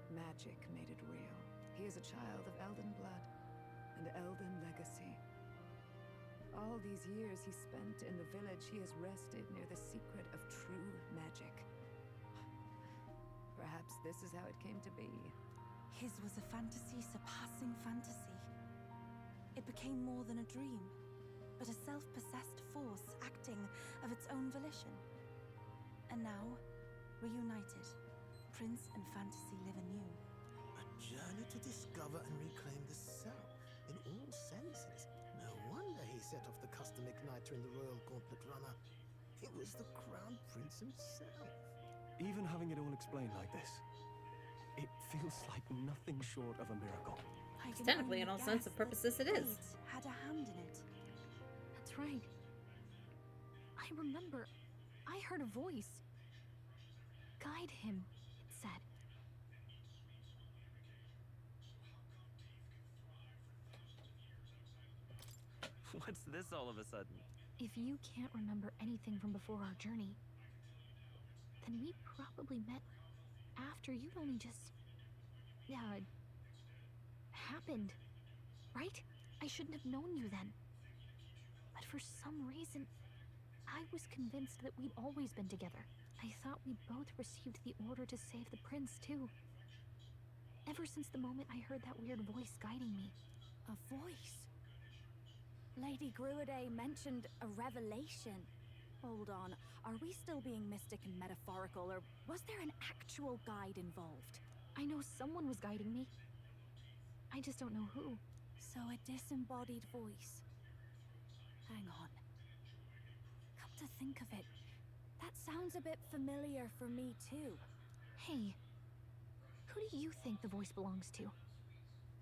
magic made it real. He is a child of Elden blood and Elden legacy. All these years he spent in the village, he has rested near the secret of true magic. Perhaps this is how it came to be. His was a fantasy surpassing fantasy. It became more than a dream, but a self-possessed force acting of its own volition. And now, reunited, Prince and fantasy live anew. A journey to discover and reclaim the self, in all senses. No wonder he set off the custom igniter in the Royal Gauntlet Runner. It was the Crown Prince himself. Even having it all explained like this, it feels like nothing short of a miracle. I can Technically, only in all guess sense of that purposes, it is. fate had a hand in it. That's right. I remember. I heard a voice. Guide him, it said. What's this all of a sudden? If you can't remember anything from before our journey, then we probably met after you'd only just... happened, right? I shouldn't have known you then. But for some reason, I was convinced that we'd always been together. I thought we both received the order to save the prince, too. Ever since the moment I heard that weird voice guiding me. A voice? Lady Gruaday mentioned a revelation. Hold on, are we still being mystic and metaphorical, or was there an actual guide involved? I know someone was guiding me. I just don't know who. So a disembodied voice. Hang on. Come to think of it, that sounds a bit familiar for me too. Hey, who do you think the voice belongs to?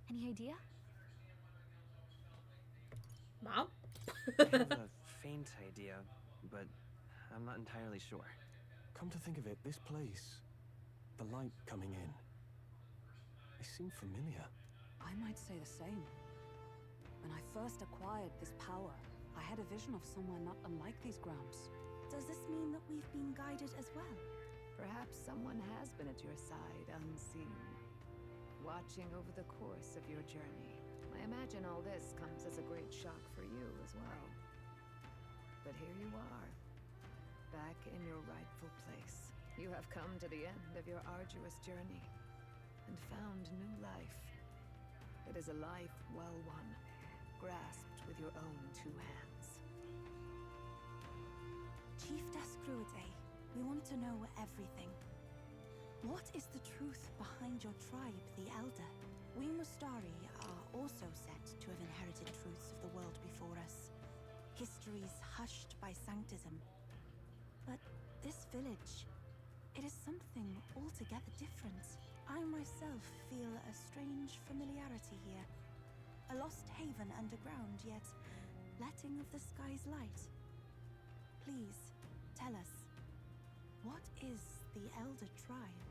Any idea? Mom? I have a faint idea, but I'm not entirely sure. Come to think of it, this place, the light coming in, they seem familiar. I might say the same. When I first acquired this power, I had a vision of somewhere not unlike these grounds. Does this mean that we've been guided as well? Perhaps someone has been at your side unseen, watching over the course of your journey. I imagine all this comes as a great shock for you as well. But here you are, back in your rightful place. You have come to the end of your arduous journey and found new life. It is a life well won, grasped with your own two hands. Chiefess Gruaday, we want to know everything. What is the truth behind your tribe, the Elder? We Mustari are also said to have inherited truths of the world before us. Histories hushed by sanctism. But this village, it is something altogether different. I myself feel a strange familiarity here. A lost haven underground, yet letting of the sky's light. Please, tell us, what is the Elder Tribe?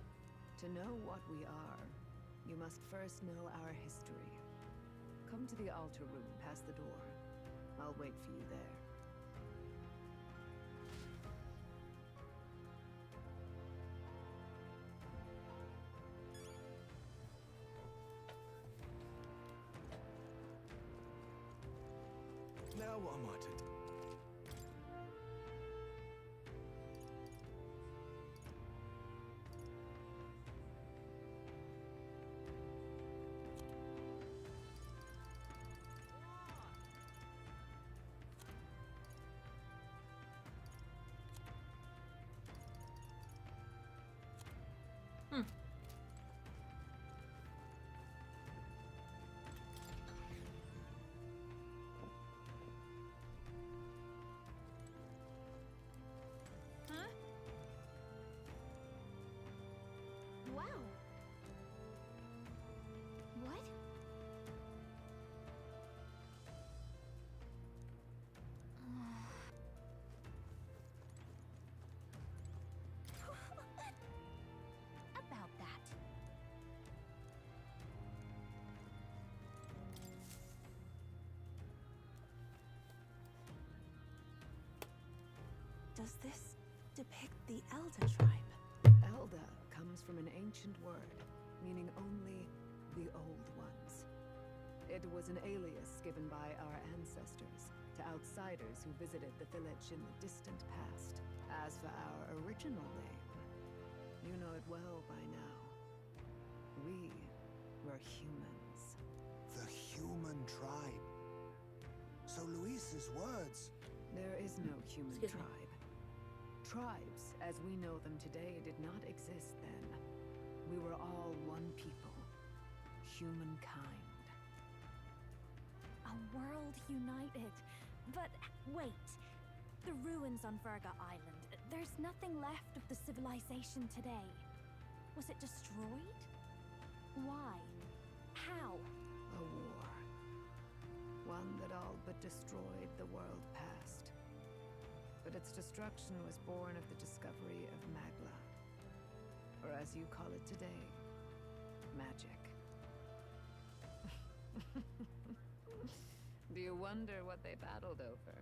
To know what we are, you must first know our history. Come to the altar room past the door. I'll wait for you there. Now what am I to do? Wow. What? About that. Does this depict the Elder Tribe? Elda comes from an ancient word, meaning only the Old Ones. It was an alias given by our ancestors to outsiders who visited the village in the distant past. As for our original name, you know it well by now. We were humans. The human tribe. So Luis's words... There is no human Excuse me. tribe. Tribes, as we know them today, did not exist then. We were all one people. Humankind. A world united. But wait. The ruins on Verga Island. There's nothing left of the civilization today. Was it destroyed? Why? How? A war. One that all but destroyed the world past. But its destruction was born of the discovery of Magla. Or as you call it today, magic. Do you wonder what they battled over?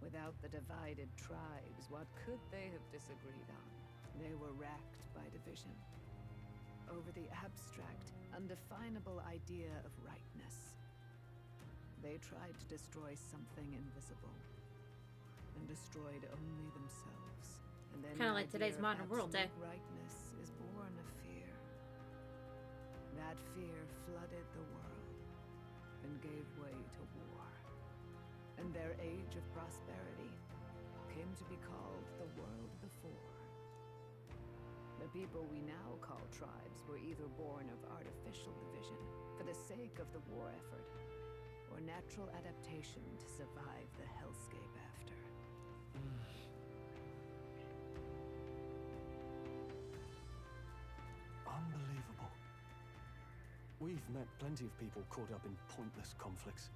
Without the divided tribes, what could they have disagreed on? They were racked by division. Over the abstract, undefinable idea of rightness. They tried to destroy something invisible. And destroyed only themselves. And then Kind of like today's modern world day. Rightness is born of fear. That fear flooded the world and gave way to war. And their age of prosperity came to be called the world before. The people we now call tribes were either born of artificial division for the sake of the war effort, or natural adaptation to survive the hellscape after. Unbelievable. We've met plenty of people caught up in pointless conflicts.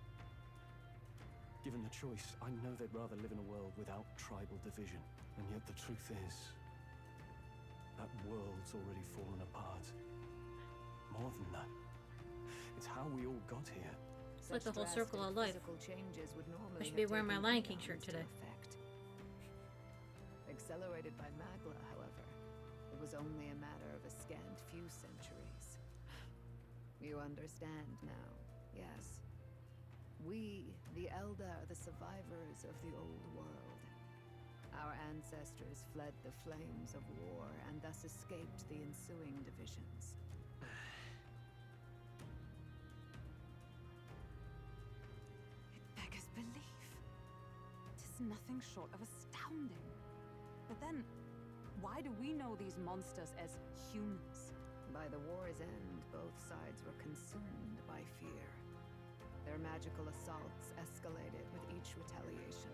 Given the choice, I know they'd rather live in a world without tribal division. And yet the truth is, that world's already fallen apart. More than that, it's how we all got here. It's like the whole circle of life. I should be wearing my Lion King shirt today. Accelerated by Magla, however, it was only a matter of a scant few centuries. You understand now, yes? We, the Elder, are the survivors of the old world. Our ancestors fled the flames of war and thus escaped the ensuing divisions. It beggars belief. 'Tis nothing short of astounding. But then, why do we know these monsters as humans? By the war's end, both sides were consumed by fear. Their magical assaults escalated with each retaliation,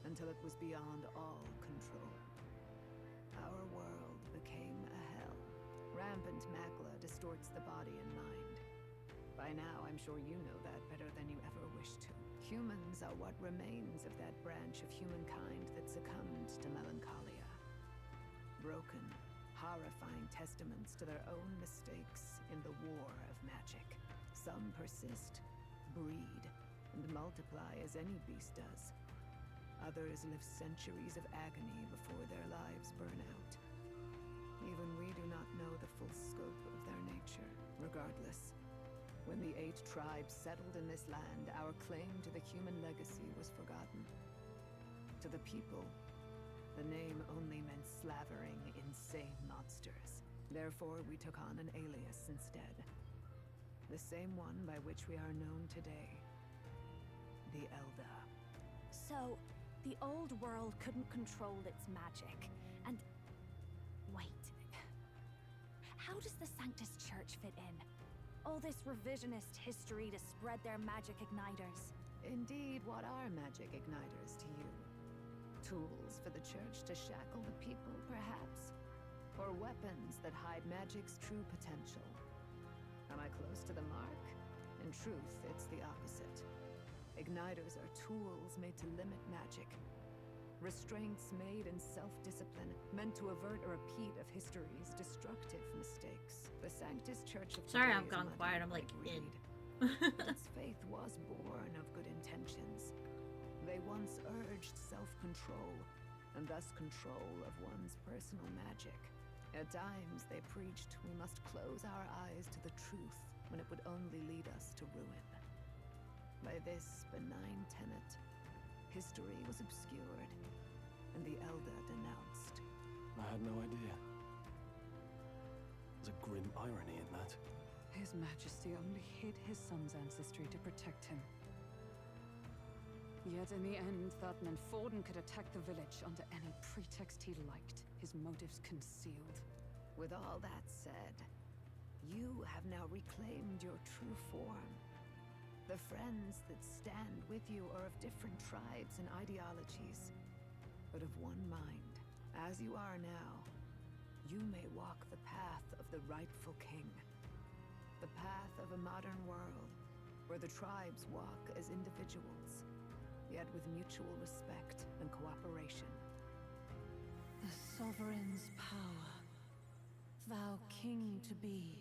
until it was beyond all control. Our world became a hell. Rampant Magla distorts the body and mind. By now, I'm sure you know that better than you ever wished to. Humans are what remains of that branch of humankind that succumbed to melancholia. Broken, horrifying testaments to their own mistakes in the war of magic. Some persist, breed, and multiply as any beast does. Others live centuries of agony before their lives burn out. Even we do not know the full scope of their nature. Regardless, when the 8 tribes settled in this land, our claim to the human legacy was forgotten. To the people, the name only meant slavering, insane monsters. Therefore, we took on an alias instead. The same one by which we are known today. The Elder. So, the old world couldn't control its magic, and... Wait. How does the Sanctus Church fit in? All this revisionist history to spread their magic igniters. Indeed, what are magic igniters to you? Tools for the Church to shackle the people, perhaps? Or weapons that hide magic's true potential? Am I close to the mark? In truth, it's the opposite. Igniters are tools made to limit magic. Restraints made in self-discipline, meant to avert a repeat of history's destructive mistakes. The Sanctus Church of Sorry, today I've is gone muddied quiet. I'm by like, greed. Its faith was born of good intentions. They once urged self-control, and thus control of one's personal magic. At times, they preached we must close our eyes to the truth when it would only lead us to ruin. By this benign tenet, history was obscured, and the Elder denounced. I had no idea. There's a grim irony in that. His Majesty only hid his son's ancestry to protect him. Yet in the end, Thutman Forden could attack the village under any pretext he liked, his motives concealed. With all that said, you have now reclaimed your true form. The friends that stand with you are of different tribes and ideologies, but of one mind. As you are now, you may walk the path of the rightful king. The path of a modern world, where the tribes walk as individuals, yet with mutual respect and cooperation. The sovereign's power, thou king to be,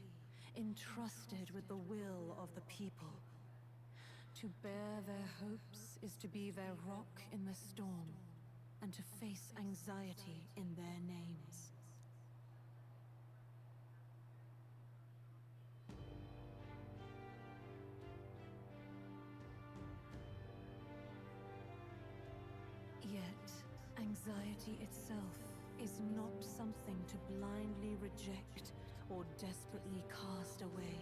entrusted with the will of the people. To bear their hopes is to be their rock in the storm, and to face anxiety in their names. Yet, anxiety itself is not something to blindly reject or desperately cast away.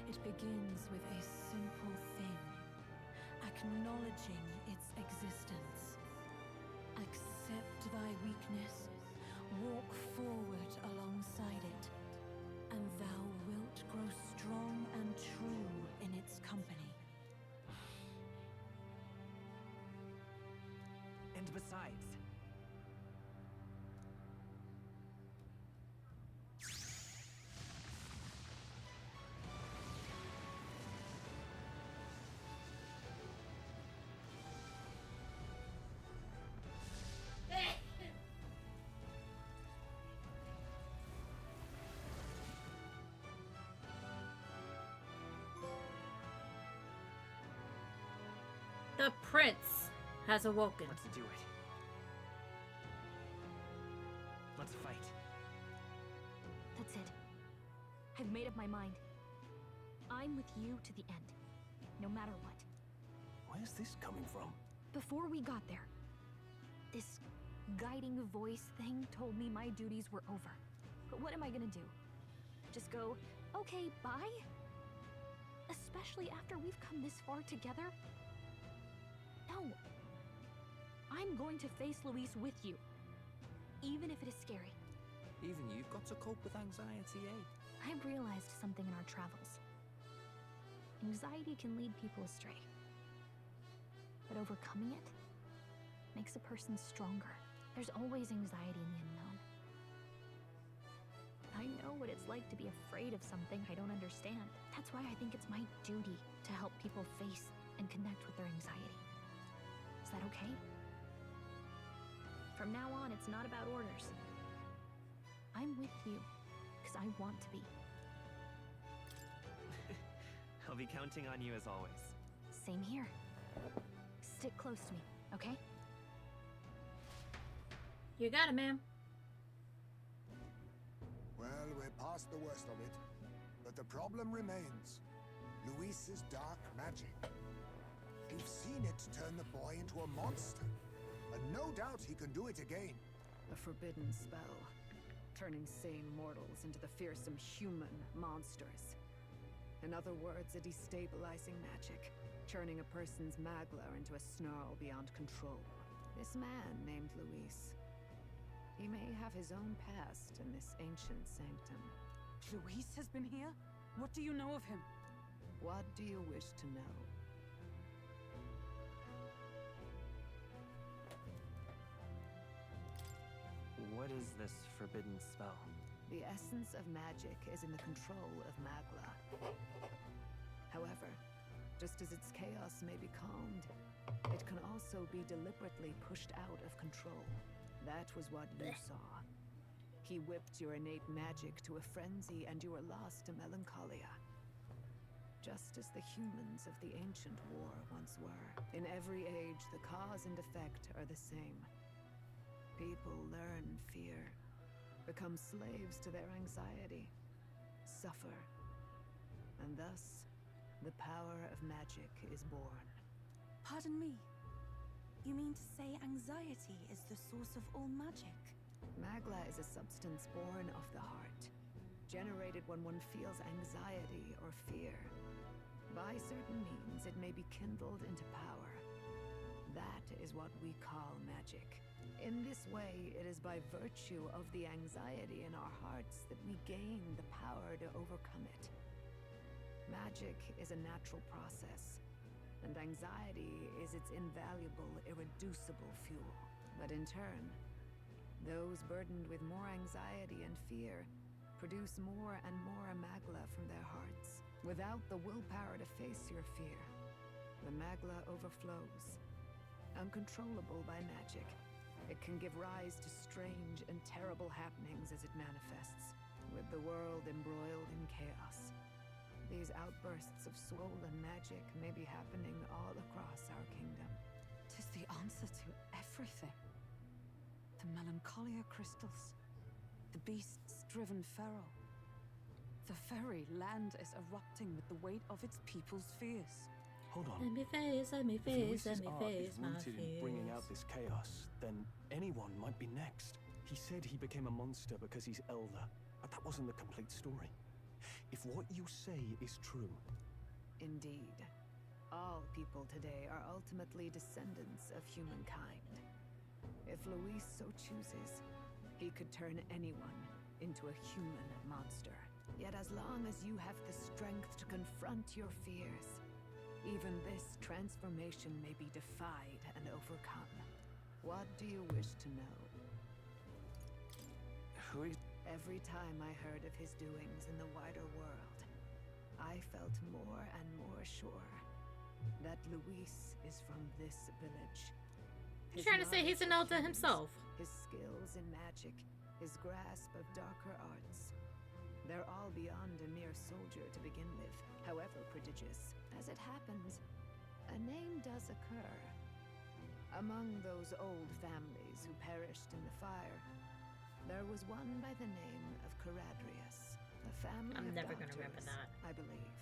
It begins with a simple thing, acknowledging its existence. Accept thy weakness, walk forward alongside it, and thou wilt grow strong and true in its company. And besides, The prince has awoken. let's do it. Let's fight. That's it. I've made up my mind. I'm with you to the end, no matter what. Where's this coming from? Before we got there, this guiding voice thing told me my duties were over. But what am I gonna do? Just go, okay, bye? Especially after we've come this far together? No. I'm going to face Luis with you, even if it is scary. Even you've got to cope with anxiety, eh? I've realized something in our travels. Anxiety can lead people astray. But overcoming it makes a person stronger. There's always anxiety in the unknown. I know what it's like to be afraid of something I don't understand. That's why I think it's my duty to help people face and connect with their anxiety. Is that okay? From now on, it's not about orders. I'm with you, because I want to be. I'll be counting on you as always. Same here. Stick close to me, okay? You got it, ma'am. Well, we're past the worst of it. But the problem remains. Luis's dark magic. We've seen it turn the boy into a monster. And no doubt he can do it again. A forbidden spell, turning sane mortals into the fearsome human monsters. In other words, a destabilizing magic, turning a person's magla into a snarl beyond control. This man named Luis. He may have his own past in this ancient sanctum. Luis has been here? What do you know of him? What do you wish to know? What is this forbidden spell? The essence of magic is in the control of magla. However, just as its chaos may be calmed, it can also be deliberately pushed out of control. That was what you saw. He whipped your innate magic to a frenzy and you were lost to melancholia. Just as the humans of the ancient war once were. In every age, the cause and effect are the same. People learn fear, become slaves to their anxiety, suffer, and thus, the power of magic is born. Pardon me. You mean to say anxiety is the source of all magic? Magla is a substance born of the heart, generated when one feels anxiety or fear. By certain means, it may be kindled into power. That is what we call magic. In this way, it is by virtue of the anxiety in our hearts that we gain the power to overcome it. Magic is a natural process, and anxiety is its invaluable, irreducible fuel. But in turn, those burdened with more anxiety and fear produce more and more magla from their hearts. Without the willpower to face your fear, the magla overflows. Uncontrollable by magic, it can give rise to strange and terrible happenings as it manifests, with the world embroiled in chaos. These outbursts of swollen magic may be happening all across our kingdom. 'Tis the answer to everything. The melancholia crystals, the beasts driven feral. The very land is erupting with the weight of its people's fears. Hold on. Let me face, If Luis's art my is rooted in bringing out fears. this chaos, then anyone might be next. He said he became a monster because he's elder, but that wasn't the complete story. If what you say is true... Indeed. All people today are ultimately descendants of humankind. If Luis so chooses, he could turn anyone into a human monster. Yet as long as you have the strength to confront your fears, even this transformation may be defied and overcome. What do you wish to know? Who is... Every time I heard of his doings in the wider world, I felt more and more sure that Luis is from this village. He's trying to say he's an elder himself. His skills in magic, his grasp of darker arts. They're all beyond a mere soldier to begin with, however prodigious. As it happens, a name does occur. Among those old families who perished in the fire, there was one by the name of Caradrius, a family I'm of never doctors, gonna remember that. I believe.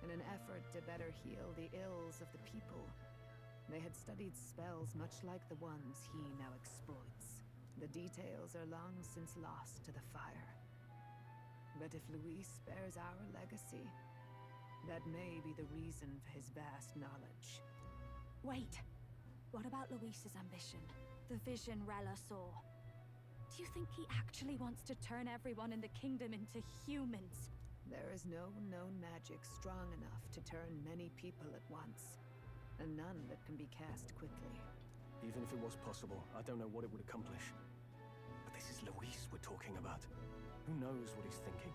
In an effort to better heal the ills of the people, they had studied spells much like the ones he now exploits. The details are long since lost to the fire. But if Luis bears our legacy, that may be the reason for his vast knowledge. Wait. What about Luis's ambition? The vision Rella saw? Do you think he actually wants to turn everyone in the kingdom into humans? There is no known magic strong enough to turn many people at once, and none that can be cast quickly. Even if it was possible, I don't know what it would accomplish. But this is Luis we're talking about. Who knows what he's thinking?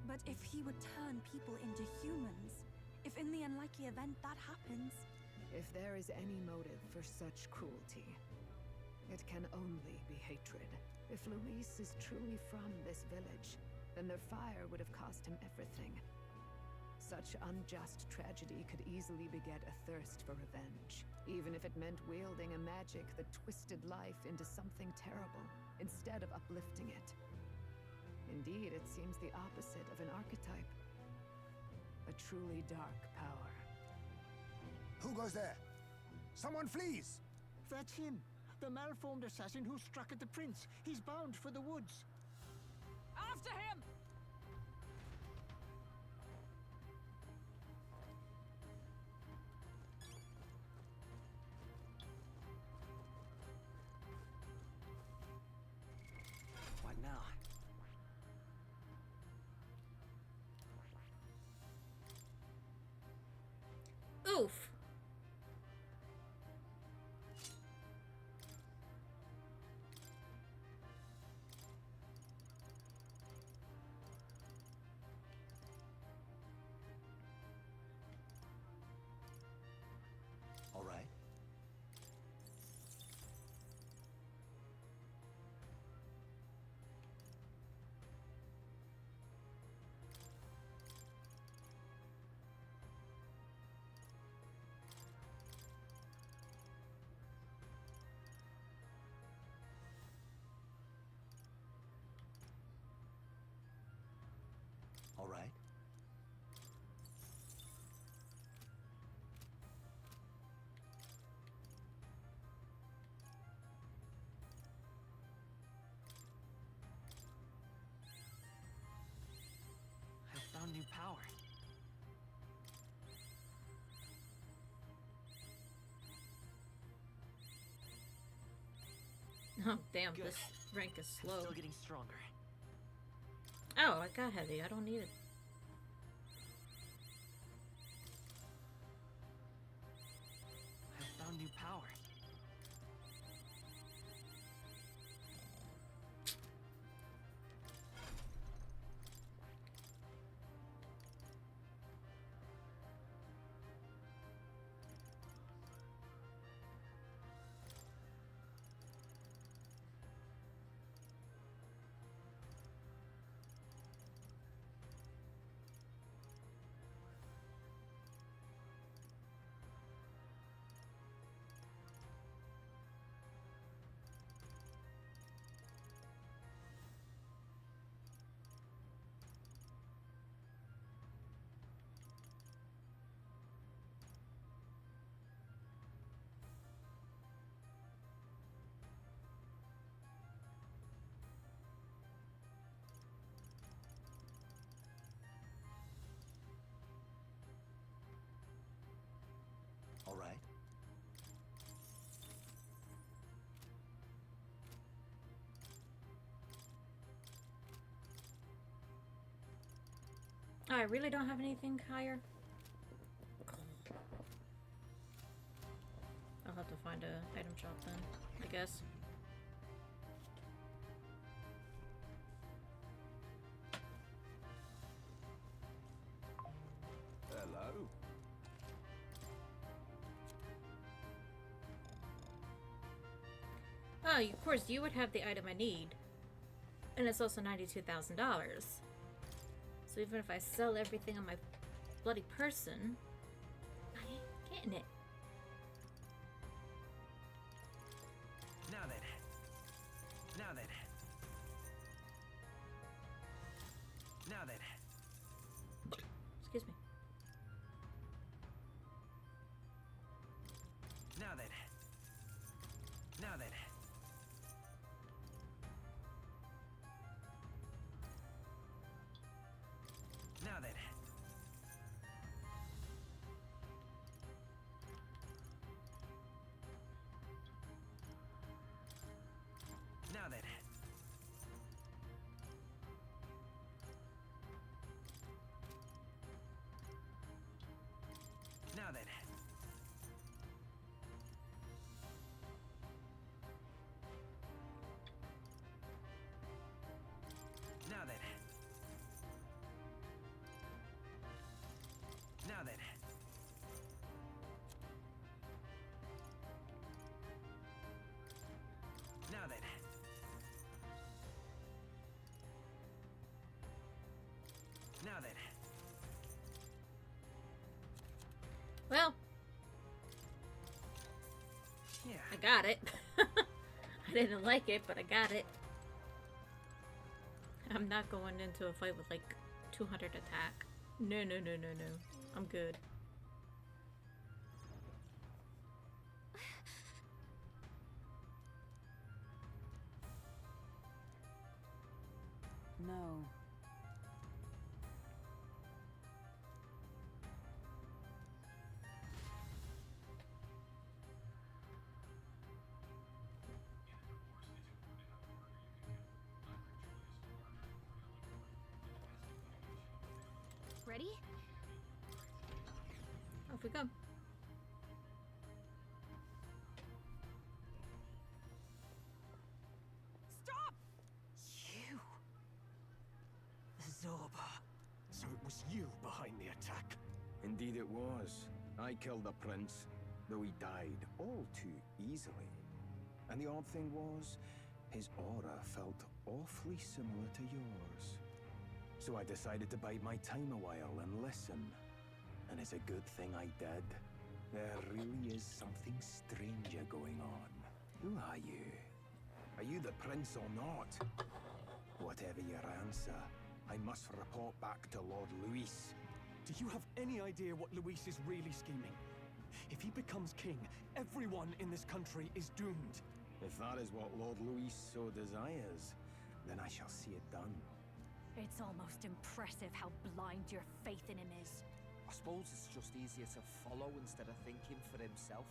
But if he would turn people into humans, if in the unlikely event that happens... If there is any motive for such cruelty, it can only be hatred. If Luis is truly from this village, then their fire would have cost him everything. Such unjust tragedy could easily beget a thirst for revenge, even if it meant wielding a magic that twisted life into something terrible, instead of uplifting it. Indeed, it seems the opposite of an archetype. A truly dark power. Who goes there? Someone flees! That's him. The malformed assassin who struck at the prince. He's bound for the woods. After him! What now? Oof. All right. All right. I found new power. Oh, damn, Good. this rank is slow. Still getting stronger. Oh, I got heavy. I don't need it. I found new power. I really don't have anything higher. I'll have to find a item shop then, I guess. Hello. Oh, of course, you would have the item I need. And it's also $92,000. So even if I sell everything on my bloody person, I ain't getting it. Now then. Now then. Now then. Excuse me. Now then. Now then. Now then. Now then. Now then. Now then. Now then. Now then. Now then. Well, yeah, I got it. I didn't like it, but I got it. I'm not going into a fight with like 200 attack. No, no, no, no, no. I'm good. No. Ready? Off we go. Stop! You! Zorba. So it was you behind the attack? Indeed it was. I killed the prince, though he died all too easily. And the odd thing was, his aura felt awfully similar to yours. So I decided to bide my time a while and listen. And it's a good thing I did. There really is something stranger going on. Who are you? Are you the prince or not? Whatever your answer, I must report back to Lord Luis. Do you have any idea what Luis is really scheming? If he becomes king, everyone in this country is doomed. If that is what Lord Luis so desires, then I shall see it done. It's almost impressive how blind your faith in him is. I suppose it's just easier to follow instead of thinking for himself.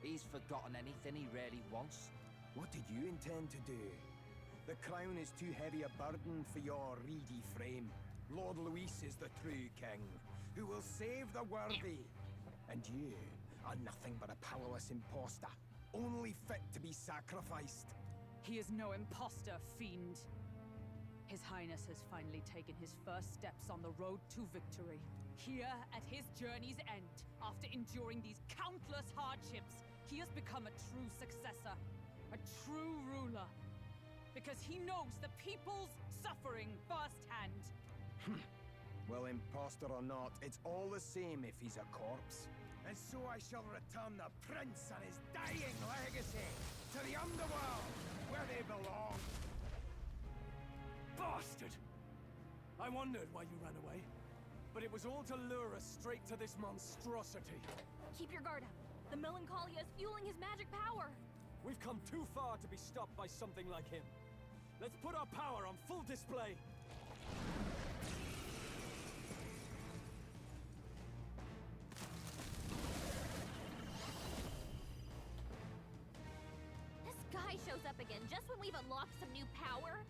He's forgotten anything he really wants. What did you intend to do? The crown is too heavy a burden for your reedy frame. Lord Luis is the true king, who will save the worthy. And you are nothing but a powerless imposter, only fit to be sacrificed. He is no imposter, fiend. His Highness has finally taken his first steps on the road to victory. Here, at his journey's end, after enduring these countless hardships, he has become a true successor, a true ruler. Because he knows the people's suffering firsthand. Well, imposter or not, it's all the same if he's a corpse. And so I shall return the prince and his dying legacy to the underworld, where they belong. Bastard! I wondered why you ran away, but it was all to lure us straight to this monstrosity. Keep your guard up. The Melancholia is fueling his magic power. We've come too far to be stopped by something like him. Let's put our power on full display. This guy shows up again just when we've unlocked some new power.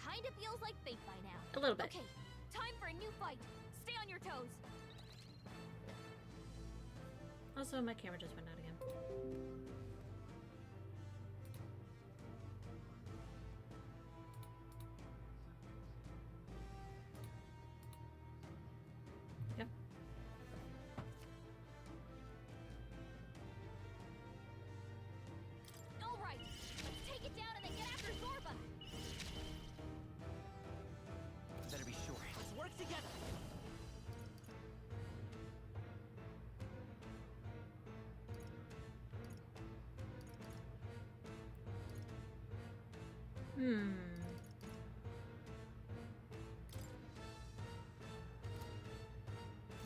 Kinda feels like fate by now. A little bit. Okay, Time for a new fight. Stay on your toes. Also, my camera just went out again. Yep. All right, let's take it down and then get after Zorba. Better be sure. Let's work together.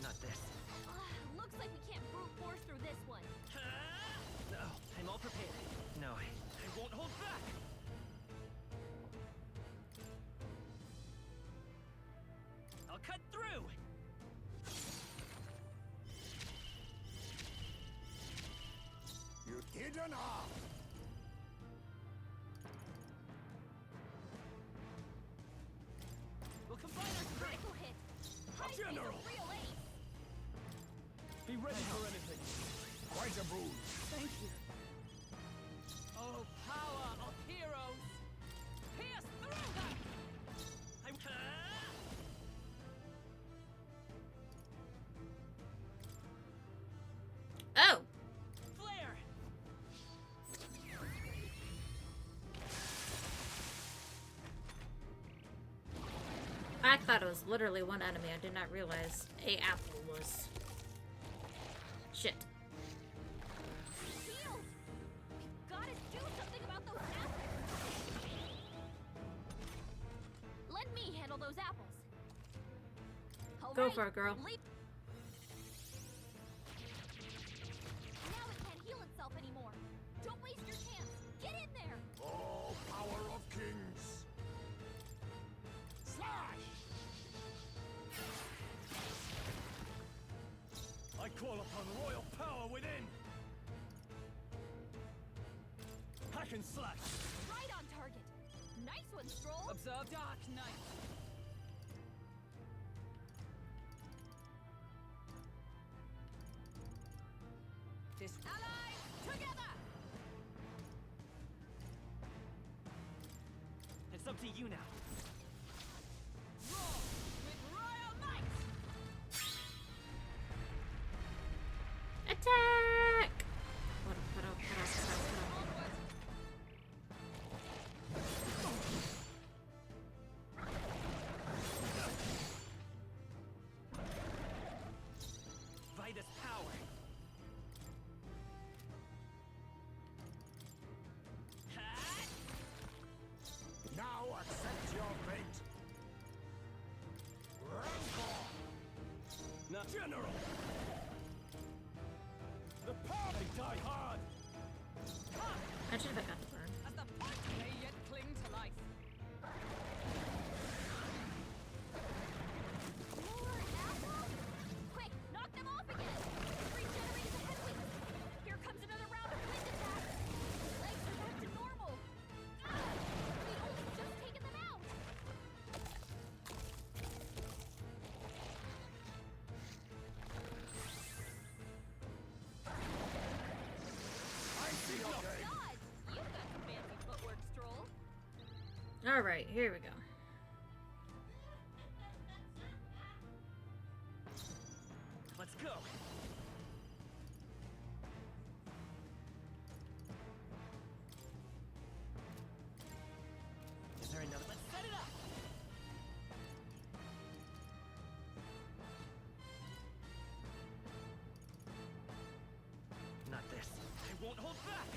Not this. Looks like we can't brute force through this one. No, I'm all prepared. No, I won't hold back. I'll cut through. You did enough! We'll combine our strength. Critical hit. Heidi's a General. real ace. Be ready for anything. Quite a bruise. Thank you. Oh, power of heroes! Pierce through them! I'm. Oh! Flare! I thought it was literally one enemy. I did not realize a apple was. Shit. Shield! We've gotta do something about those apples. Let me handle those apples. All Go right, for it, girl. leap. Now it can't heal itself anymore. Don't waste your chance. Get in there. Oh, power of kings! Slash! I call upon royal power within! Hack and slash! Right on target. Nice one, Stroll. Observe Dark Knight. This Allies, together. It's up to you now. Roar with royal might. Attack! Put up. Vitus power. Now accept your fate! Rancor! No. General! The power they die hard! I should have got the burn. As the point may yet cling to life. More apples. Quick, knock them off again. Regenerate the headwind. Here comes another round of wind attacks. Legs are back to normal. Ah, we only just taken them out. I see your game! God, you got some fancy footwork, Stroll. Alright, here we go. Let's go. Is there another? Let's set it up. Not this. I won't hold back.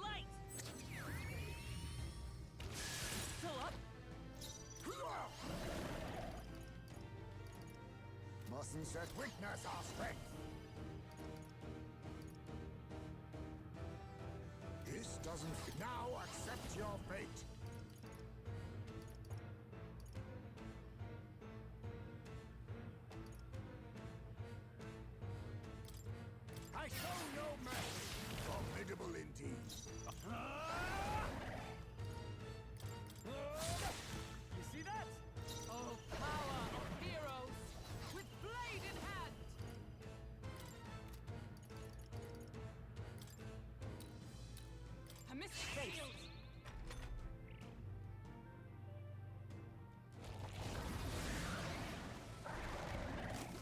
Light. Still up. Mustn't set weakness our strength! This doesn't... Now accept your fate! I show no mercy! From Wonderful indeed. You see that? Oh, power of heroes with blade in hand! I missed the shield.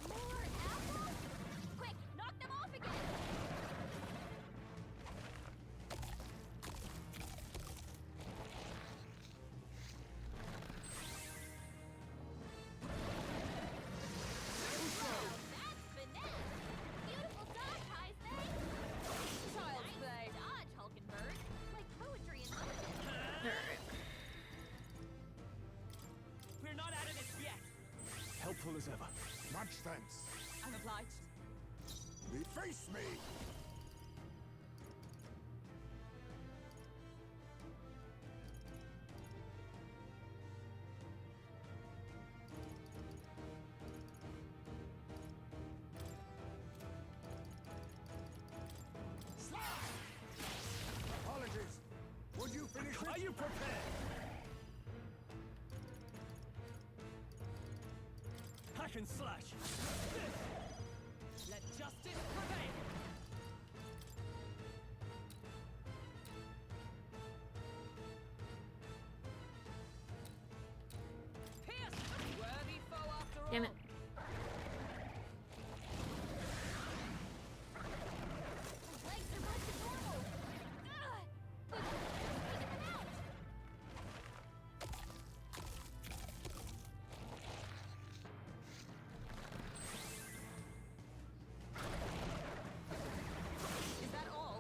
More apples? Quick, knock them off again! That's finesse! Beautiful dodge, Heisman! Child's play. Dodge, Hulkenberg. Like poetry in motion. Alright. We're not out of this yet! Helpful as ever. Much thanks. I'm obliged. Face me! Apologies. Would you finish it? Are you prepared? Hack and slash! Let justice prevail! Pierce! Worthy foe after all! Damn it. Legs are back to normal. We should have just taken them out. Is that all?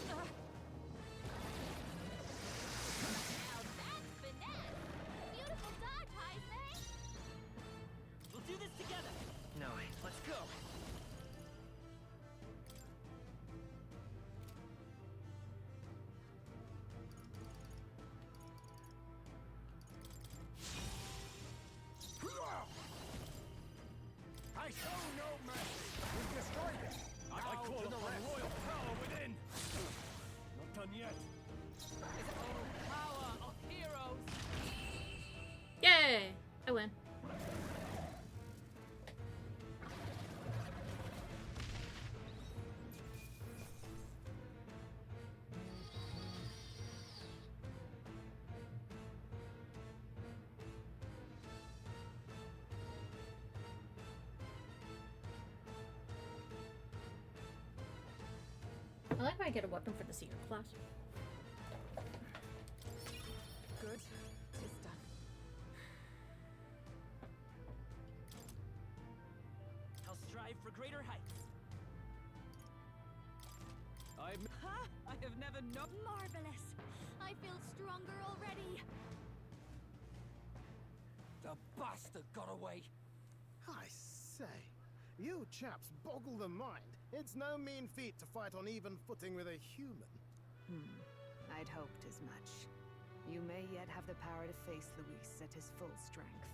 Now that's finesse. Beautiful dodge, Heisman. We'll do this together! No, let's go. I show no mercy. We've destroyed it. I Now call to the upon rest. royal power within! Not done yet. Oh, power of heroes! Yay! I win. I like when I get a weapon for the secret class. Good. Tis done. I'll strive for greater heights. I have never known. Marvelous. I feel stronger already. The bastard got away. I say, you chaps boggle the mind. It's no mean feat to fight on even footing with a human. I'd hoped as much. You may yet have the power to face Luis at his full strength.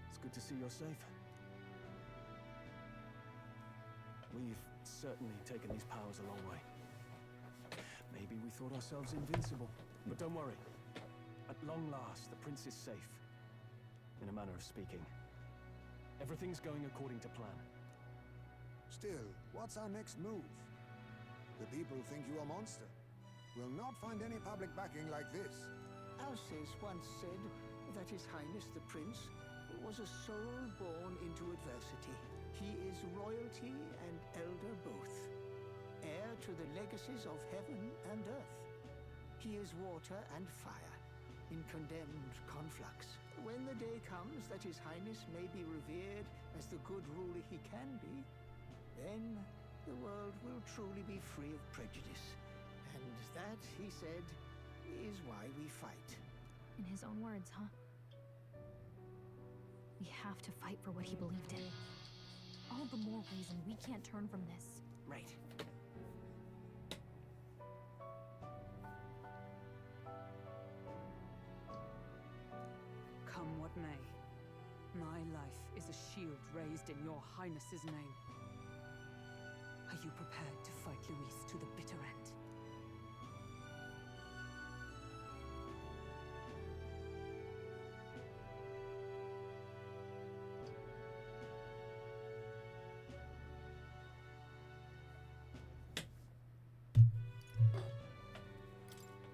It's good to see you're safe. We've certainly taken these powers a long way. Maybe we thought ourselves invincible, but don't worry. At long last, the prince is safe. In a manner of speaking. Everything's going according to plan. Still, what's our next move? The people think you a monster. Will not find any public backing like this. Alces once said that His Highness the Prince was a soul born into adversity. He is royalty and elder both, heir to the legacies of heaven and earth. He is water and fire, in condemned conflux. When the day comes that His Highness may be revered as the good ruler he can be, then the world will truly be free of prejudice. And that, he said, is why we fight. In his own words, huh? We have to fight for what he believed in. All the more reason we can't turn from this. Right. Come what may, my life is a shield raised in your highness's name. A Are you prepared to fight Luis to the bitter end?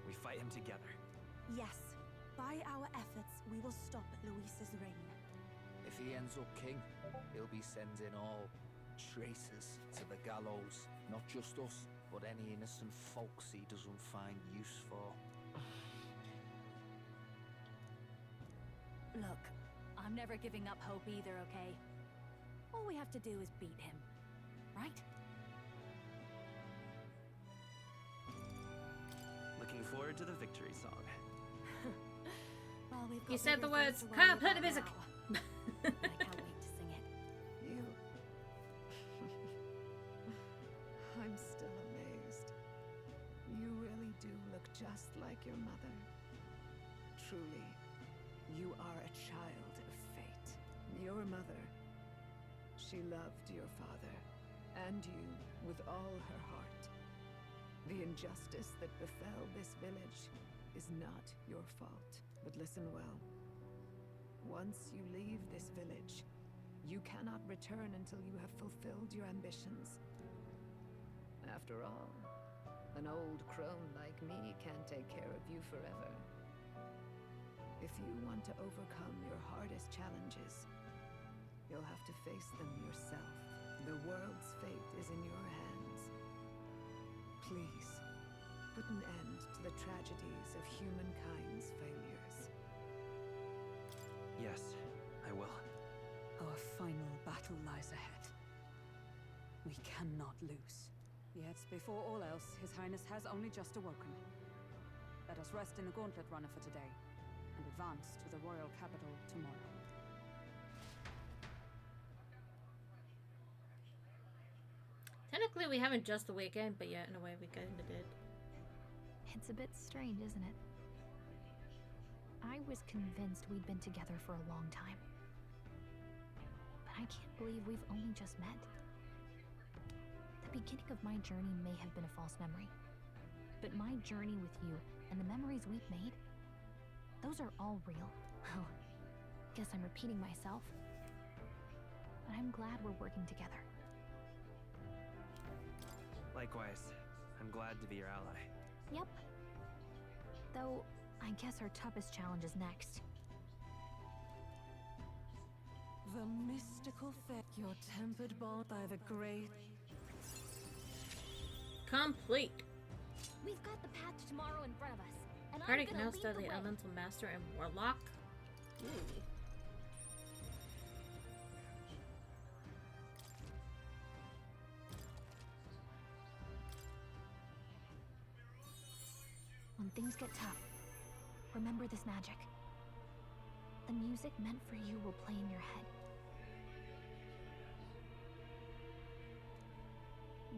We fight him together. Yes. By our efforts, we will stop Luis's reign. If he ends up king, he'll be sending all traitors to the gallows. Not just us, but any innocent folks he doesn't find use for. Look, I'm never giving up hope either, okay? All we have to do is beat him, right? Looking forward to the victory song. Well, we've got You said the bigger words. things to Come, worry play the about music. now. I can't wait to sing it. You... I'm still amazed. You really do look just like your mother. Truly, you are a child of fate. Your mother, she loved your father, and you with all her heart. The injustice that befell this village is not your fault. But listen well. Once you leave this village, you cannot return until you have fulfilled your ambitions. After all, an old crone like me can't take care of you forever. If you want to overcome your hardest challenges, you'll have to face them yourself. The world's fate is in your hands. Please, put an end to the tragedies of humankind's failures. Yes, I will. Our final battle lies ahead. We cannot lose. Yet, before all else, His Highness has only just awoken. Let us rest in the Gauntlet Runner for today, and advance to the royal capital tomorrow. Technically, we haven't just awakened, but yeah, in a way, we kind of did. It's a bit strange, isn't it? I was convinced we'd been together for a long time. But I can't believe we've only just met. The beginning of my journey may have been a false memory. But my journey with you and the memories we've made, those are all real. Oh, guess I'm repeating myself. But I'm glad we're working together. Likewise, I'm glad to be your ally. Yep. Though, I guess our toughest challenge is next. The mystical fate, your tempered bond by the great... Complete. We've got the path to tomorrow in front of us, and I'm Hardik gonna now lead study the way. Elemental Master and Warlock. Ooh. When things get tough, remember this magic. The music meant for you will play in your head.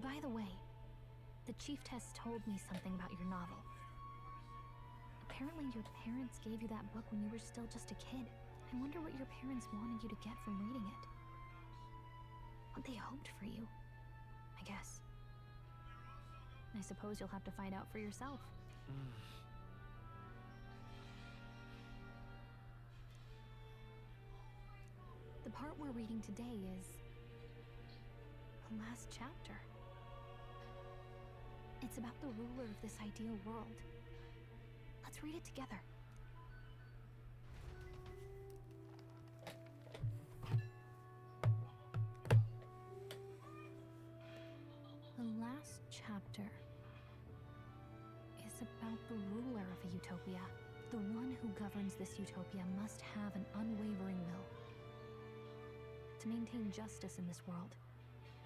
By the way, the Chieftess told me something about your novel. Apparently your parents gave you that book when you were still just a kid. I wonder what your parents wanted you to get from reading it. What they hoped for you, I guess. I suppose you'll have to find out for yourself. The part we're reading today is the last chapter. It's about the ruler of this ideal world. Let's read it together. The last chapter is about the ruler of a utopia. The one who governs this utopia must have an unwavering will. To maintain justice in this world,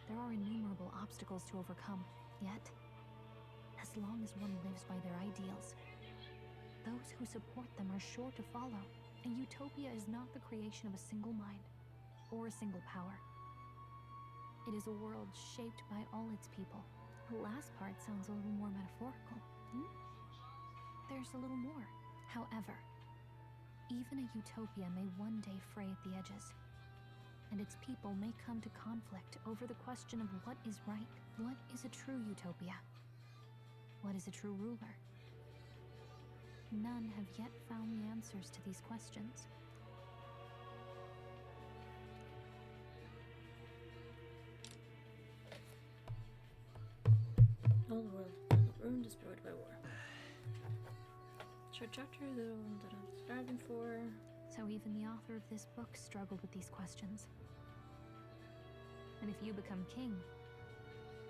there are innumerable obstacles to overcome. Yet, as long as one lives by their ideals, those who support them are sure to follow. A utopia is not the creation of a single mind or a single power. It is a world shaped by all its people. The last part sounds a little more metaphorical. There's a little more. However, even a utopia may one day fray at the edges. and its people may come to conflict over the question of what is right. What is a true utopia? What is a true ruler? None have yet found the answers to these questions. Old world, ruin destroyed by war. Short chapter that I'm striving for. So even the author of this book struggled with these questions. And if you become king,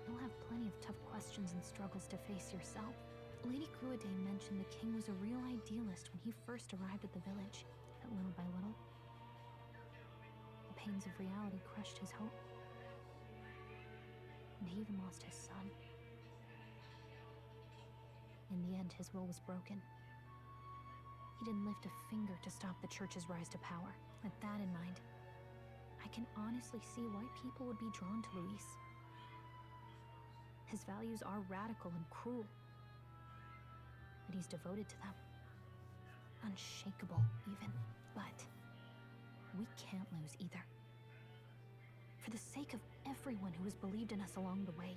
you'll have plenty of tough questions and struggles to face yourself. Lady Gruaday mentioned the king was a real idealist when he first arrived at the village, but little by little, the pains of reality crushed his hope. And he even lost his son. In the end, his will was broken. He didn't lift a finger to stop the church's rise to power. With that in mind, I can honestly see why people would be drawn to Luis. His values are radical and cruel, but he's devoted to them. Unshakable, even. But we can't lose either. For the sake of everyone who has believed in us along the way.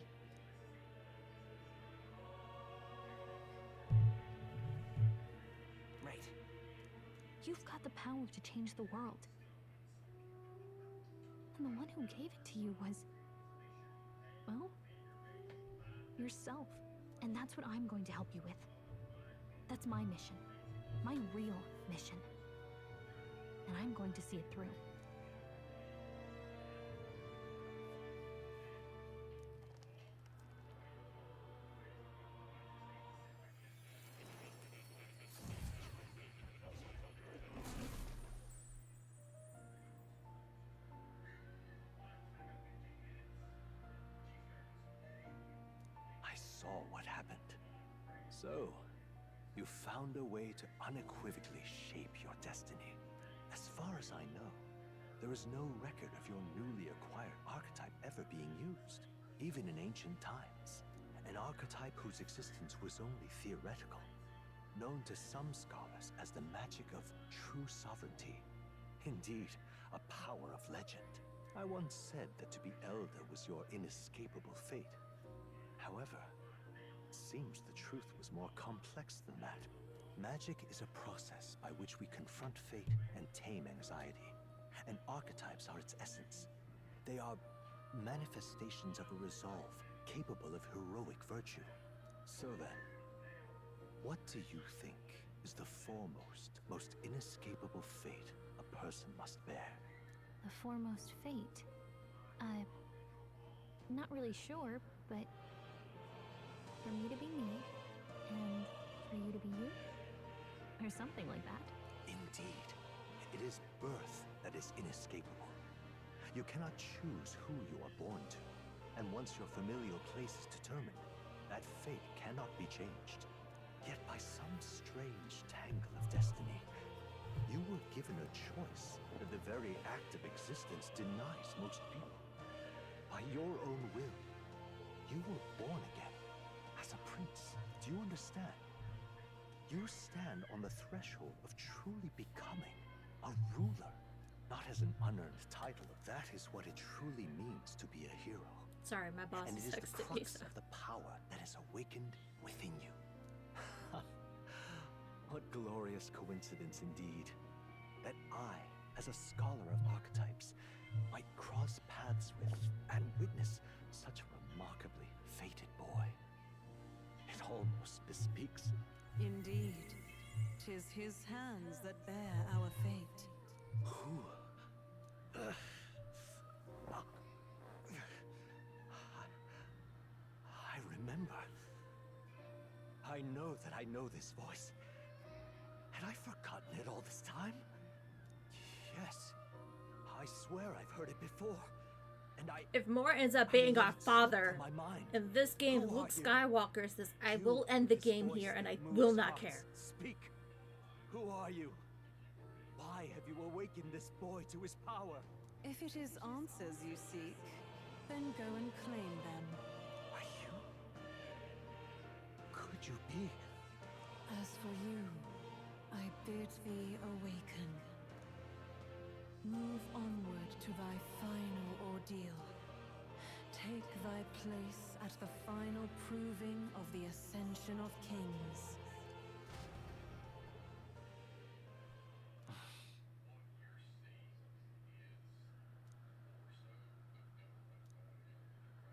Right. You've got the power to change the world. And the one who gave it to you was, well, yourself. And that's what I'm going to help you with. That's my mission. My real mission. And I'm going to see it through. I saw what happened. So, you found a way to unequivocally shape your destiny. As far as I know, there is no record of your newly acquired archetype ever being used, even in ancient times. An archetype whose existence was only theoretical, known to some scholars as the magic of true sovereignty. Indeed, a power of legend. I once said that to be elder was your inescapable fate. However, it seems the truth was more complex than that. Magic is a process by which we confront fate and tame anxiety, and archetypes are its essence. They are manifestations of a resolve capable of heroic virtue. So then, what do you think is the foremost, most inescapable fate a person must bear? The foremost fate? Not really sure, but for me to be me, and for you to be you? Or something like that. Indeed. It is birth that is inescapable. You cannot choose who you are born to, and once your familial place is determined, that fate cannot be changed. Yet by some strange tangle of destiny, you were given a choice that the very act of existence denies most people. By your own will, you were born again, as a prince. Do you understand? You stand on the threshold of truly becoming a ruler, not as an unearned title. That is what it truly means to be a hero. Sorry, my boss and is it is the texting me. crux of the power that is awakened within you. What glorious coincidence indeed, that I, as a scholar of archetypes, might cross paths with and witness such a remarkably fated boy. It almost bespeaks. Indeed, 'tis his hands that bear our fate. Who? I remember. I know that I know this voice. Had I forgotten it all this time? Yes. I swear I've heard it before. And If Moore ends up being our father my mind. in this game, Who Luke are you? Skywalker says, I You, will end the this game voice here and I that moves will not hearts. care. Speak. Who are you? Why have you awakened this boy to his power? If it is answers you seek, then go and claim them. Are you? Could you be? As for you, I bid thee awaken. Move onward to thy Take thy place at the final proving of the ascension of kings.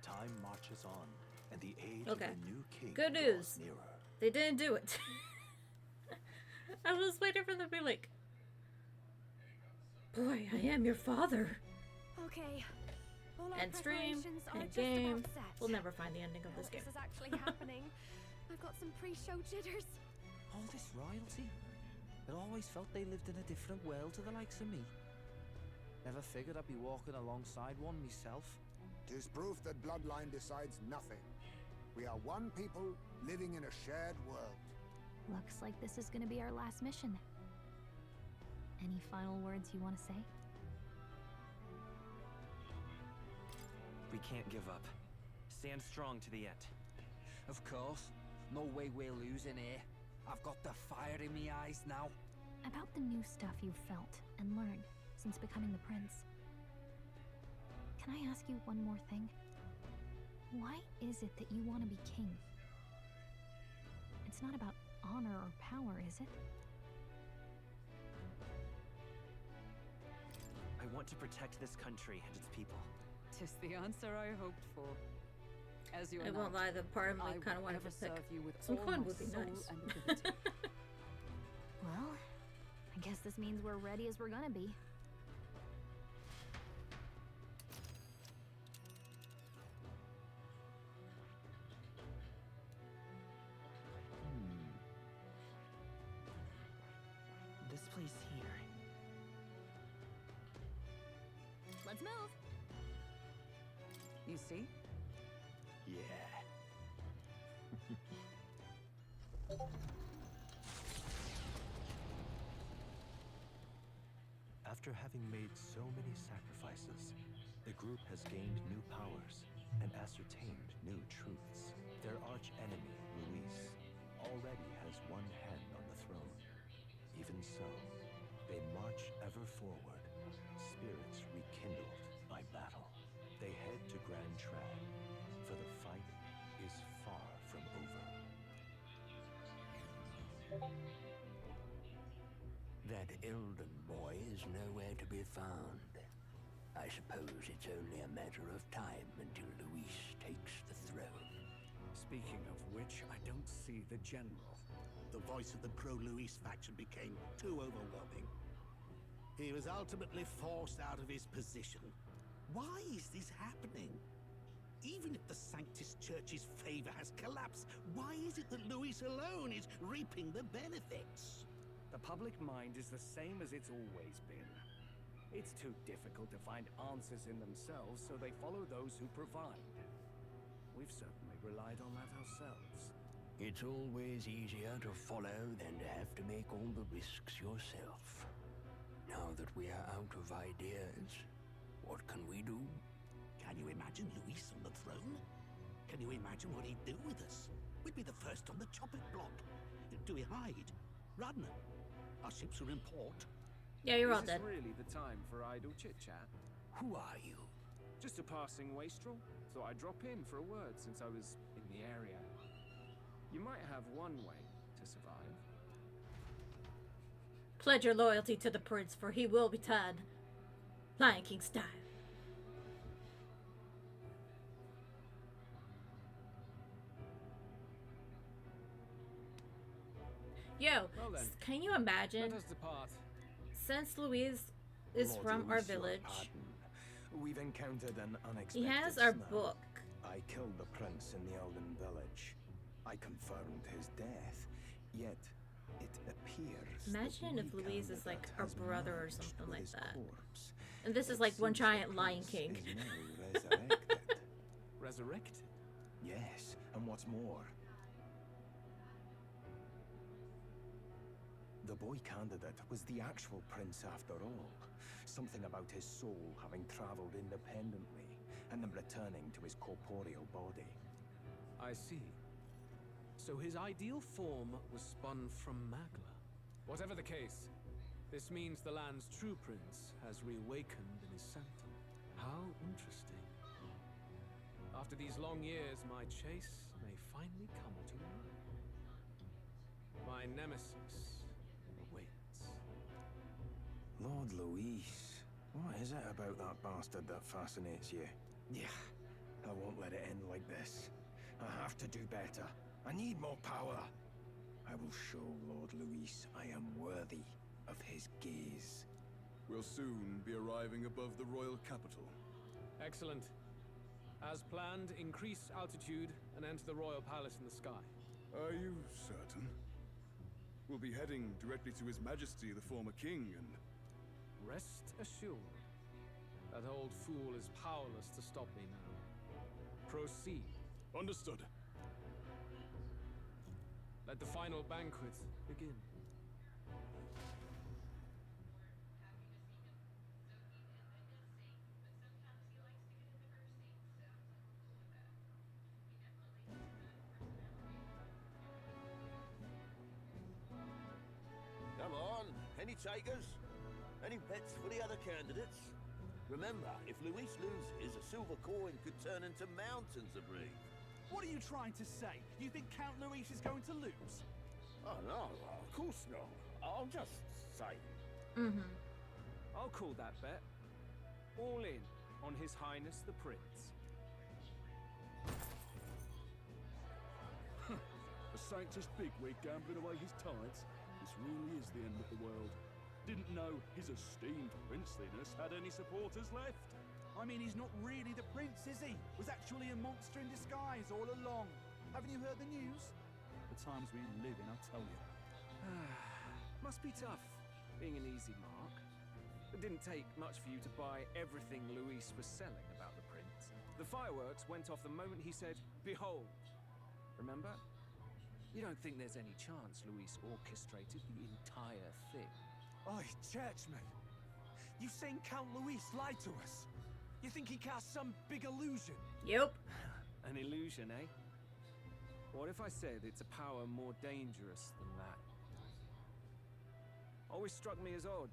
Time marches on, and the age Okay. of the new king Good draws news. nearer. They didn't do it. I was waiting for them to be like, boy, I am your father. Okay. All our End stream, preparations are end just game. about set. We'll never find the ending of Now this that game. This is actually happening. I've got some pre-show jitters. All this royalty? I always felt they lived in a different world to the likes of me. Never figured I'd be walking alongside one myself. 'Tis proof that bloodline decides nothing. We are one people living in a shared world. Looks like this is gonna be our last mission. Any final words you want to say? We can't give up. Stand strong to the end. Of course. No way we're losing here. I've got the fire in my eyes now. About the new stuff you've felt and learned since becoming the prince. Can I ask you one more thing? Why is it that you want to be king? It's not about honor or power, is it? I want to protect this country and its people. 'Tis the answer I hoped for. As your I won't knight, lie, the part of me I kind of will wanted to ever pick serve you with some all fun my would be soul nice. and ability. Well, I guess this means we're ready as we're gonna be. This place here. Let's move. You see? Yeah. After having made so many sacrifices, the group has gained new powers and ascertained new truths. Their arch-enemy, Luis, already has one hand on the throne. Even so, they march ever forward, spirits rekindled by battle. They head to Grand Trad, for the fight is far from over. That Elden boy is nowhere to be found. I suppose it's only a matter of time until Luis takes the throne. Speaking of which, I don't see the general. The voice of the pro-Luis faction became too overwhelming. He was ultimately forced out of his position. Why is this happening? Even if the Sanctus Church's favor has collapsed, why is it that Luis alone is reaping the benefits? The public mind is the same as it's always been. It's too difficult to find answers in themselves, so they follow those who provide. We've certainly relied on that ourselves. It's always easier to follow than to have to make all the risks yourself. Now that we are out of ideas, what can we do? Can you imagine Luis on the throne? Can you imagine what he'd do with us? We'd be the first on the chopping block. Do we hide? Run? Our ships are in port. Yeah, you're all Is this dead. really the time for idle chit-chat? Who are you? Just a passing wastrel. Thought I'd drop in for a word since I was in the area. You might have one way to survive. Pledge your loyalty to the prince, for he will be tied. Lion King style. Yo, Well then, can you imagine? Let us depart. Since Louise is Lord from our Luis, your village, pardon. We've encountered an unexpected he has our snag. book. I killed the prince in the Elden village. I confirmed his death, yet it appears Imagine that if we Louise is like candidate our has brother or merged something with like his that. corpse. And this is It like one seems the giant Lion prince King. is now resurrected. Resurrected? Yes, and what's more, the boy candidate was the actual prince after all. Something about his soul having traveled independently and then returning to his corporeal body. I see. So his ideal form was spun from Magla. Whatever the case, this means the land's true prince has reawakened in his sanctum. How interesting. After these long years, my chase may finally come to an end. My nemesis awaits. Lord Luis, what is it about that bastard that fascinates you? Yeah, I won't let it end like this. I have to do better. I need more power. I will show Lord Luis I am worthy of his gaze. We'll soon be arriving above the royal capital. Excellent. As planned, increase altitude and enter the royal palace in the sky. Are you certain? We'll be heading directly to His Majesty, the former king, and... Rest assured, that old fool is powerless to stop me now. Proceed. Understood. Let the final banquet begin. Come on, any takers? Any bets for the other candidates? Remember, if Luis loses, a silver coin could turn into mountains of reef. What are you trying to say? You think Count Luis is going to lose? Oh, no, of course not. I'll just say. I'll call that bet. All in on His Highness the Prince. A Sanctus bigwig gambling away his tides? This really is the end of the world. Didn't know his esteemed princeliness had any supporters left. I mean, he's not really the prince, is he? Was actually a monster in disguise all along. Haven't you heard the news? The times we live in, I'll tell you. Must be tough, being an easy mark. It didn't take much for you to buy everything Luis was selling about the prince. The fireworks went off the moment he said, "Behold." Remember? You don't think there's any chance Luis orchestrated the entire thing? Oi, churchman! You saying Count Luis lied to us? You think he cast some big illusion? Yep. An illusion, eh? What if I said it's a power more dangerous than that? Always struck me as odd.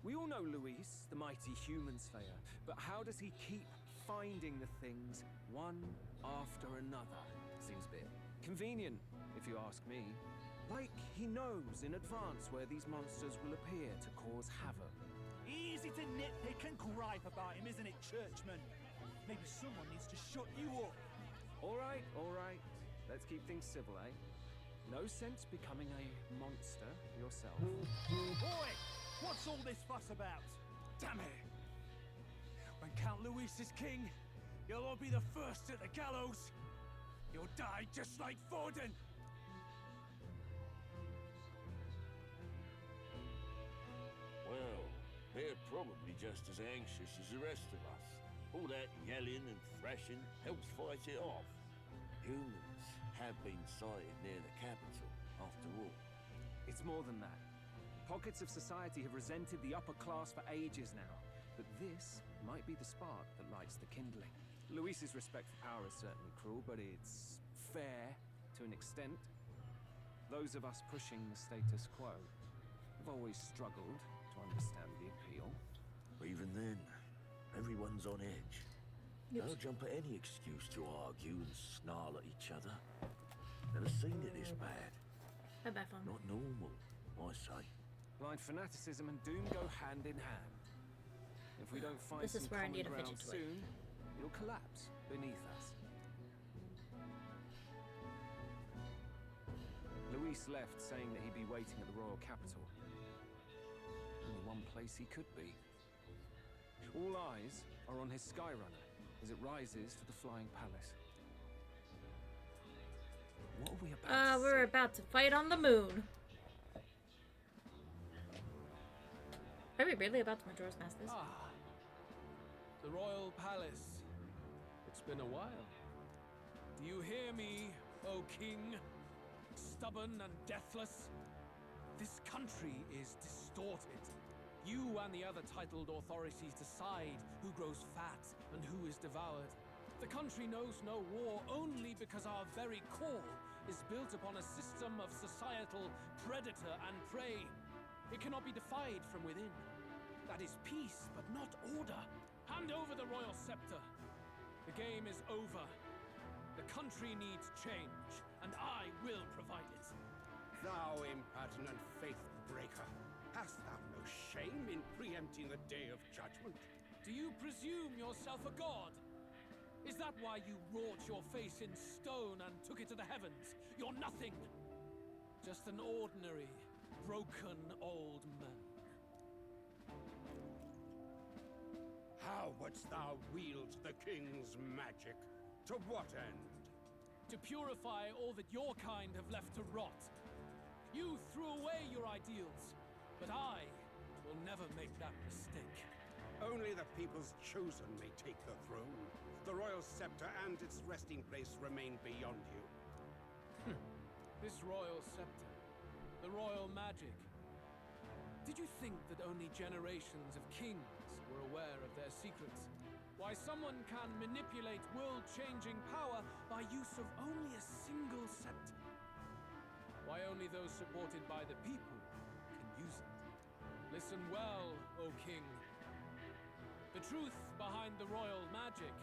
We all know Luis, the mighty human slayer, but how does he keep finding the things one after another? Seems a bit convenient, if you ask me. Like he knows in advance where these monsters will appear to cause havoc. Easy to nitpick and gripe about him, isn't it, churchman? Maybe someone needs to shut you up. All right. Let's keep things civil, eh? No sense becoming a monster yourself. Boy, what's all this fuss about? Damn it! When Count Luis is king, you'll all be the first at the gallows. You'll die just like Forden. Well, they're probably just as anxious as the rest of us. All that yelling and thrashing helps fight it off. Humans have been sighted near the capital, after all. It's more than that. Pockets of society have resented the upper class for ages now, but this might be the spark that lights the kindling. Luis's respect for power is certainly cruel, but it's fair to an extent. Those of us pushing the status quo have always struggled to understand the appeal. Even then, everyone's on edge. Oops. They'll jump at any excuse to argue and snarl at each other. Never seen it this bad. Bye-bye, phone. Not normal, I say. Blind fanaticism and doom go hand in hand. If we don't find This is some where I common need a ground fidget toy. soon, it'll collapse beneath us. Luis left saying that he'd be waiting at the royal capital. Only one place he could be. All eyes are on his Skyrunner as it rises to the flying palace. What are we about to We're about to fight on the moon. Are we really about to Majora's Mask this? The royal palace. It's been a while. Do you hear me, O king? Stubborn and deathless? This country is distorted. You and the other titled authorities decide who grows fat and who is devoured. The country knows no war only because our very core is built upon a system of societal predator and prey. It cannot be defied from within. That is peace, but not order. Hand over the royal scepter. The game is over. The country needs change, and I will provide it. Thou impertinent faith breaker, hast thou no shame in preempting the day of judgment? Do you presume yourself a god? Is that why you wrought your face in stone and took it to the heavens? You're nothing. Just an ordinary, broken old man. How wouldst thou wield the king's magic? To what end? To purify all that your kind have left to rot. You threw away your ideals, but I will never make that mistake. Only the people's chosen may take the throne. The royal scepter and its resting place remain beyond you. This royal scepter, the royal magic. Did you think that only generations of kings were aware of their secrets? Why someone can manipulate world-changing power by use of only a single scepter? Why only those supported by the people can use it? Listen well, O king. The truth behind the royal magic.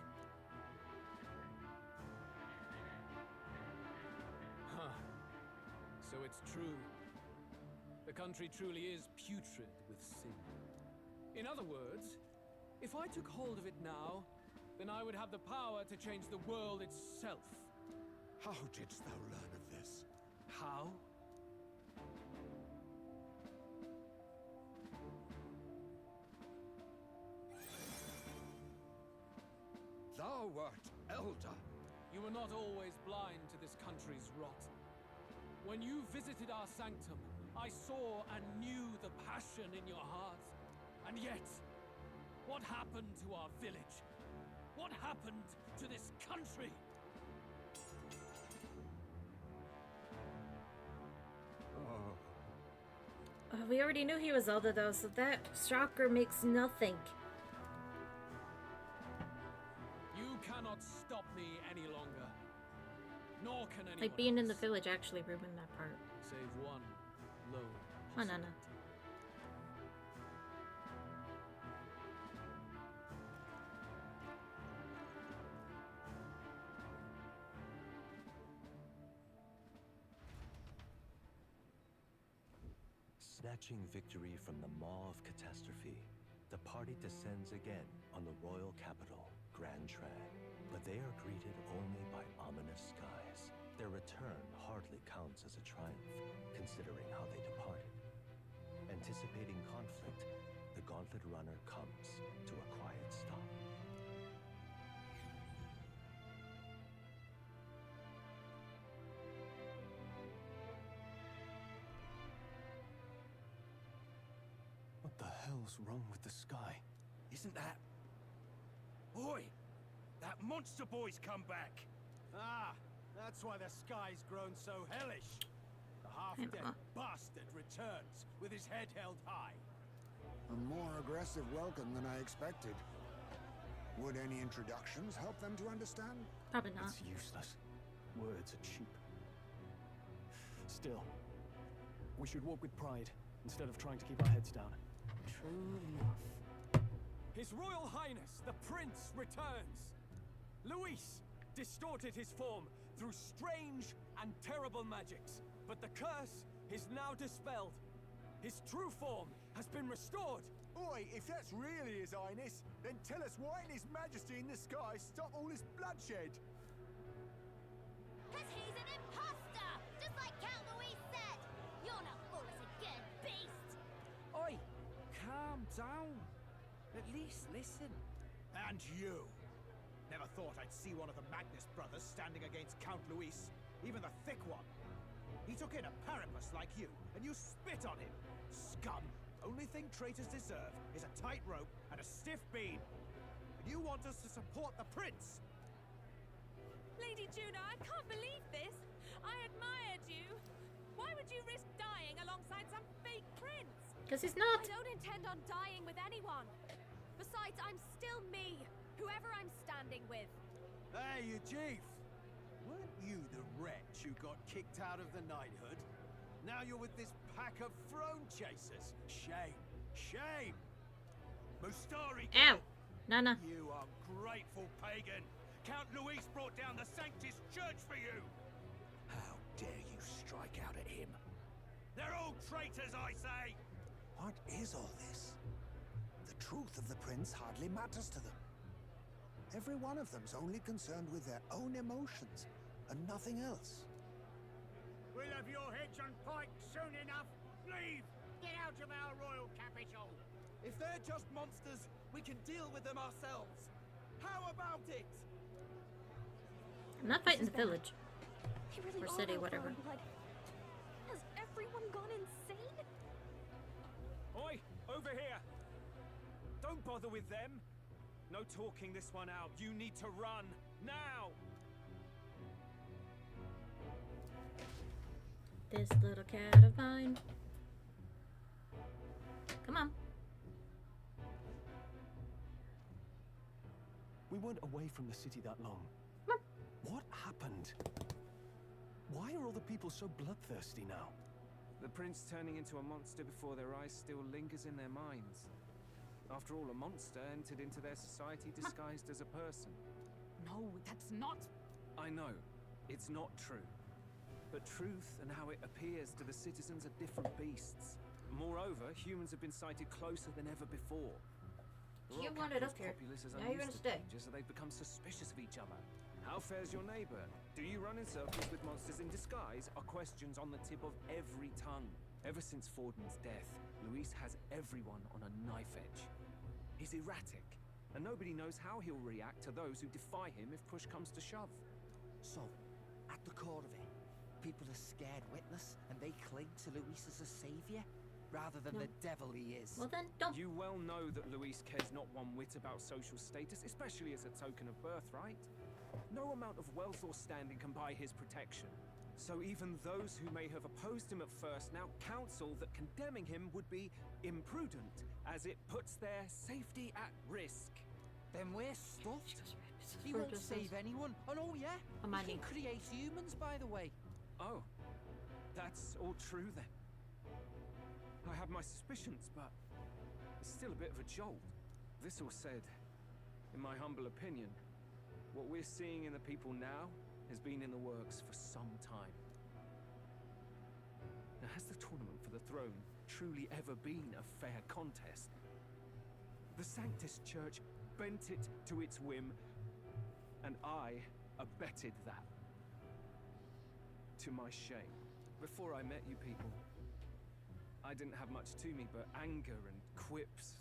Huh. So it's true. The country truly is putrid with sin. In other words, if I took hold of it now, then I would have the power to change the world itself. How didst thou learn of this? How? Thou wert elder. You were not always blind to this country's rot. When you visited our sanctum, I saw and knew the passion in your heart. And yet, what happened to our village? What happened to this country? We already knew he was Zelda though, so that shocker makes nothing. You cannot stop me any longer. Nor can anyone Like being in the else. village actually ruined that part. Save one lone. Oh no. Snatching victory from the maw of catastrophe, the party descends again on the royal capital, Grand Tran. But they are greeted only by ominous skies. Their return hardly counts as a triumph, considering how they departed. Anticipating conflict, the Gauntlet Runner comes to a quiet stop. What the hell's wrong with the sky? Isn't that... Oi! That monster boy's come back! Ah, that's why the sky's grown so hellish. The half-dead bastard returns with his head held high. A more aggressive welcome than I expected. Would any introductions help them to understand? Probably not. It's useless. Words are cheap. Still, we should walk with pride instead of trying to keep our heads down. True enough. His Royal Highness, the Prince, returns! Luis distorted his form through strange and terrible magics, but the curse is now dispelled. His true form has been restored! Oi, if that's really His Highness, then tell us why in His Majesty in the sky stop all this bloodshed? Cause he's an imposter! Just like Count Louis said! You're not fool us again, beast! Oi! Calm down. At least listen. And you! Never thought I'd see one of the Magnus brothers standing against Count Luis, even the thick one. He took in a Paripus like you, and you spit on him! Scum! Only thing traitors deserve is a tight rope and a stiff beam. And you want us to support the prince? Lady Juno, I can't believe this! I admired you! Why would you risk dying alongside some fake prince? Because he's not. I don't intend on dying with anyone. Besides, I'm still me, whoever I'm standing with. Hey, you chief! Weren't you the wretch who got kicked out of the knighthood? Now you're with this pack of throne chasers. Shame. Shame! Mustari! Ow! Nana. You ungrateful pagan! Count Luis brought down the Sanctus Church for you! How dare you strike out at him? They're all traitors, I say! What is all this? The truth of the prince hardly matters to them. Every one of them's only concerned with their own emotions and nothing else. We'll have your heads on pikes soon enough. Leave! Get out of our royal capital! If they're just monsters, we can deal with them ourselves. How about it? I'm not fighting the village. They really or are city, out for whatever. our blood. Has everyone gone insane? Oi! Over here! Don't bother with them! No talking this one out. You need to run! Now! This little cat of mine. Come on. We weren't away from the city that long. What happened? Why are all the people so bloodthirsty now? The prince turning into a monster before their eyes still lingers in their minds. After all, a monster entered into their society disguised as a person. No, that's not... I know, it's not true. But truth and how it appears to the citizens are different beasts. Moreover, humans have been sighted closer than ever before. You wanted up here. Now you're gonna stay. So they've become suspicious of each other. How fares your neighbor? Do you run in circles with monsters in disguise? Are questions on the tip of every tongue. Ever since Fordman's death, Luis has everyone on a knife edge. He's erratic, and nobody knows how he'll react to those who defy him if push comes to shove. So, at the core of it, people are scared witless, and they cling to Luis as a savior, rather than the devil he is. Well then, don't. You well know that Luis cares not one whit about social status, especially as a token of birthright. No amount of wealth or standing can buy his protection. So even those who may have opposed him at first now counsel that condemning him would be imprudent, as it puts their safety at risk. Then we're stuffed. He won't save anyone. And oh yeah, he can create humans, by the way. Oh, that's all true then. I have my suspicions, but it's still a bit of a jolt. This all said, in my humble opinion, what we're seeing in the people now has been in the works for some time. Now, has the tournament for the throne truly ever been a fair contest? The Sanctus Church bent it to its whim, and I abetted that. To my shame. Before I met you people, I didn't have much to me but anger and quips.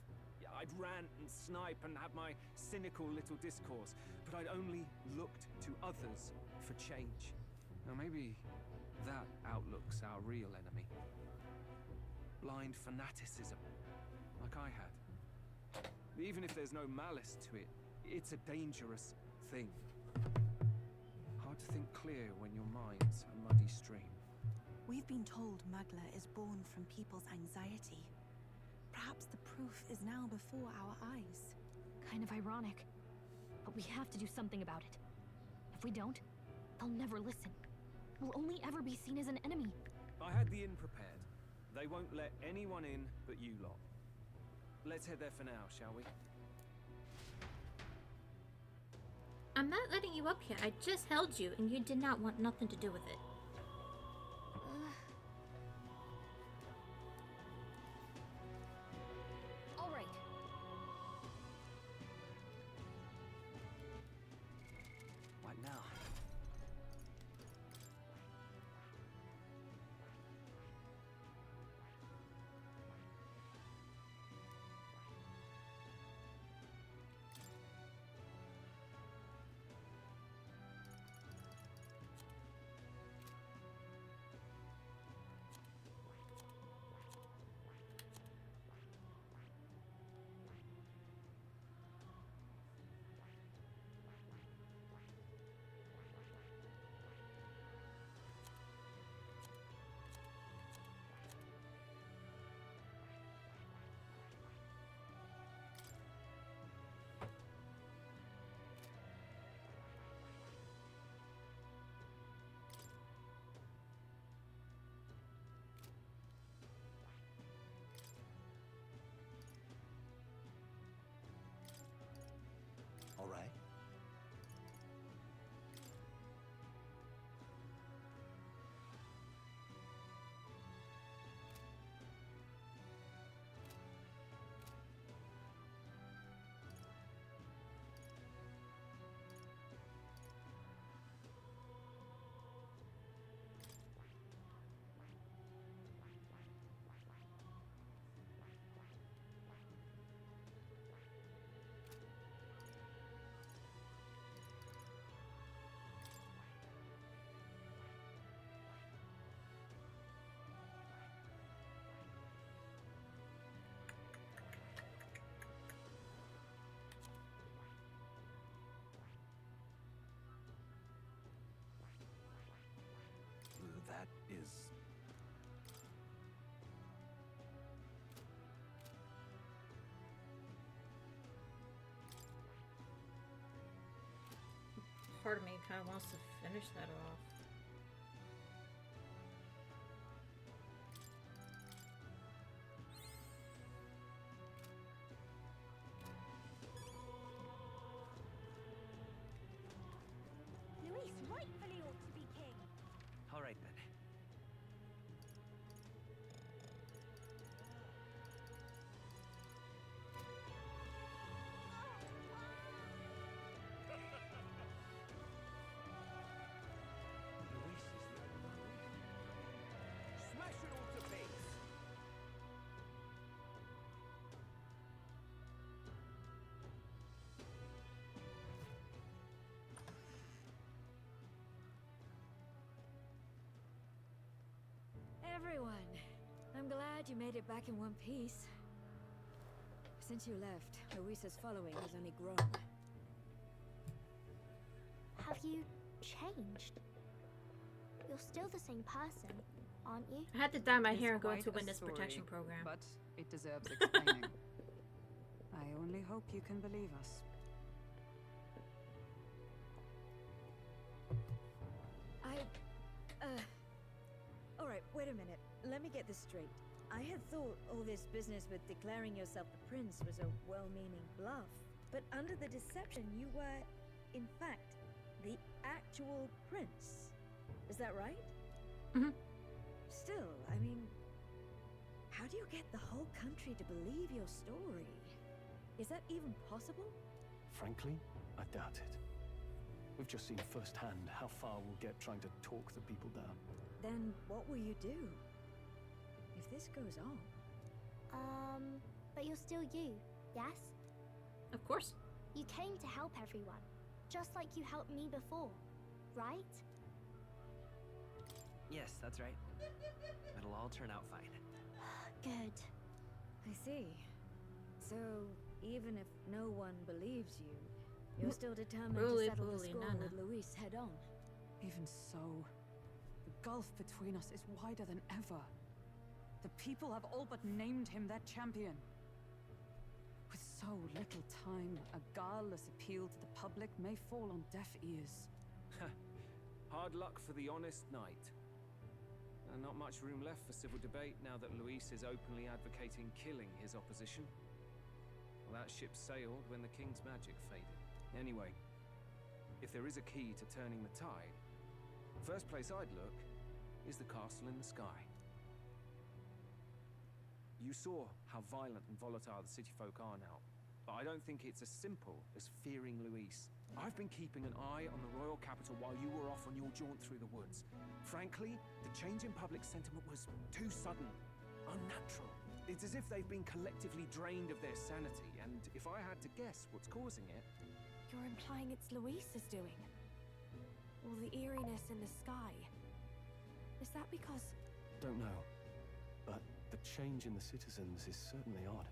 I'd rant and snipe and have my cynical little discourse, but I'd only looked to others for change. Now maybe that outlook's our real enemy. Blind fanaticism, like I had. Even if there's no malice to it, it's a dangerous thing. Hard to think clear when your mind's a muddy stream. We've been told Magla is born from people's anxiety. Perhaps the proof is now before our eyes. Kind of ironic. But we have to do something about it. If we don't, they'll never listen. We'll only ever be seen as an enemy. I had the inn prepared. They won't let anyone in but you lot. Let's head there for now, shall we? I'm not letting you up here. I just held you, and you did not want nothing to do with it. All right. What now? part of me kind of wants to finish that off. Luis rightfully ought to be king. All right then. Smash it all to bits! Everyone, I'm glad you made it back in one piece. Since you left, Luis's following has only grown. Have you changed? You're still the same person, aren't you? I had to dye my It's hair and go quite into a witness story, protection program. But it deserves explaining. I only hope you can believe us. Alright, wait a minute. Let me get this straight. I had thought all this business with declaring yourself the prince was a well-meaning bluff. But under the deception, you were, in fact, the actual prince. Is that right? Mm-hmm. Still, I mean, how do you get the whole country to believe your story? Is that even possible? Frankly, I doubt it. We've just seen firsthand how far we'll get trying to talk the people down. Then what will you do? If this goes on. But you're still you, yes? Of course. You came to help everyone, just like you helped me before, right? Yes, that's right. It'll all turn out fine. Good. I see. So, even if no one believes you, you're still determined to settle the score with Luis head on. Even so, the gulf between us is wider than ever. The people have all but named him their champion. With so little time, a guileless appeal to the public may fall on deaf ears. Hard luck for the honest knight. And not much room left for civil debate now that Luis is openly advocating killing his opposition. Well, that ship sailed when the king's magic faded. Anyway, if there is a key to turning the tide, the first place I'd look is the castle in the sky. You saw how violent and volatile the city folk are now, but I don't think it's as simple as fearing Luis. I've been keeping an eye on the royal capital while you were off on your jaunt through the woods. Frankly, the change in public sentiment was too sudden, unnatural. It's as if they've been collectively drained of their sanity, and if I had to guess what's causing it... You're implying it's Luis's doing? All the eeriness in the sky. Is that because... Don't know, but the change in the citizens is certainly odd.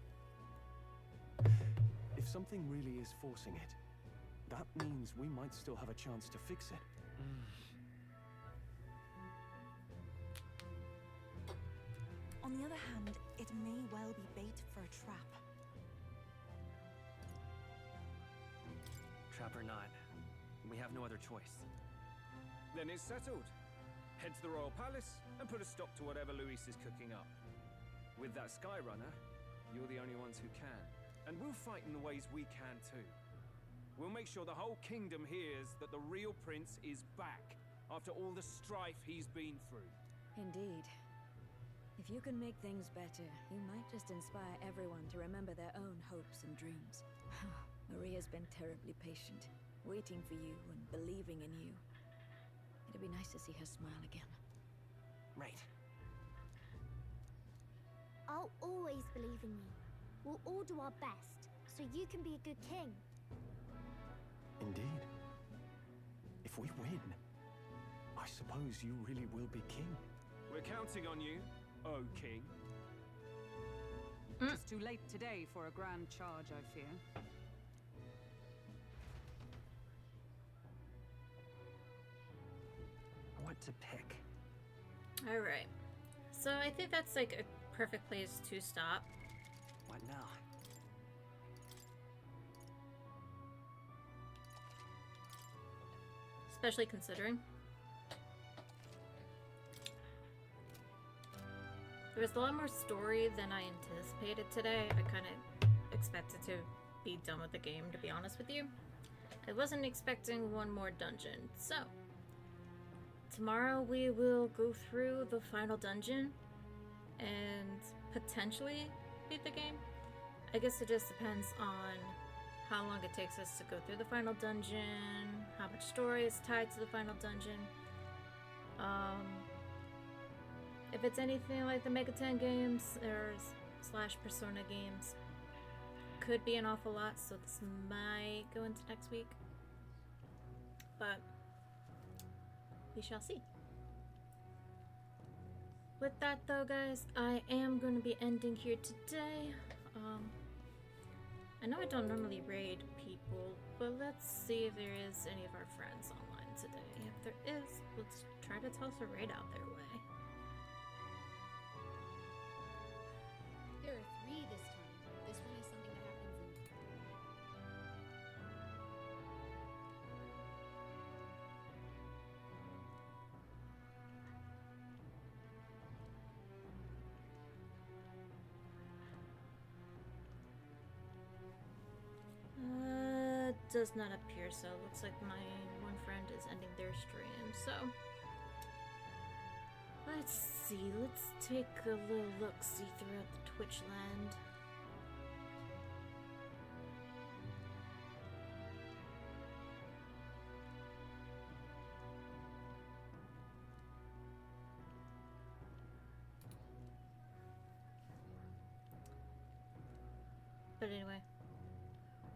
If something really is forcing it, that means we might still have a chance to fix it. On the other hand, it may well be bait for a trap. Trap or not, we have no other choice. Then it's settled. Head to the royal palace and put a stop to whatever Luis is cooking up. With that Skyrunner, you're the only ones who can. And we'll fight in the ways we can too. We'll make sure the whole kingdom hears that the real prince is back after all the strife he's been through. Indeed. If you can make things better, you might just inspire everyone to remember their own hopes and dreams. Maria's been terribly patient, waiting for you and believing in you. It'd be nice to see her smile again. Right. I'll always believe in you. We'll all do our best, so you can be a good king. Indeed. If we win, I suppose you really will be king. We're counting on you, oh king. It's too late today for a grand charge, I fear. What to pick? Alright. So I think that's like a perfect place to stop. What now? especially considering there was a lot more story than I anticipated today. I kind of expected to be done with the game, to be honest with you. I wasn't expecting one more dungeon. So, tomorrow we will go through the final dungeon and potentially beat the game. I guess it just depends on how long it takes us to go through the final dungeon, how much story is tied to the final dungeon. If it's anything like the Mega 10 games or slash Persona games, could be an awful lot, so this might go into next week. But we shall see. With that though, guys, I am going to be ending here today. I know I don't normally raid people, but let's see if there is any of our friends online today. If there is, let's try to toss a raid out their way. There are 3 this time. This one is something that happens in... Does not appear so. Looks like my one friend is ending their stream, so let's see. Let's take a little look-see throughout the Twitch land. But anyway,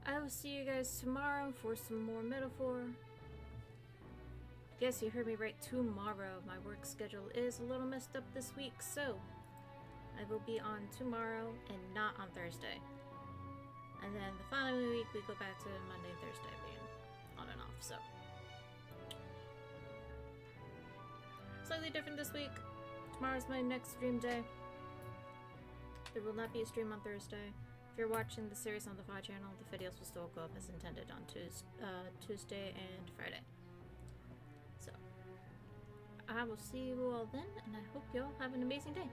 I will see you guys tomorrow for some more Metaphor. Yes, you heard me right, tomorrow. My work schedule is a little messed up this week, so I will be on tomorrow and not on Thursday. And then the following week we go back to Monday and Thursday being on and off, so. Slightly different this week. Tomorrow's my next stream day. There will not be a stream on Thursday. If you're watching the series on the VOD channel, the videos will still go up as intended on Tuesday and Friday. So, I will see you all then, and I hope you all have an amazing day.